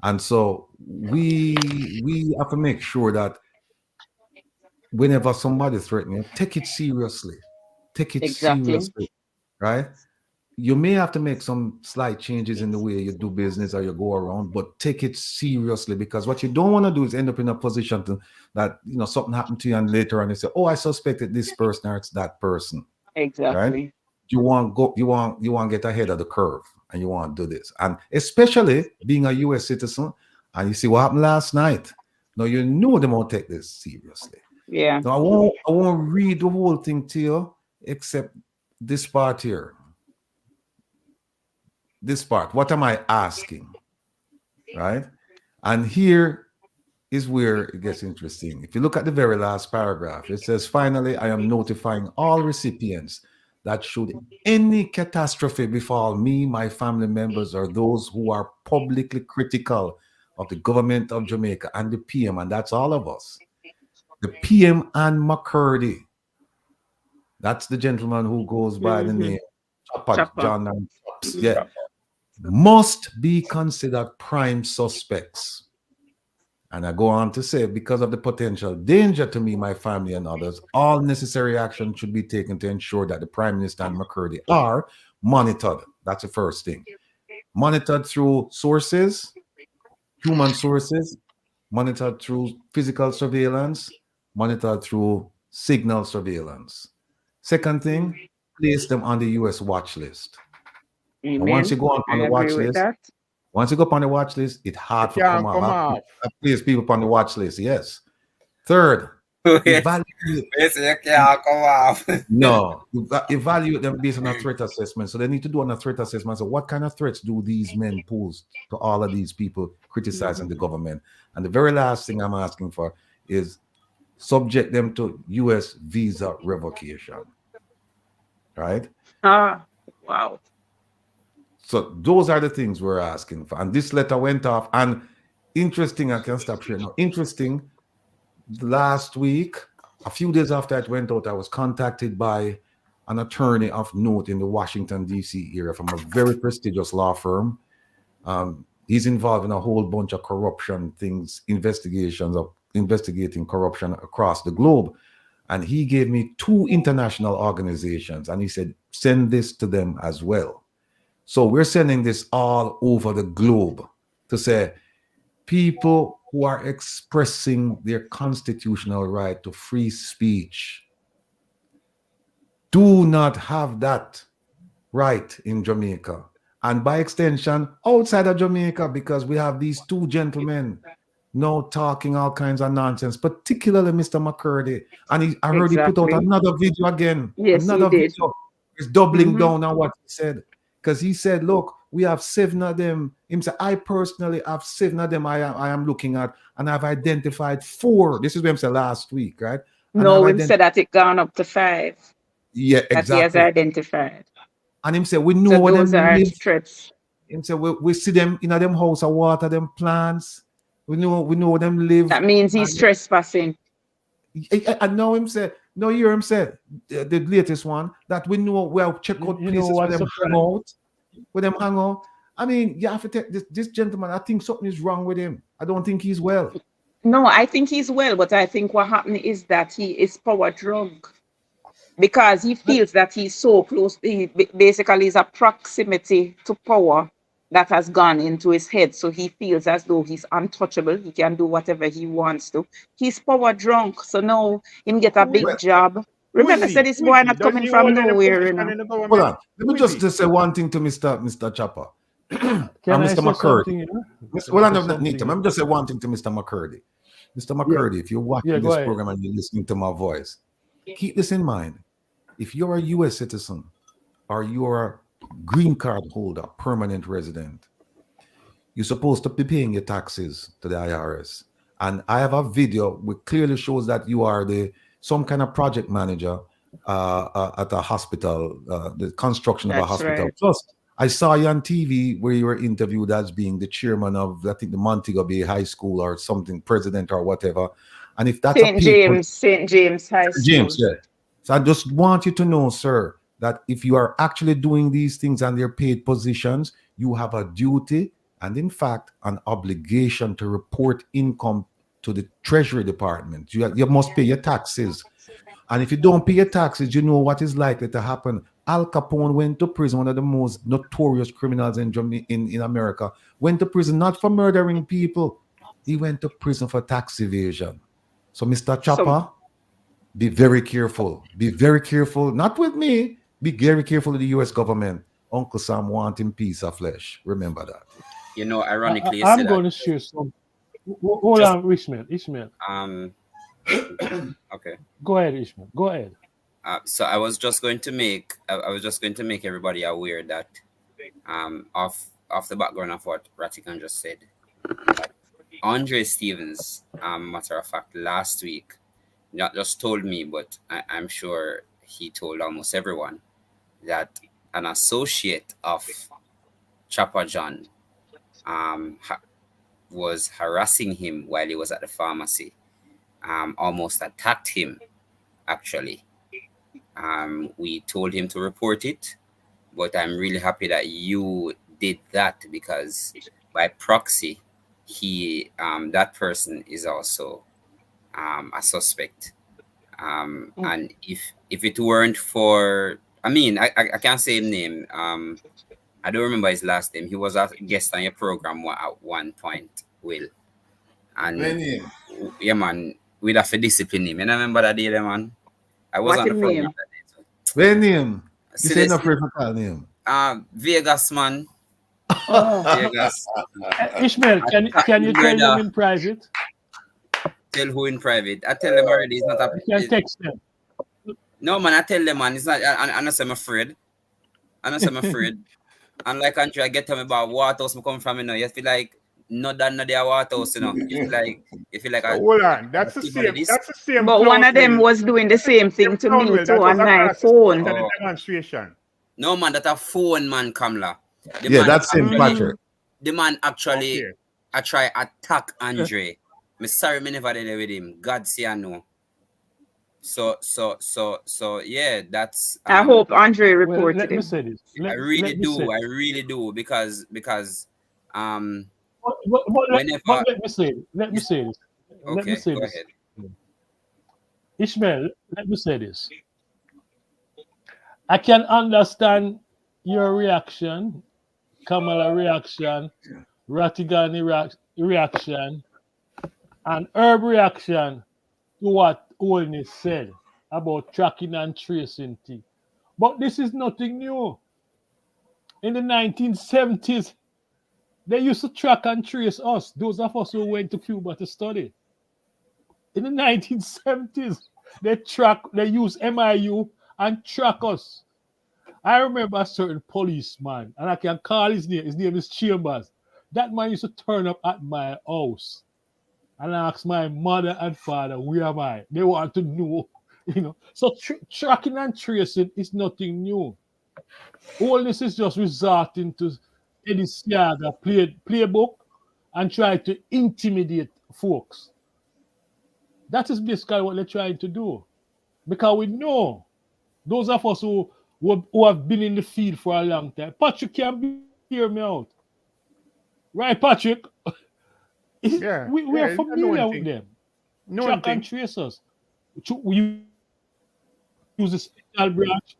And so we have to make sure that whenever somebody threatens you, take it seriously. Take it Exactly. seriously, right? You may have to make some slight changes in the way you do business or you go around, but take it seriously, because what you don't want to do is end up in a position that something happened to you and later on you say, "Oh, I suspected this person or it's that person." Right? Exactly. You want to get ahead of the curve, and you want to do this, and especially being a U.S. citizen, and you see what happened last night. Now you know they won't take this seriously. Yeah. Now I won't read the whole thing to you, except this part here. This part. What am I asking? Right? And here is where it gets interesting. If you look at the very last paragraph, it says, "Finally, I am notifying all recipients that should any catastrophe befall me, my family members, or those who are publicly critical of the government of Jamaica and the PM," and that's all of us, the PM and McCurdy, that's the gentleman who goes by the name Chopper, Chopper. John and Chops, yeah, must be considered prime suspects. And I go on to say, because of the potential danger to me, my family, and others, all necessary action should be taken to ensure that the Prime Minister and McCurdy are monitored. That's the first thing. Monitored through sources, human sources, monitored through physical surveillance, monitored through signal surveillance. Second thing, place them on the US watch list. And once you Amen. go on I the agree watch with list, that. once you go up on the watch list, it's hard It to can't come come off. off. I place people on the watch list, yes. Third, Evaluate. Wait, you can't come off. No, evaluate them based on a threat assessment. So they need to do on a threat assessment. So what kind of threats do these men pose to all of these people criticizing the government? And the very last thing I'm asking for is subject them to U.S. visa revocation. Right? Wow. So those are the things we're asking for. And this letter went off. And interesting, I can stop sharing now. Interesting, last week, a few days after it went out, I was contacted by an attorney of note in the Washington, D.C. area from a very prestigious law firm. He's involved in a whole bunch of corruption things, investigations of investigating corruption across the globe. And he gave me 2 international organizations, and he said, send this to them as well. So we're sending this all over the globe to say, people who are expressing their constitutional right to free speech do not have that right in Jamaica. And by extension, outside of Jamaica, because we have these 2 gentlemen now talking all kinds of nonsense, particularly Mr. McCurdy. And I already put out another video again. Yes, another he did. video. He's doubling down on what he said. Because he said, look, we have 7 of them. Him said, I personally have 7 of them I am looking at, and I've identified 4. This is what him said last week, right? And no, him said that it gone up to 5. Yeah, exactly. That he has identified. And him said, we know so what those them are live. threats. Him said, we see them in them house of water, them plants. We know them live. That means he's trespassing. I know him said, no, you hear him said, the latest one, that we know well, check out places where them hang out. Where them hang out. I mean, you have to take this gentleman, I think something is wrong with him. I don't think he's well. No, I think he's well, but I think what happened is that he is power drunk. Because he feels that he's so close, he basically is a proximity to power that has gone into his head. So he feels as though he's untouchable. He can do whatever he wants to. He's power drunk. So now him get a big job. Remember, said this boy not coming from nowhere. You know? Hold on. Let me just say one thing to Mr. Chopper. Mr. McCurdy. Well, I'm not need to. Let me just say one thing to Mr. McCurdy. Mr. McCurdy, if you're watching this program and you're listening to my voice, keep this in mind. If you're a U.S. citizen or you're a green card holder, permanent resident, you're supposed to be paying your taxes to the IRS. And I have a video which clearly shows that you are some kind of project manager at a hospital, the construction of a hospital. Right. Plus, I saw you on TV where you were interviewed as being the chairman of, I think, the Montego Bay High School or something, president or whatever. And if that's St. James High School. James, yeah. So I just want you to know, sir, that if you are actually doing these things and they're paid positions, you have a duty and, in fact, an obligation to report income to the Treasury Department. You must pay your taxes. And if you don't pay your taxes, you know what is likely to happen. Al Capone went to prison, one of the most notorious criminals in America, went to prison not for murdering people. He went to prison for tax evasion. So, Mr. Chopper, be very careful. Be very careful. Not with me. Be very careful with the U.S. government. Uncle Sam wanting piece of flesh. Remember that. You know, ironically, I'm going to share some. Hold on, Ishmael. Okay. Go ahead, Ishmael. Go ahead. So I was just going to make everybody aware that off the background of what Ratikan just said, Andre Stevens, matter of fact, last week, not just told me, but I'm sure he told almost everyone that an associate of Chopper John was harassing him while he was at the pharmacy, almost attacked him, actually. We told him to report it, but I'm really happy that you did that because by proxy, that person is also a suspect. And if it weren't for, I can't say his name. I don't remember his last name. He was a guest on your program at one point, Will. And yeah, man, we'd have to discipline him. And I remember that day, man. I was on the program that day. So. Where name? You say no afraid to call name. Vegas, man. Vegas. Ishmael, can you tell him in private? Tell who in private? I tell them already. It's not a. You can text them. No man, I tell them man. It's not. I not say I'm afraid. I not say I'm afraid. And like country, I get tell me about what house me come from. You know, you feel like no that no their water house. You know, you feel like So I. hold on. That's the People same. this. That's the same. But one of them Clownville. was doing the same thing to me Clownville, that too was on my across the phone. street at the Oh. demonstration. No man, that a phone man, Kamla. The Yeah, man that's St. actually, Patrick. the man actually, Okay. I try attack Andre. Me sorry, me never did it with him. God say I know. So yeah, that's I hope Andre Well, reported let me him. say this. I Let really me say do. I this. really do because But whenever let me say this. Let me say this. Let me okay, say go this. ahead. Ishmael, let me say this. I can understand your reaction, Kamala reaction, Ratigani reaction, and Herb reaction to what Olney said about tracking and tracing thing. But this is nothing new. In the 1970s, they used to track and trace us, those of us who went to Cuba to study. In the 1970s, they used MIU and track us. I remember a certain policeman, and I can call his name. His name is Chambers. That man used to turn up at my house and ask my mother and father, where am I? They want to know, you know. So tracking and tracing is nothing new. All this is just resorting to Eddie Siaga playbook and try to intimidate folks. That is basically what they're trying to do. Because we know those of us who have been in the field for a long time. Patrick can hear me out. Right, Patrick? Yeah. We Yeah. are It's a known familiar with thing. them. Known Track and thing. trace us. We use a special branch.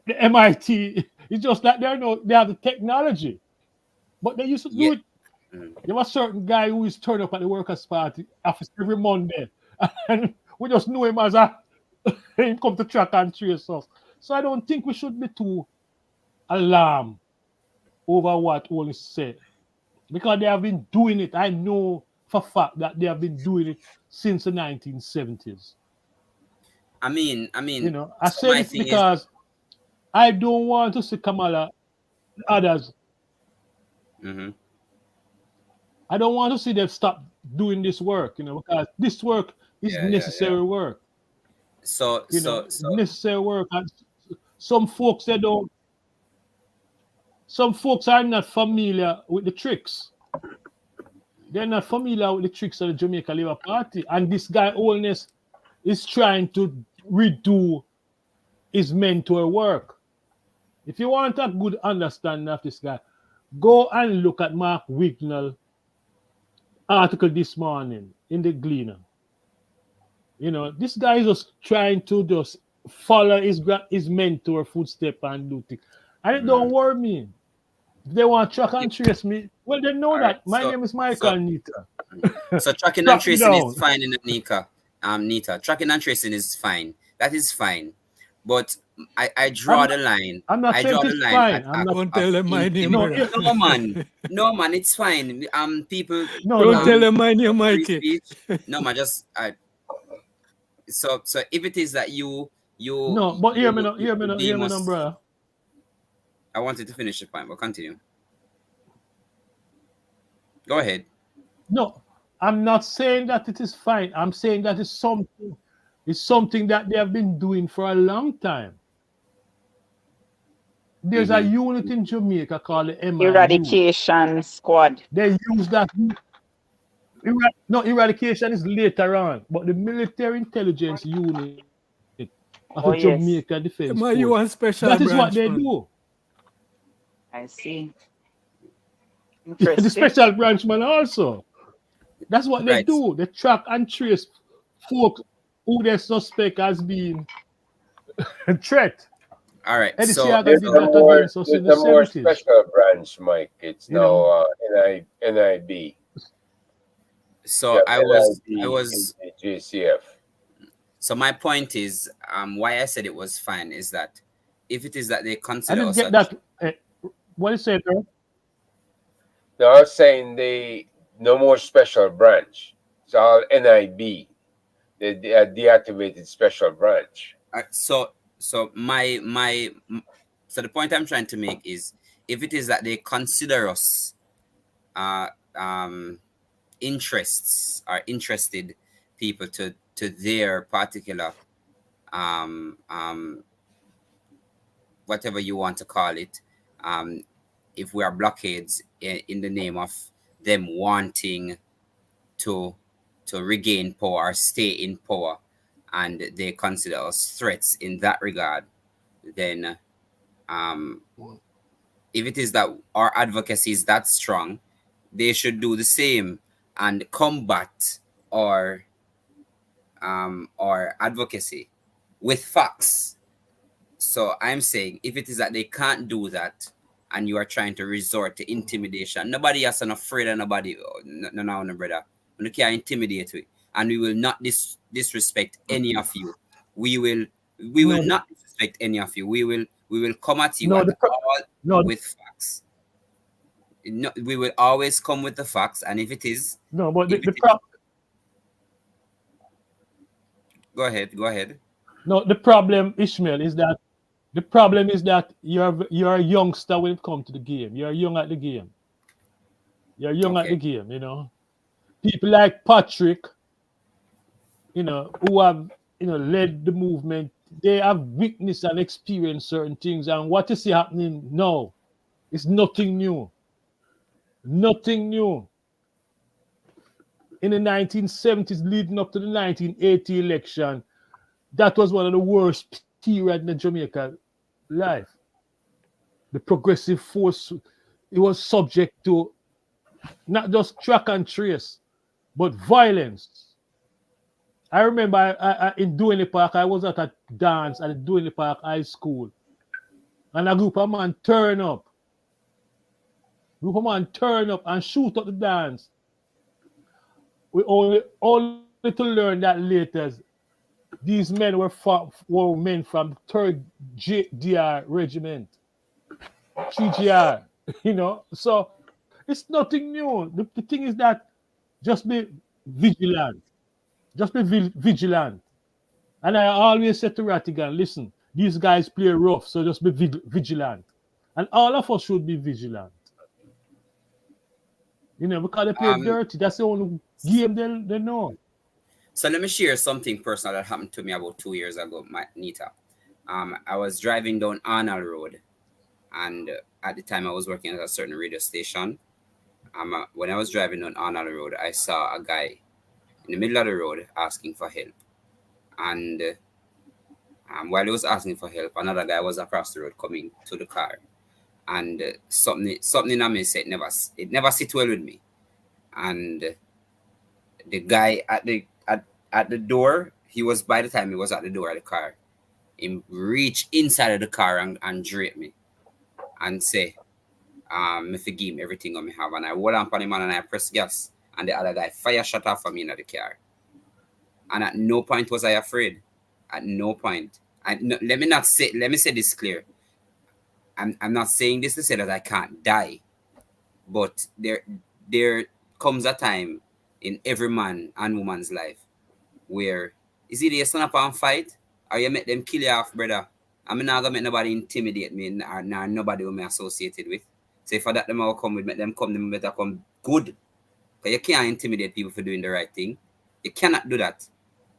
The MIT. It's just that they have the technology. But they used to do it. Yeah. Mm. There was a certain guy who used to turn up at the Workers' Party office every Monday. And we just knew him as a he come to track and trace us. So I don't think we should be too alarmed over what Oli said. Because they have been doing it. I know for a fact that they have been doing it since the 1970s. I mean, You know, I so said my it thing is, because I don't want to see Kamala and others. mm-hmm. I don't want to see them stop doing this work, you know, because this work is Yeah. necessary work. So You know, so it's so necessary work. And some folks they don't. Some folks are not familiar with the tricks. They're not familiar with the tricks of the Jamaica Labour Party. And this guy, Holness, is trying to redo his mentor work. If you want a good understanding of this guy, go and look at Mark Wignall's article this morning in the Gleaner. You know, this guy is just trying to just follow his mentor footstep and do things. And it don't worry me. If they want to track and trace me, well, they know all right. that. My name is Michael Nita. So tracking and Track me tracing is down. fine in the Nita. Tracking and tracing is fine. That is fine. But I draw the line. I'm not I saying draw the it's line fine. at I'm act not. Don't of tell them my name, No, brother. No man. No man, it's fine. People Don't tell no. them my name, free Mikey. speech. No man, just so if it is that you No, but hear me now, deem us, brother. I wanted to finish the point, but continue. Go ahead. No, I'm not saying that it is fine. I'm saying that it's something that they have been doing for a long time. There's a unit in Jamaica called the MIU. Eradication squad. They use that. No, eradication is later on, but the military intelligence unit of the Oh, Jamaica yes. Defense Force, You want that special is what branch, they man. do. I see. The Interesting. special branch man also. That's what they Right. do. They track and trace folks who they suspect as being a threat. All right. Eddie So Siaga did that against us in the there's a more 70s. special branch, Mike. It's You know? now NIB. so Yeah, I was in the JCF. so my point is why I said it was fine is that if it is that they I consider didn't us get that. What you say, bro? No, I was saying no more special branch. It's all NIB. the deactivated special branch. So so the point I'm trying to make is, if it is that they consider us uh interests are interested people to their particular um um whatever you want to call it, um if we are blockades in the name of them wanting to regain power or stay in power, and they consider us threats in that regard, then um if it is that our advocacy is that strong, they should do the same and combat our advocacy with facts. So I'm saying, if it is that they can't do that, and you are trying to resort to intimidation, nobody has an afraid of nobody. No, brother. We can't intimidate you, and we will not disrespect any of you. We will No, not disrespect any of you. We will come at you no, at all no, with facts. No, we will always come with the facts, and if it is, no. But if it the is, go ahead, go ahead. no, the problem, Ishmael, is that the problem is that you're a youngster when it comes to the game. You're young at the game. You're young at Okay. the game. People like Patrick, who have led the movement. They have witnessed and experienced certain things, and what you see happening now is nothing new. Nothing new. In the 1970s, leading up to the 1980 election, that was one of the worst periods in the Jamaica life. The progressive force, it was subject to not just track and trace, but violence. I remember in Duane Park, I was at a dance at the Duane Park High School, and a group of men turn up. And shoot up the dance. We only to learn that later these men were men from 3rd DR Regiment, 3GR, So it's nothing new. The thing is that just be vigilant. Just be vigilant. And I always say to Rattigan, listen, these guys play rough, so just be vigilant. And all of us should be vigilant. Because they play Um, dirty. That's the only game they know. so let me share something personal that happened to me about 2 years ago, Nita. I was driving down Arnold Road, and at the time I was working at a certain radio station. When I was driving down Arnold Road, I saw a guy in the middle of the road asking for help, and while he was asking for help, another guy was across the road coming to the car, and something in me said it never sit well with me, and the guy at the door, he was, by the time he was at the door of the car, he reached inside of the car and drape me and say, me forgive him everything I have. And I hold on for him and I press gas. And the other guy fire shot off for me in the car. And at no point was I afraid. At no point. Let me say this clear. I'm not saying this to say that I can't die. But there comes a time in every man and woman's life where it's either you stand up and fight, or you make them kill you off, brother. I'm not gonna make nobody intimidate me, or nobody will be associated with. So if for that them all come with, make them come, them better come good. Because you can't intimidate people for doing the right thing. You cannot do that.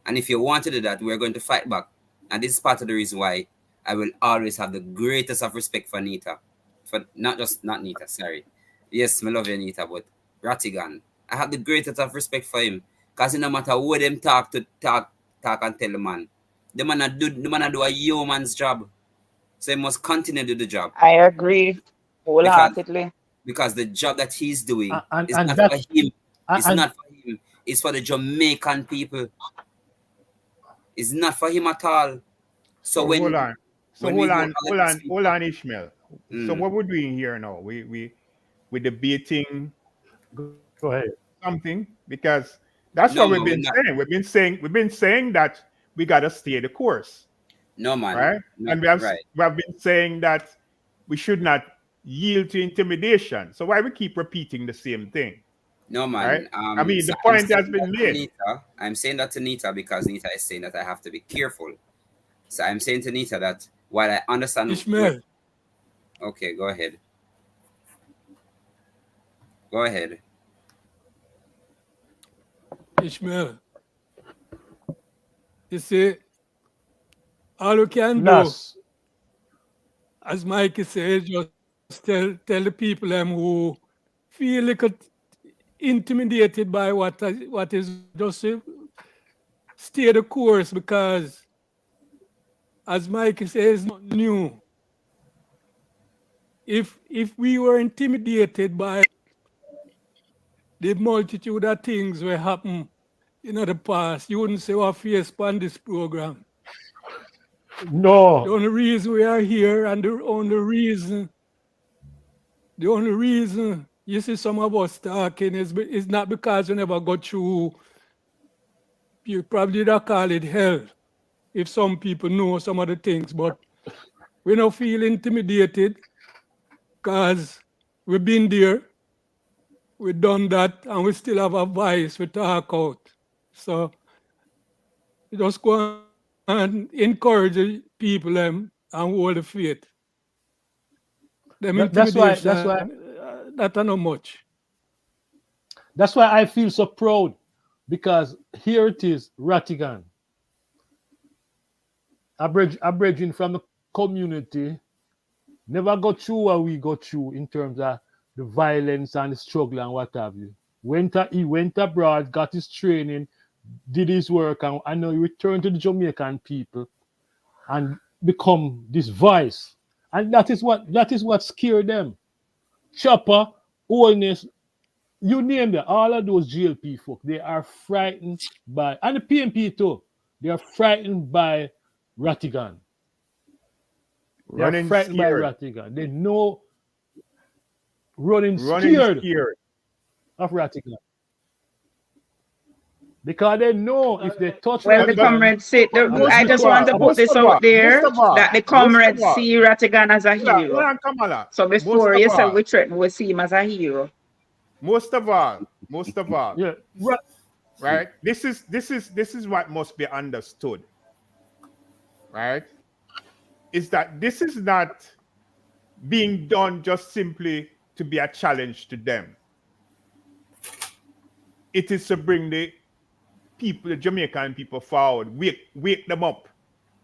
And if you want to do that, we're going to fight back. And this is part of the reason why I will always have the greatest of respect for Nita. For not Nita, sorry. Yes, I love you, Nita, but Rattigan. I have the greatest of respect for him. Because no matter what them talk and tell the man, the man a do a yeoman's job. So he must continue to do the job. I agree Because wholeheartedly. the job that he's doing is And not that for him. It's and not for him. It's for the Jamaican people. It's not for him at all. So So hold on. So when we hold go on, hold on, hold on, Ishmael. So Mm. what we're doing here now, we're debating go ahead. something because that's No what we've man, we're been not. saying. We've been saying that we gotta stay the course, No man, right? not And we have right. we have been saying that we should not yield to intimidation. So why we keep repeating the same thing? No, right? man. I mean, So the I'm point has saying been that to made. Nita. I'm saying that to Nita because Nita is saying that I have to be careful. So I'm saying to Nita that while I understand where. Ishmael, Okay, go ahead. Go ahead. Ishmael, you see, all we can do, Nas, as Mikey says, just tell the people them who feel like intimidated by what is just stay the course because, as Mikey says, not new. If we were intimidated by the multitude of things that happen in the past, you wouldn't say what face on this program. The no, only reason we are here and the only reason you see some of us talking is not because we never got through, you probably don't call it hell if some people know some of the things, but we don't feel intimidated because we've been there, we've done that, and we still have a voice we talk out. So we just go and encourage the people and hold the faith. Them that's why intimidation, that are not much. that's why I feel so proud, because here it is, Ratigan, a bridging from the community, never got through what we got through in terms of the violence and the struggle and what have you. He went abroad, got his training, did his work, and I know he returned to the Jamaican people and become this voice. And that is what scared them. Chopper, Oldness, you name them, all of those GLP folk, they are frightened by, and the PMP too, they are frightened by Ratigan. They are Running frightened by scared. Ratigan. They know running Running scared scared. of Ratigan. Because they know if they touch Well, the But Ratigan, comrades say, I just want to put this out there that the comrades see Ratigan as a yeah, hero. Kamala. So Most before of you say all, we threaten, we see him as a hero. most of all, yeah, right? This is what must be understood, right? Is that this is not being done just simply to be a challenge to them. It is to bring the people, the Jamaican people forward, wake them up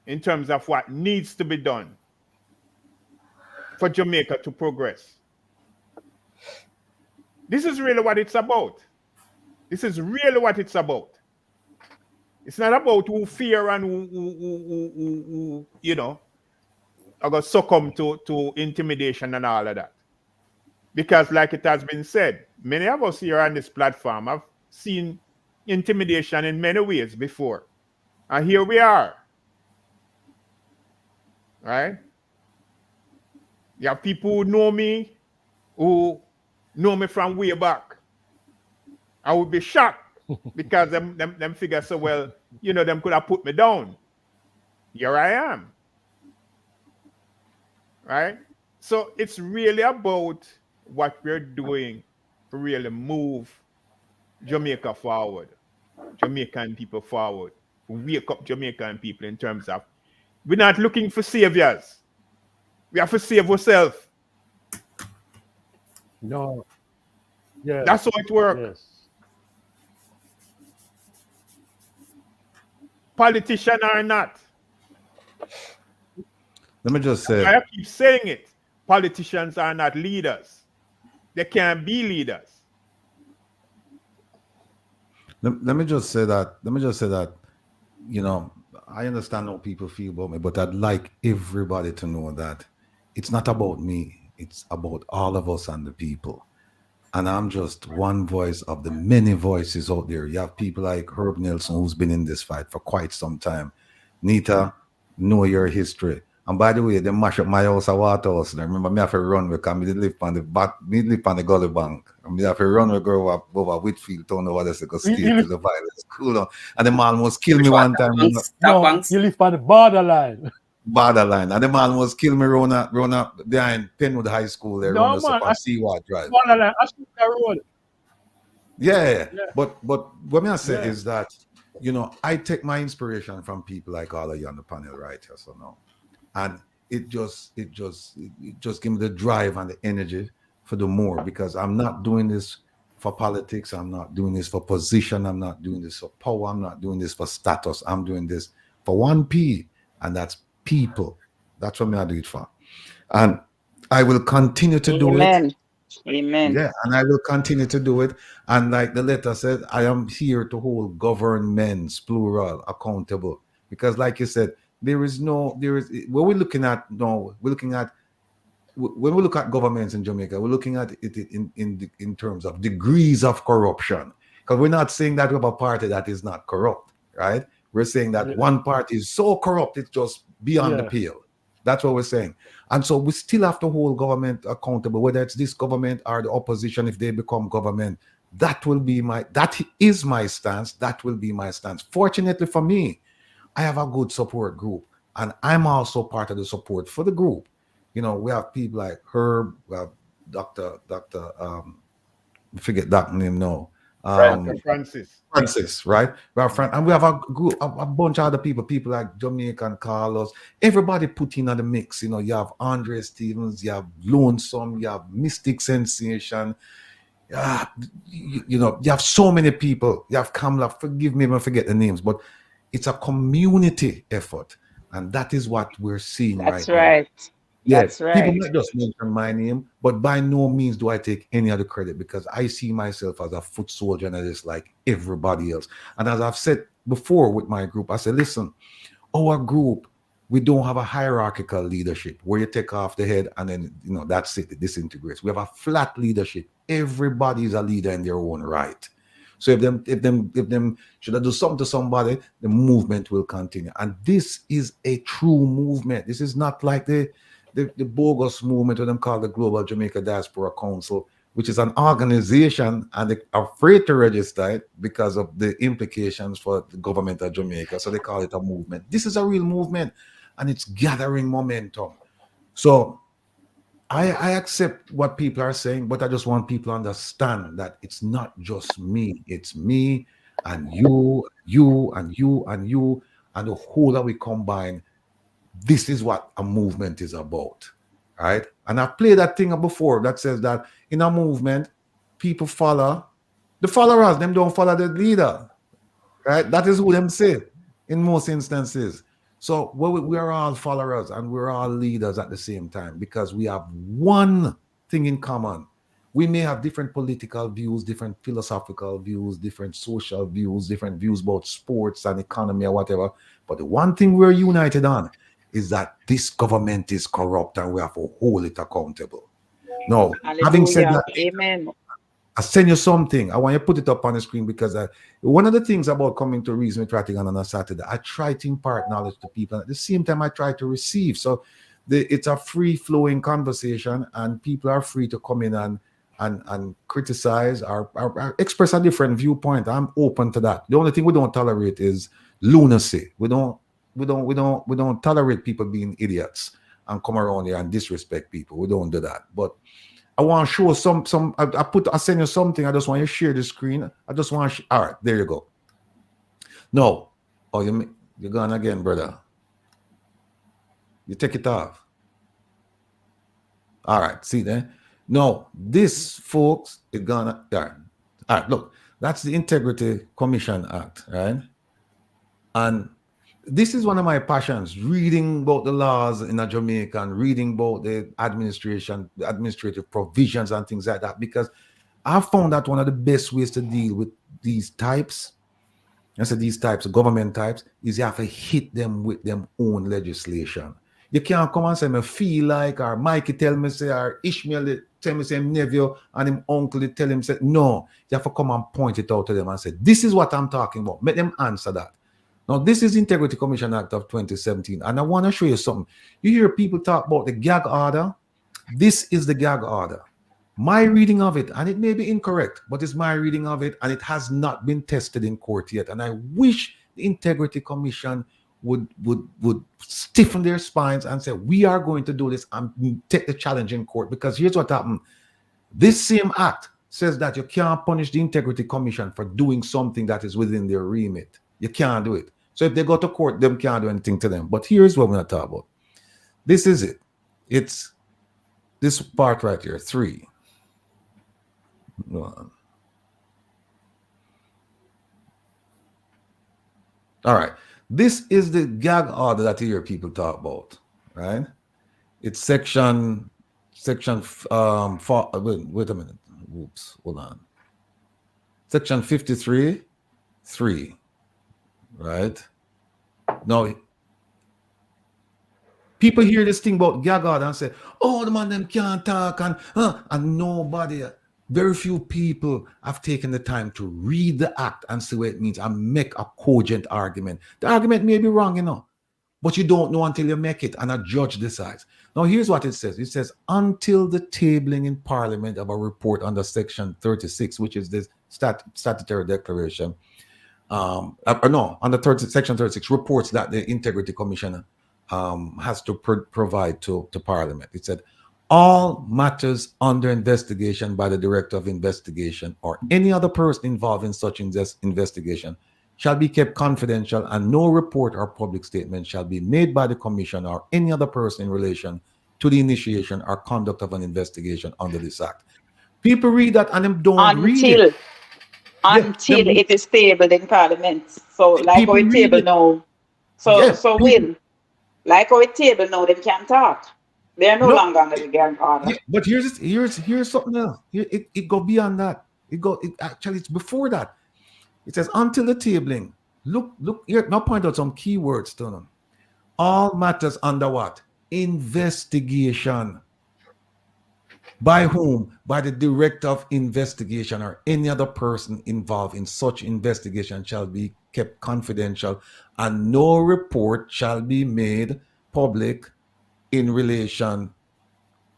in terms of what needs to be done for Jamaica to progress. This is really what it's about. This is really what it's about. It's not about who fear and who are going to succumb to intimidation and all of that. Because like it has been said, many of us here on this platform have seen intimidation in many ways before. And here we are. Right? You have people who know me from way back. I would be shocked because them figure so well, them could have put me down. Here I am. Right? So it's really about what we're doing to really move Jamaica forward, Jamaican people forward, wake up Jamaican people in terms of we're not looking for saviors. We have to save ourselves. no, yes, That's how it works. yes. Politician or not. Let me just say, I keep saying it. Politicians are not leaders. They can't be leaders. let me just say that. Let me just say that, I understand how people feel about me, but I'd like everybody to know that it's not about me. It's about all of us and the people. And I'm just one voice of the many voices out there. You have people like Herb Nelson, who's been in this fight for quite some time. Nita, know your history. And by the way, they mash up my house, a water house. I remember me have to run because me live on the gully bank. And me have to run and go over Whitfield town over there to go skate till the violence cool down. And them almost killed me one time. You live on the borderline. Borderline. And them almost killed me run up behind Penwood High School there, run us up on Seaward Drive. Borderline, I shoot that road. Yeah. Yeah. But what I say Yeah. is that, I take my inspiration from people like all of you on the panel right here, so now. And it just give me the drive and the energy for the more, because I'm not doing this for politics, I'm not doing this for position, I'm not doing this for power, I'm not doing this for status, I'm doing this for 1P, and that's people. That's what I do it for. And I will continue to do it. Amen. Amen. Yeah, and I will continue to do it. And like the letter said, I am here to hold governments, plural, accountable. Because like you said, there is what we're looking at, no, we're looking at, when we look at governments in Jamaica, we're looking at it in terms of degrees of corruption. Because we're not saying that we have a party that is not corrupt, right? We're saying that one party is so corrupt, it's just beyond the pale. That's what we're saying. And so we still have to hold government accountable, whether it's this government or the opposition, if they become government. That is my stance. That will be my stance. Fortunately for me, I have a good support group, and I'm also part of the support for the group. We have people like Herb, we have Dr. Forget that name now. Francis, right? And we have a group, a bunch of other people like Jamaican, Carlos. Everybody put in on the mix. You have Andre Stevens, you have Lonesome, you have Mystic Sensation. You have so many people. You have Kamala. Forgive me if I forget the names, but it's a community effort, and that is what we're seeing That's right right. now. Yes, That's right. people might just mention my name, but by no means do I take any other credit, because I see myself as a foot soldier journalist like everybody else. And as I've said before with my group, I said, listen, our group, we don't have a hierarchical leadership where you take off the head and then, that's it, it disintegrates. We have a flat leadership. Everybody is a leader in their own right. So if them should I do something to somebody, the movement will continue. And this is a true movement. This is not like the bogus movement, what them call the Global Jamaica Diaspora Council, which is an organization, and they're afraid to register it because of the implications for the government of Jamaica. So they call it a movement. This is a real movement, and it's gathering momentum. So I accept what people are saying, but I just want people to understand that it's not just me. It's me and you, and you, and you, and the whole that we combine. This is what a movement is about, right? And I've played that thing before that says that in a movement, people follow the followers, them don't follow the leader, right? That is who them say in most instances. So we are all followers and we're all leaders at the same time, because we have one thing in common. We may have different political views, different philosophical views, different social views, different views about sports and economy or whatever. But the one thing we're united on is that this government is corrupt and we have to hold it accountable. No, having said that, amen. I send you something. I want you to put it up on the screen, because one of the things about coming to Reason with Ratigan on a Saturday, I try to impart knowledge to people. At the same time, I try to receive. So it's a free-flowing conversation, and people are free to come in and criticize or express a different viewpoint. I'm open to that. The only thing we don't tolerate is lunacy. We don't tolerate people being idiots and come around here and disrespect people. We don't do that. But I want to show some. I send you something. I just want you to share the screen. I just want to. All right, there you go. No, you're gone again, brother. You take it off. All right, see there. No, this, folks, is gonna. All right, look, that's the Integrity Commission Act, right? And this is one of my passions, reading about the laws in Jamaica and reading about the administrative provisions and things like that, because I found that one of the best ways to deal with these types, these types of government types, is you have to hit them with their own legislation. You can't come and say, I feel like, or Mikey tell me, say, or Ishmael tell me, say, him nephew and him uncle tell him, say, no, you have to come and point it out to them and say, this is what I'm talking about. Make them answer that. Now, this is Integrity Commission Act of 2017, and I want to show you something. You hear people talk about the gag order. This is the gag order. My reading of it, and it may be incorrect, but it's my reading of it, and it has not been tested in court yet. And I wish the Integrity Commission would stiffen their spines and say, we are going to do this and take the challenge in court, because here's what happened. This same act says that you can't punish the Integrity Commission for doing something that is within their remit. You can't do it. So if they go to court, them can't do anything to them. But here's what we're going to talk about. This is it. It's this part right here, 3. All right. This is the gag order that you hear people talk about, right? It's section wait a minute. Oops, hold on. Section 53(3), right? Now, people hear this thing about gag order and say, "Oh, the man them can't talk," and nobody, very few people have taken the time to read the act and see what it means and make a cogent argument. The argument may be wrong, but you don't know until you make it, and a judge decides. Now, here's what it says. It says, until the tabling in Parliament of a report under Section 36, which is this statutory declaration, under Section 36, reports that the Integrity Commission has to provide to Parliament. It said, all matters under investigation by the Director of Investigation or any other person involved in such investigation shall be kept confidential, and no report or public statement shall be made by the Commission or any other person in relation to the initiation or conduct of an investigation under this Act. People read that and them don't read it. Until it is tabled in Parliament. So, like our table now. So Will, like our table now, they can't talk. They are no longer under the gag order. Yeah, but here's something else. It go beyond that. It's before that. It says until the tabling. Look here. Now point out some keywords to them. All matters under what? Investigation. By whom? By the Director of Investigation or any other person involved in such investigation shall be kept confidential, and no report shall be made public in relation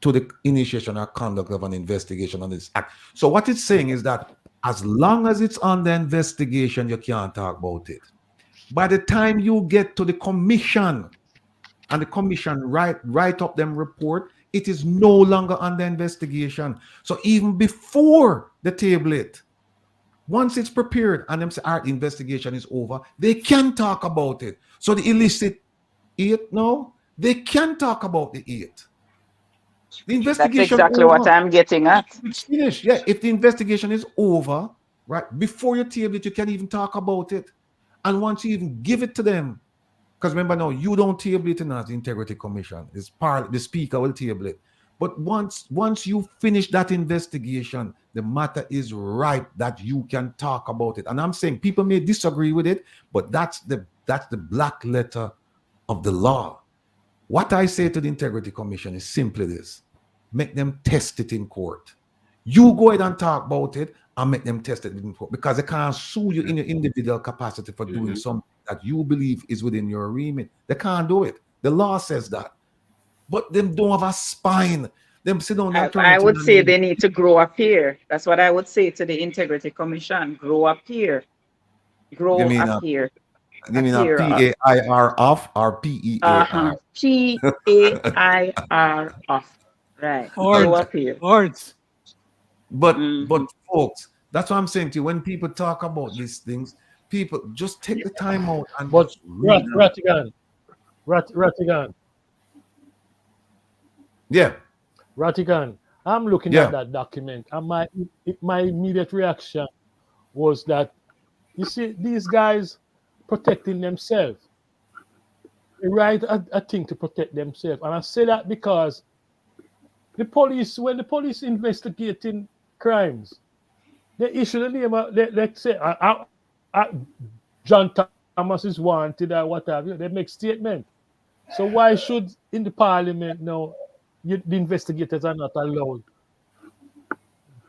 to the initiation or conduct of an investigation on this act. So what it's saying is that as long as it's under investigation, you can't talk about it. By the time you get to the commission and the commission write up them report, it is no longer under investigation. So even before the tablet, once it's prepared and them say, "Our investigation is over," they can talk about it. So the illicit 8 now, they can talk about the 8. The investigation. That's exactly what I'm getting at. It's finished. Yeah, if the investigation is over, right, before you table it, you can even talk about it. And once you even give it to them, because remember now, you don't table it in as the Integrity Commission. It's the Speaker will table it. But once you finish that investigation, the matter is right that you can talk about it. And I'm saying people may disagree with it, but that's the black letter of the law. What I say to the Integrity Commission is simply this: make them test it in court. You go ahead and talk about it and make them test it in court, because they can't sue you in your individual capacity for doing something that you believe is within your remit. They can't do it. The law says that. But them don't have a spine. Them sit down. I would say they need to grow up here. That's what I would say to the Integrity Commission. Grow up here. Grow up here. You mean a PAIR off or PEAR? PAIR off. Right. Grow up here. But folks, that's what I'm saying to you. When people talk about these things, people just take the time out and Ratigan. Yeah. Ratigan, I'm looking at that document, and my immediate reaction was that, you see, these guys protecting themselves. They write a thing to protect themselves. And I say that because when the police investigating crimes, they issue the name of, let's say, John Thomas is wanted or what have you. They make statement. So why should in the Parliament now the investigators are not allowed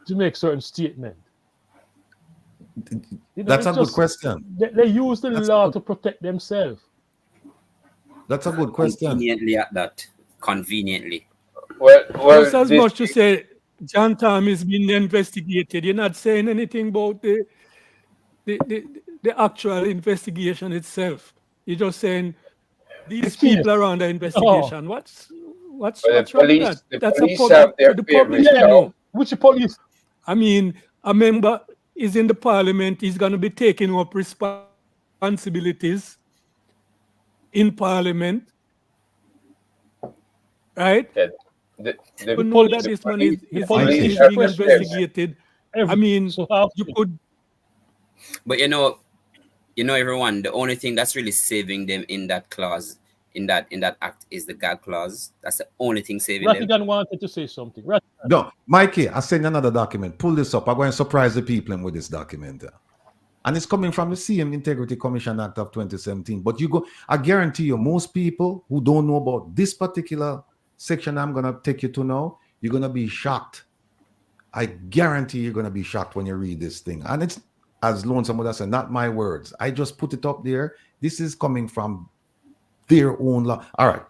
to make certain statement? That's a good question. They use the law to protect themselves. That's a good question. Conveniently at that. Conveniently. Well, just as much to say John Tom is being investigated. You're not saying anything about the actual investigation itself. You're just saying these people are under investigation. What's wrong with that? That's the police have their Which police? I mean, a member is in the parliament, he's going to be taking up responsibilities in parliament, right? That the You know that police, this man police, is the his Mikey. is police being are prepared. investigated. I every mean, so have you to. could But everyone, the only thing that's really saving them in that clause, in that act, is the gag clause. That's the only thing saving them. Rattigan wanted to say something. No, Mikey, I sent another document. Pull this up. I'm going to surprise the people with this document. And it's coming from the same Integrity Commission Act of 2017. But I guarantee you, most people who don't know about this particular section I'm going to take you to now, you're going to be shocked. I guarantee you're going to be shocked when you read this thing. And it's, as Lonesome would have said, not my words. I just put it up there. This is coming from their own law. All right.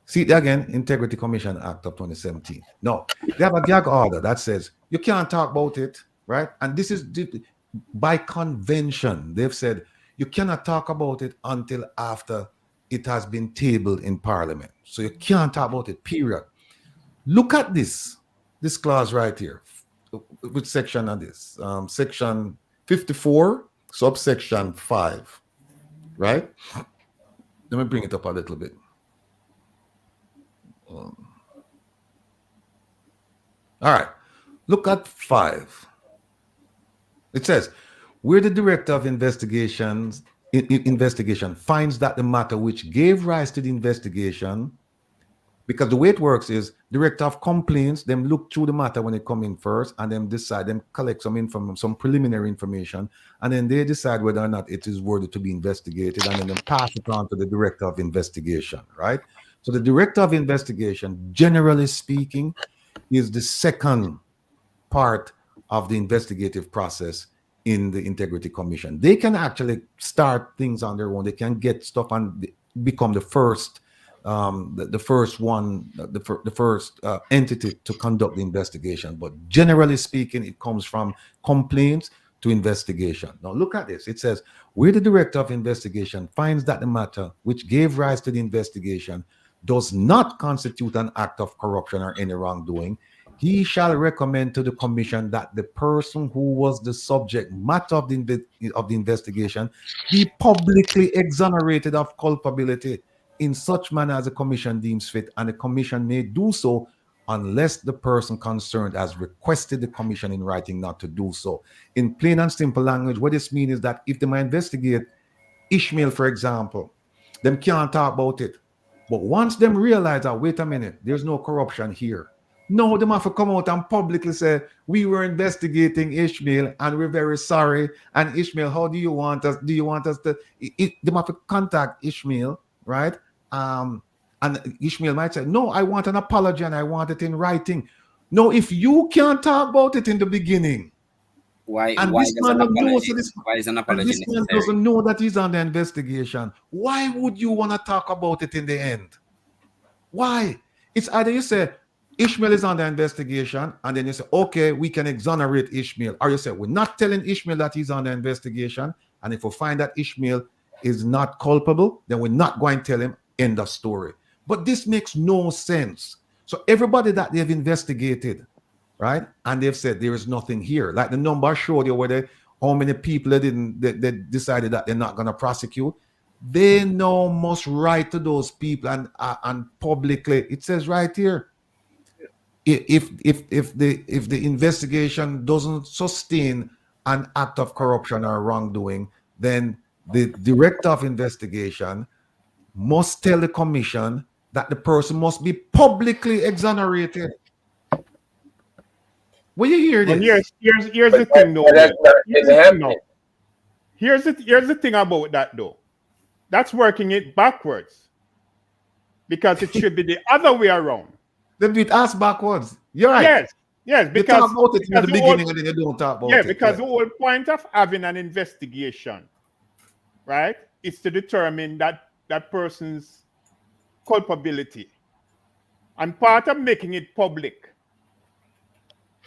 See it again, Integrity Commission Act of 2017. No, they have a gag order that says you can't talk about it, right? And this is by convention. They've said you cannot talk about it until after it has been tabled in Parliament. So you can't talk about it, period. Look at this clause right here. Which section of this? Section 54, subsection 5, right? Let me bring it up a little bit. All right, look at 5. It says, where the director of investigation finds that the matter which gave rise to the investigation, because the way it works is director of complaints, them look through the matter when it come in first, and then decide, them collect some preliminary information, and then they decide whether or not it is worthy to be investigated, and then they pass it on to the director of investigation, right? So the director of investigation, generally speaking, is the second part of the investigative process in the Integrity Commission. They can actually start things on their own. They can get stuff and become the first entity to conduct the investigation. But generally speaking, it comes from complaints to investigation. Now look at this. It says, where the director of investigation finds that the matter which gave rise to the investigation does not constitute an act of corruption or any wrongdoing, he shall recommend to the commission that the person who was the subject matter of the investigation be publicly exonerated of culpability in such manner as the commission deems fit, and the commission may do so unless the person concerned has requested the commission in writing not to do so. In plain and simple language, what this means is that if they might investigate Ishmael, for example, them can't talk about it. But once them realize that, wait a minute, there's no corruption here. No, them have to come out and publicly say, we were investigating Ishmael and we're very sorry. And Ishmael, how do you want us? Do you want us to? Them have to contact Ishmael, right? And Ishmael might say, no, I want an apology and I want it in writing. No, if you can't talk about it in the beginning, Why and why this does man an doesn't know, apology? Why is an and apology this man necessary? doesn't know that he's under investigation, why would you want to talk about it in the end? Why? It's either you say Ishmael is under investigation, and then you say, okay, we can exonerate Ishmael, or you say, we're not telling Ishmael that he's under investigation, and if we find that Ishmael is not culpable, then we're not going to tell him, end of story. But this makes no sense. So everybody that they've investigated, right, and they've said there is nothing here, like the number showed you where how many people they decided that they're not going to prosecute, they now must write to those people and publicly. It says right here, if the investigation doesn't sustain an act of corruption or wrongdoing, then the director of investigation must tell the commission that the person must be publicly exonerated. When you hear But this, here's the thing, though. Here's the thing about that, though. That's working it backwards, because it should be the other way around. Then do it ass backwards. You're right. Yes, You because talk about it in the beginning and then you don't talk about it. because the whole point of having an investigation, right, is to determine that person's culpability. And part of making it public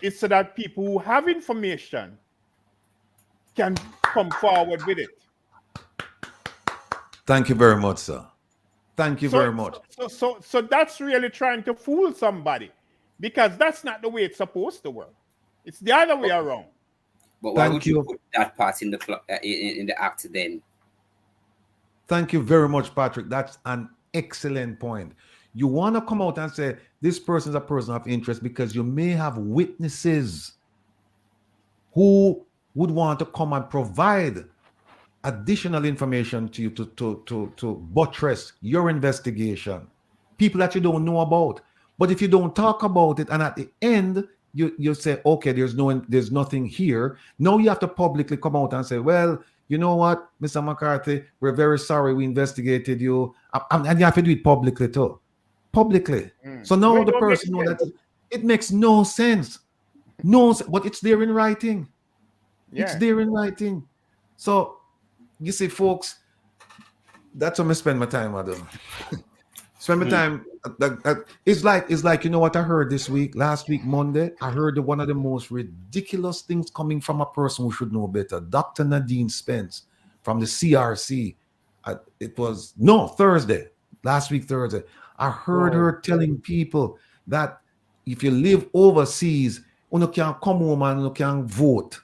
is so that people who have information can come forward with it. Thank you very much, sir. Thank you very much. So that's really trying to fool somebody, because that's not the way it's supposed to work. It's the other way around. But why Thank would you you. put that part in the in the act then? Thank you very much, Patrick. That's an excellent point. You want to come out and say this person is a person of interest because you may have witnesses who would want to come and provide additional information to you to buttress your investigation. People that you don't know about. But if you don't talk about it, and at the end you say, okay, there's nothing here. Now you have to publicly come out and say, well, you know what, Mr. McCarthy, we're very sorry we investigated you. And you have to do it publicly too. Publicly. So now Well, the don't make person know sense. that it makes no sense. But it's there in writing. It's Yeah. there in writing. So you see, folks, that's how I spend my time, I do. Spend my time. It's like, you know what I heard this week, last week, Monday? I heard one of the most ridiculous things coming from a person who should know better, Dr. Nadine Spence from the CRC. It was, no, Thursday, last week, Thursday. I heard her telling people that if you live overseas, you can come home and you can vote.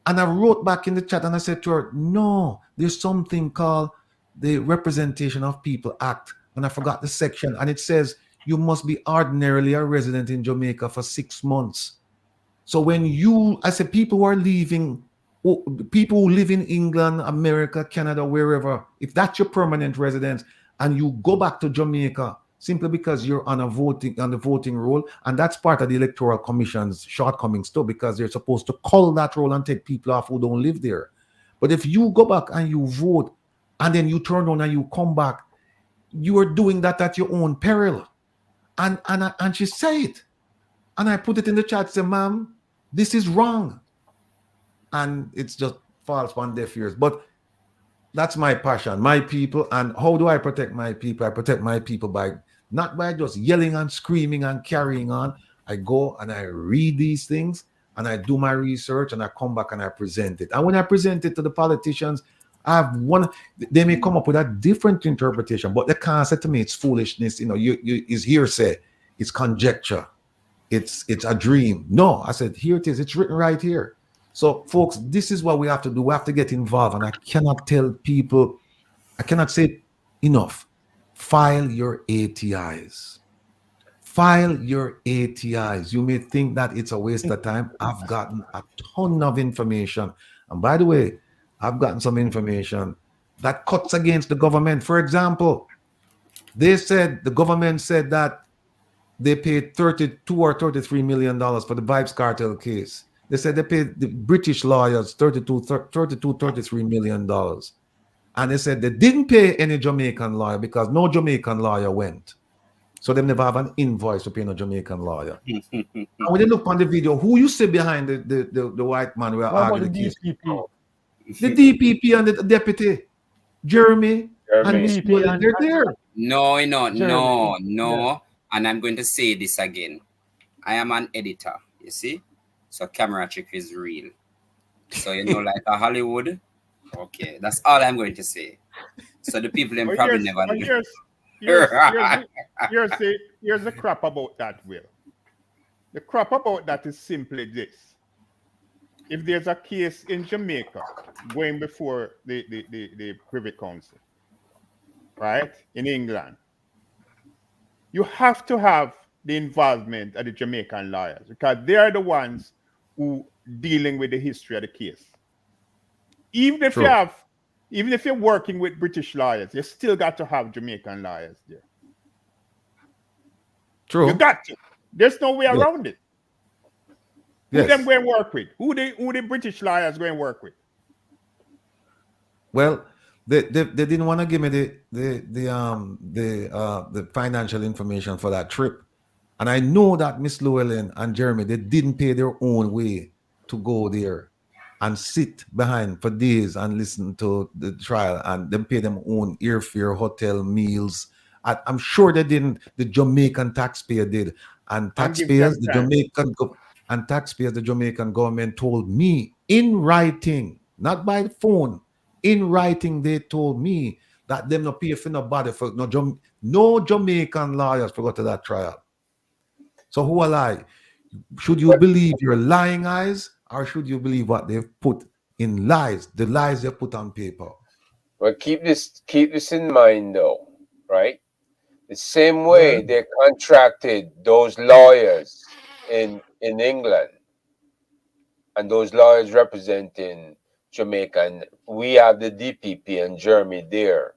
And I wrote back in the chat and I said to her, no, there's something called the Representation of People Act. And I forgot the section. And it says you must be ordinarily a resident in Jamaica for 6 months. So I said, people who are leaving, people who live in England, America, Canada, wherever, if that's your permanent residence and you go back to Jamaica simply because you're on the voting roll, and that's part of the Electoral Commission's shortcomings too, because they're supposed to cull that roll and take people off who don't live there. But if you go back and you vote and then you turn on and you come back, you are doing that at your own peril. And she said it. And I put it in the chat, say, ma'am, this is wrong. And it's just false on deaf ears. But that's my passion, my people. And how do I protect my people? I protect my people not by just yelling and screaming and carrying on. I go and I read these things and I do my research and I come back and I present it. And when I present it to the politicians, they may come up with a different interpretation, but they can't say to me it's foolishness. It's hearsay, it's conjecture, it's a dream. No, I said, here it is. It's written right here. So, folks, this is what we have to do. We have to get involved. And I cannot tell people, I cannot say enough. File your ATIs. File your ATIs. You may think that it's a waste of time. I've gotten a ton of information. And by the way, I've gotten some information that cuts against the government. For example, the government said that they paid $32 or $33 million for the Vibes Cartel case. They said they paid the British lawyers $33 million. And they said they didn't pay any Jamaican lawyer because no Jamaican lawyer went. So they never have an invoice to pay no Jamaican lawyer. And when they look on the video, who you see behind the white man we are arguing the case? The DPP and the deputy, Jeremy. And they're there. No. And I'm going to say this again. I am an editor, you see? So camera trick is real. So, like a Hollywood. Okay, that's all I'm going to say. So the people in probably never know. Here's the crap about that, Will. The crap about that is simply this. If there's a case in Jamaica going before the Privy Council, right, in England, you have to have the involvement of the Jamaican lawyers because they are the ones who dealing with the history of the case. Even if you're working with British lawyers, you still got to have Jamaican lawyers there. True. You got to. There's no way around it. Who Yes. them going to work with? Who the British lawyers going to work with? Well, they didn't want to give me the financial information for that trip, and I know that Miss Llewellyn and Jeremy, they didn't pay their own way to go there and sit behind for days and listen to the trial, and then pay them own airfare, hotel, meals. I'm sure they didn't. The Jamaican taxpayer did, and taxpayers, the Jamaican government told me in writing, not by the phone. In writing, they told me that them no pay for nobody for no Jamaican lawyers for go to that trial. So who are I? Should you believe your lying eyes, or should you believe what they've put in lies, the lies they put on paper? Well, keep this in mind, though, right? The same way Well, they contracted those lawyers in England, and those lawyers representing Jamaica, and we have the DPP and Jeremy there.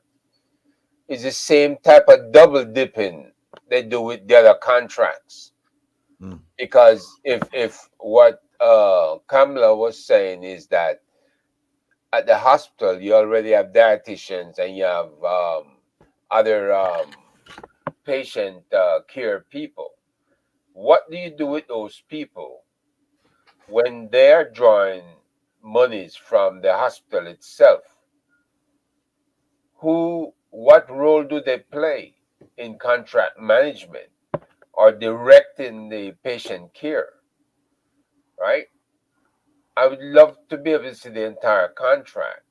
It's the same type of double dipping they do with the other contracts. Because if what Kamala was saying is that at the hospital you already have dietitians and you have other patient care people, what do you do with those people when they're drawing monies from the hospital itself? What role do they play in contract management or directing the patient care, right? I would love to be able to see the entire contract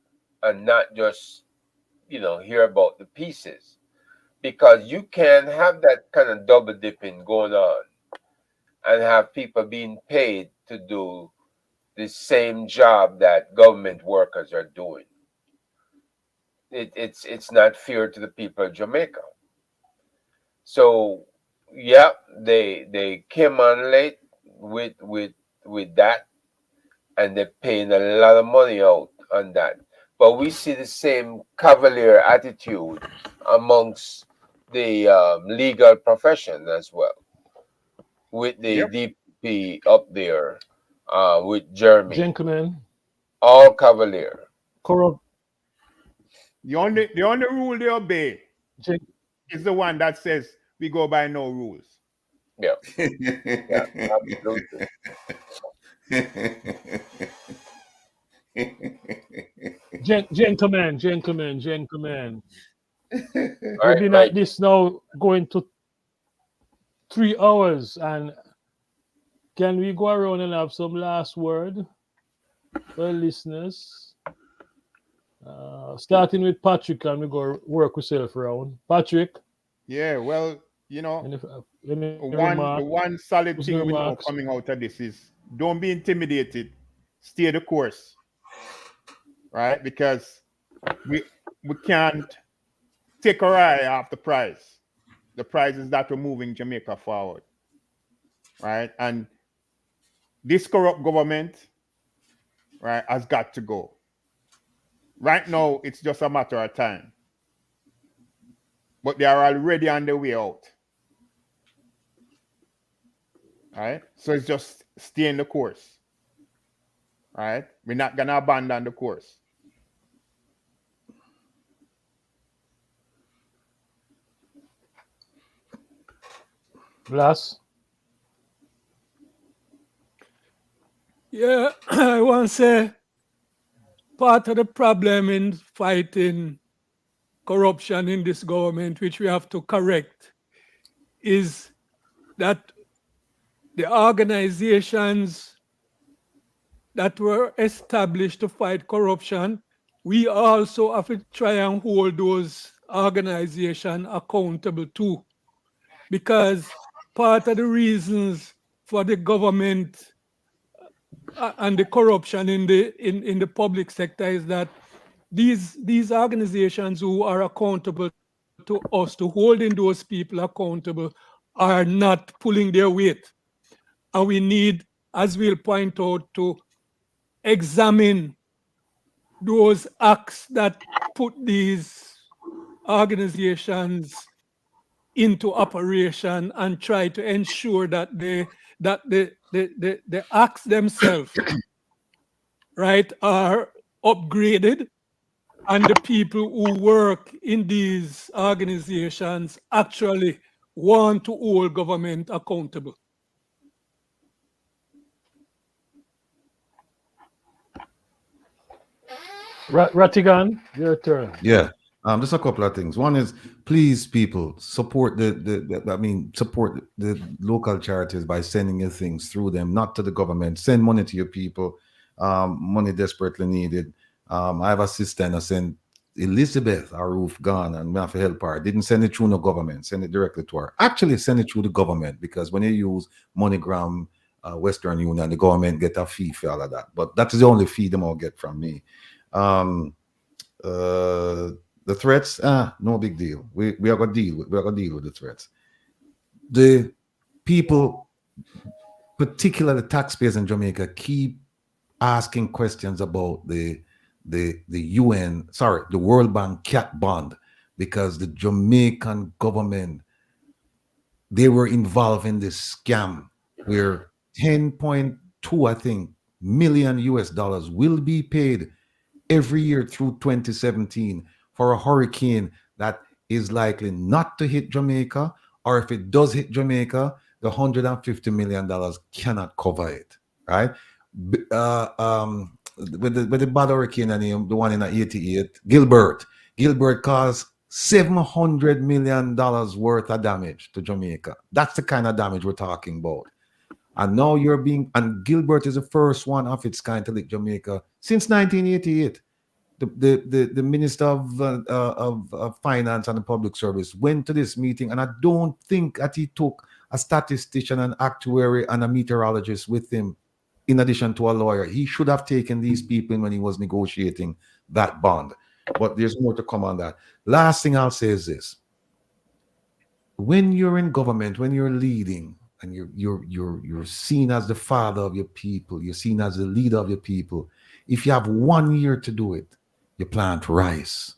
and not just, hear about the pieces, because you can have that kind of double dipping going on and have people being paid to do the same job that government workers are doing. It's not fair to the people of Jamaica. So yeah, they came on late with that, and they're paying a lot of money out on that. But we see the same cavalier attitude amongst the legal profession as well, with the DP up there, with Jeremy, Gentlemen, all cavalier. corrupt. The only rule they obey is the one that says we go by no rules. Yeah, yeah, absolutely. Gentlemen. We've been Right. at this now going to 3 hours, and can we go around and have some last word for listeners? Starting with Patrick, and we go work ourselves around. Patrick. Yeah, well, Any the remark? one solid Who's thing we know remarks? coming out of this is don't be intimidated. Stay the course. Right? Because we can't take our eye off the prize. The prize is that we're moving Jamaica forward. Right? And this corrupt government, right, has got to go. Right now, it's just a matter of time. But they are already on their way out. Right? So it's just stay in the course. Right? We're not gonna abandon the course. Blas. yeah, I want to say part of the problem in fighting corruption in this government, which we have to correct, is that the organizations that were established to fight corruption, we also have to try and hold those organizations accountable too. Because part of the reasons for the government and the corruption in the public sector is that these organizations who are accountable to us, to holding those people accountable, are not pulling their weight. And we need, as we'll point out, to examine those acts that put these organizations into operation and try to ensure that the acts themselves, right, are upgraded, and the people who work in these organizations actually want to hold government accountable. Ratigan, your turn. Yeah. Just a couple of things. One is, please, people, support support the local charities by sending your things through them, not to the government. Send money to your people. Money desperately needed. I have a sister and I sent Elizabeth, our roof gone, and we have to help her. Didn't send it through no government, send it directly to her. Actually, send it through the government, because when you use MoneyGram Western Union. The government get a fee for all of that, but that is the only fee them all get from me. The threats, no big deal. We are gonna deal with the threats. The people, particularly taxpayers in Jamaica, keep asking questions about the UN, sorry, the World Bank cat bond, because the Jamaican government, they were involved in this scam where 10.2, I think, million US dollars will be paid every year through 2017 for a hurricane that is likely not to hit Jamaica, or if it does hit Jamaica, the $150 million cannot cover it, right? With the bad hurricane and the one in '88, Gilbert caused $700 million worth of damage to Jamaica. That's the kind of damage we're talking about. And now and Gilbert is the first one of its kind to hit Jamaica since 1988. The minister of finance and the public service went to this meeting, and I don't think that he took a statistician, an actuary, and a meteorologist with him in addition to a lawyer. He should have taken these people in when he was negotiating that bond. But there's more to come on that. Last thing I'll say is this: when you're in government, when you're leading, and you're seen as the father of your people, you're seen as the leader of your people, if you have 1 year to do it, you plant rice.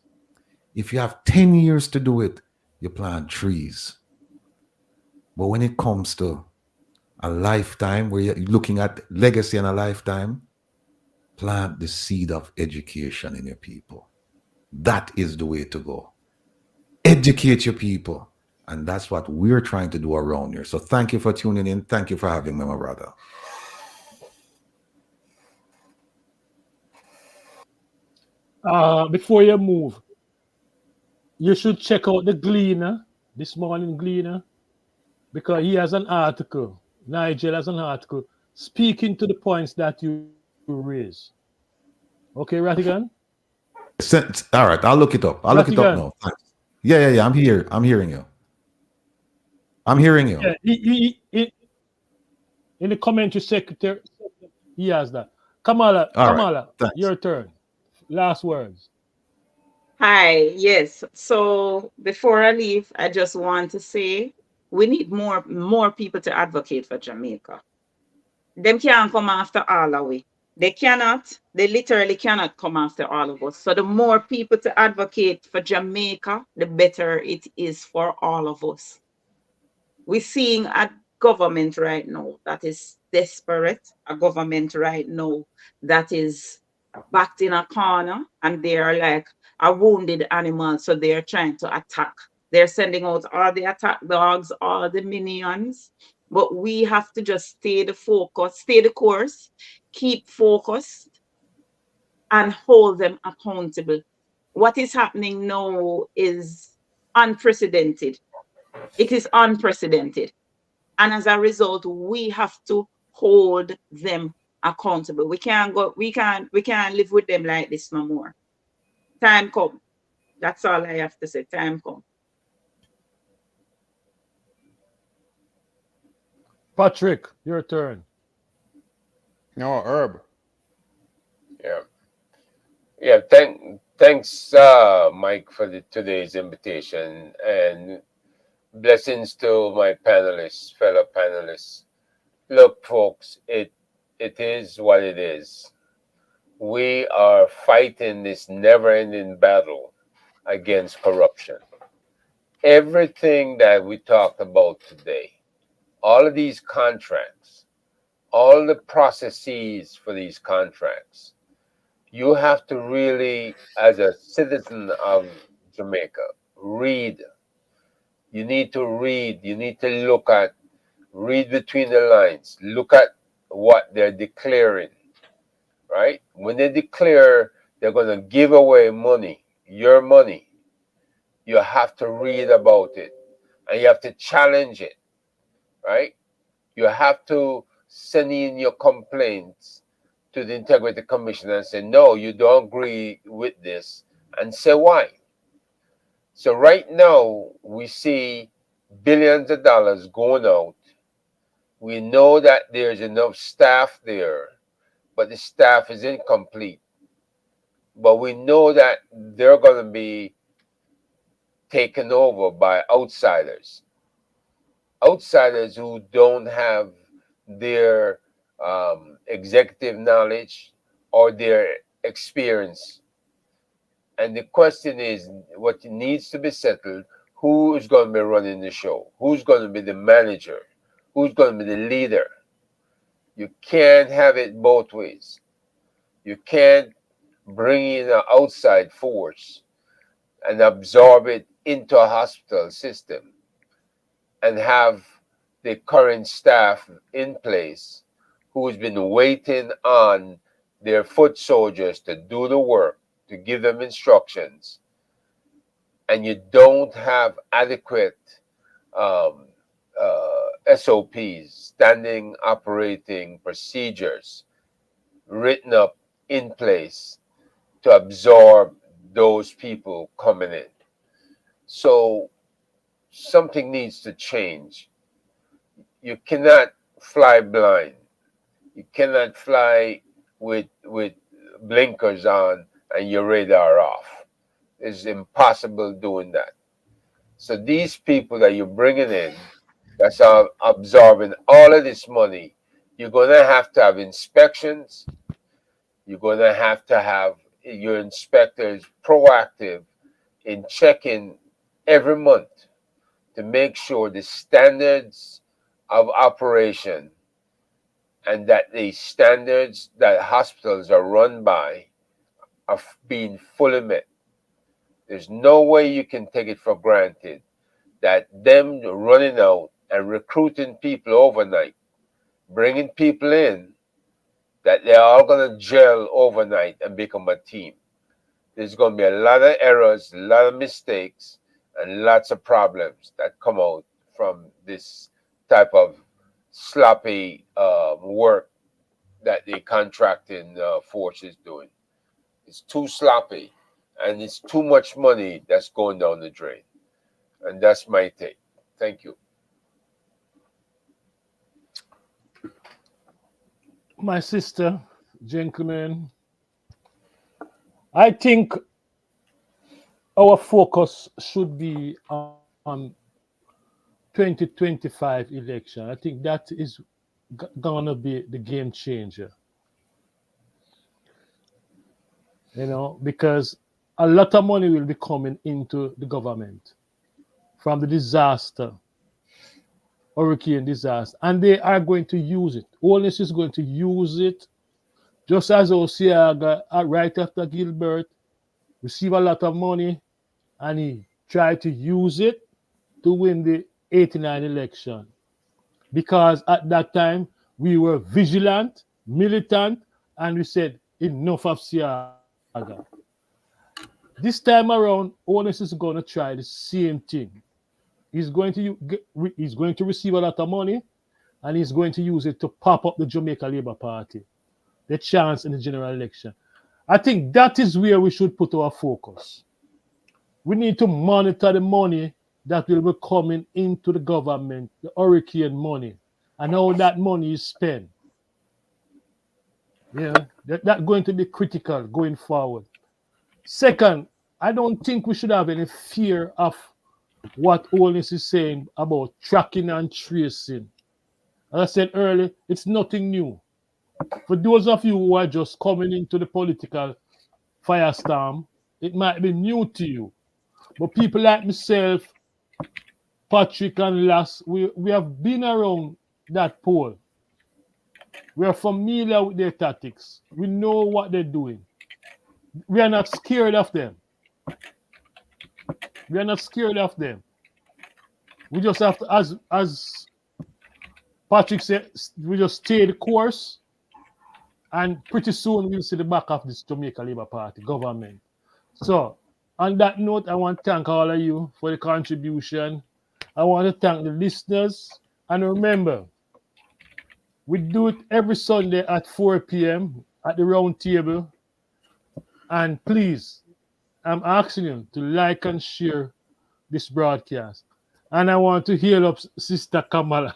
If you have 10 years to do it, you plant trees. But when it comes to a lifetime, where you're looking at legacy in a lifetime, plant the seed of education in your people. That is the way to go. Educate your people. And that's what we're trying to do around here. So thank you for tuning in. Thank you for having me, my brother. Before you move, you should check out the Gleaner, this morning Gleaner, because he has an article. Nigel has an article speaking to the points that you raise. Okay, Rattigan? All right, I'll look it up. I'll look it up now. Thanks. Yeah. I'm here. I'm hearing you. Yeah, in the commentary secretary, he has that. Kamala, right. Your turn. Last words. Hi, yes. So before I leave, I just want to say we need more people to advocate for Jamaica. Them can't come after all of we. They literally cannot come after all of us. So the more people to advocate for Jamaica, the better it is for all of us. We're seeing a government right now that is desperate, a government right now that is backed in a corner, and they are like a wounded animal, so they're trying to attack. They're sending out all the attack dogs, all the minions, but we have to just stay the course, keep focused, and hold them accountable. What is happening now is unprecedented. It is unprecedented. And as a result, we have to hold them accountable. We can't live with them like this no more. Time come. That's all I have to say. Time come. Patrick, your turn. No, Herb. Yeah. Thanks, Mike, for today's invitation, and blessings to my fellow panelists. Look, folks, it is what it is. We are fighting this never-ending battle against corruption. Everything that we talked about today, all of these contracts, all the processes for these contracts, you have to really, as a citizen of Jamaica, read. You need to read. You need to read between the lines. Look at what they're declaring, right? When they declare they're going to give away money, your money, you have to read about it, and you have to challenge it, right? You have to send in your complaints to the Integrity Commission and say, no, you don't agree with this, and say why. So right now, we see billions of dollars going out We know that there's enough staff there, but the staff is incomplete. But we know that they're going to be taken over by outsiders who don't have their executive knowledge or their experience. And the question is, what needs to be settled: who is going to be running the show? Who's going to be the manager? Who's going to be the leader? You can't have it both ways. You can't bring in an outside force and absorb it into a hospital system and have the current staff in place who's been waiting on their foot soldiers to do the work, to give them instructions, and you don't have adequate SOPs, standing operating procedures, written up in place to absorb those people coming in. So something needs to change. You cannot fly blind. You cannot fly with blinkers on and your radar off. It's impossible doing that. So these people that you're bringing in, that's absorbing all of this money, you're going to have inspections. You're going to have your inspectors proactive in checking every month to make sure the standards of operation and that the standards that hospitals are run by are being fully met. There's no way you can take it for granted that them running out and recruiting people overnight, bringing people in, that they're all going to gel overnight and become a team. There's going to be a lot of errors, a lot of mistakes, and lots of problems that come out from this type of sloppy work that the contracting force is doing. It's too sloppy, and it's too much money that's going down the drain. And that's my take. Thank you. My sister, gentlemen, I think our focus should be on 2025 election. I think that is going to be the game changer. Because a lot of money will be coming into the government from the disaster, hurricane disaster, and they are going to use it. Holness is going to use it, just as Osiaga, right after Gilbert, received a lot of money, and he tried to use it to win the 89 election. Because at that time, we were vigilant, militant, and we said, enough of Siaga. This time around, Holness is going to try the same thing. He's going to receive a lot of money, and he's going to use it to pop up the Jamaica Labour Party, the chance in the general election. I think that is where we should put our focus. We need to monitor the money that will be coming into the government, the hurricane money, and how that money is spent. Yeah, that's going to be critical going forward. Second, I don't think we should have any fear of what Holness is saying about tracking and tracing. As I said earlier, it's nothing new. For those of you who are just coming into the political firestorm, it might be new to you. But people like myself, Patrick and Lass, we have been around that pole. We are familiar with their tactics. We know what they're doing. We are not scared of them. We are not scared of them. We just have to, as Patrick said, we just stay the course, and pretty soon we'll see the back of this Jamaica Labour Party government. So, on that note, I want to thank all of you for the contribution. I want to thank the listeners. And remember, we do it every Sunday at 4 p.m. at the round table. And please, I'm asking you to like and share this broadcast. And I want to heal up Sister Kamala.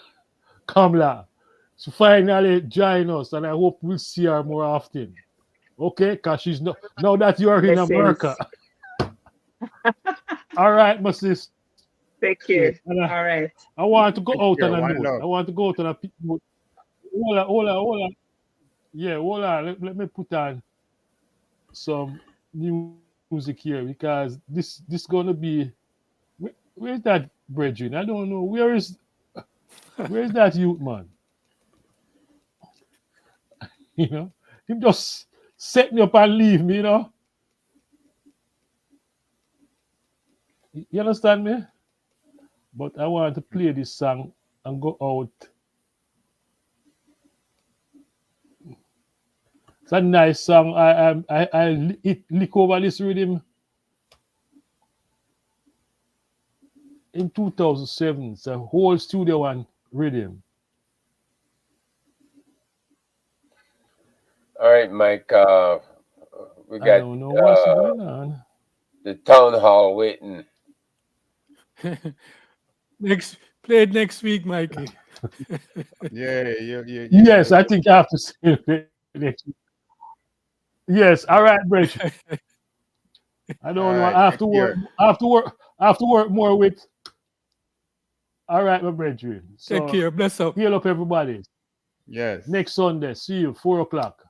She finally joined us, and I hope we'll see her more often. Okay, because she's now that you are in Blessings. America. All right, my sister. Take care. And All right. I want to go Take out care. on a One note. love. I want to go out on a note. Hold on. Yeah, hold on. Let me put on some music here because this gonna be. Where's that brethren? I don't know. Where's that youth man? You know, him just set me up and leave me. You know. You understand me? But I want to play this song and go out. It's a nice song. I lick over this rhythm in 2007. It's a whole Studio One rhythm. All right, Mike. We I got don't know what's going on. the town hall waiting. Play it next week, Mikey. Yeah. Yes, I think I have to say it next week. Yes, all right, Bridge. I don't know. All right, I have take to work. care. I have to work more with. All right, my brethren. So Take care. Bless up. heal up, everybody. Yes. Next Sunday, see you 4 o'clock.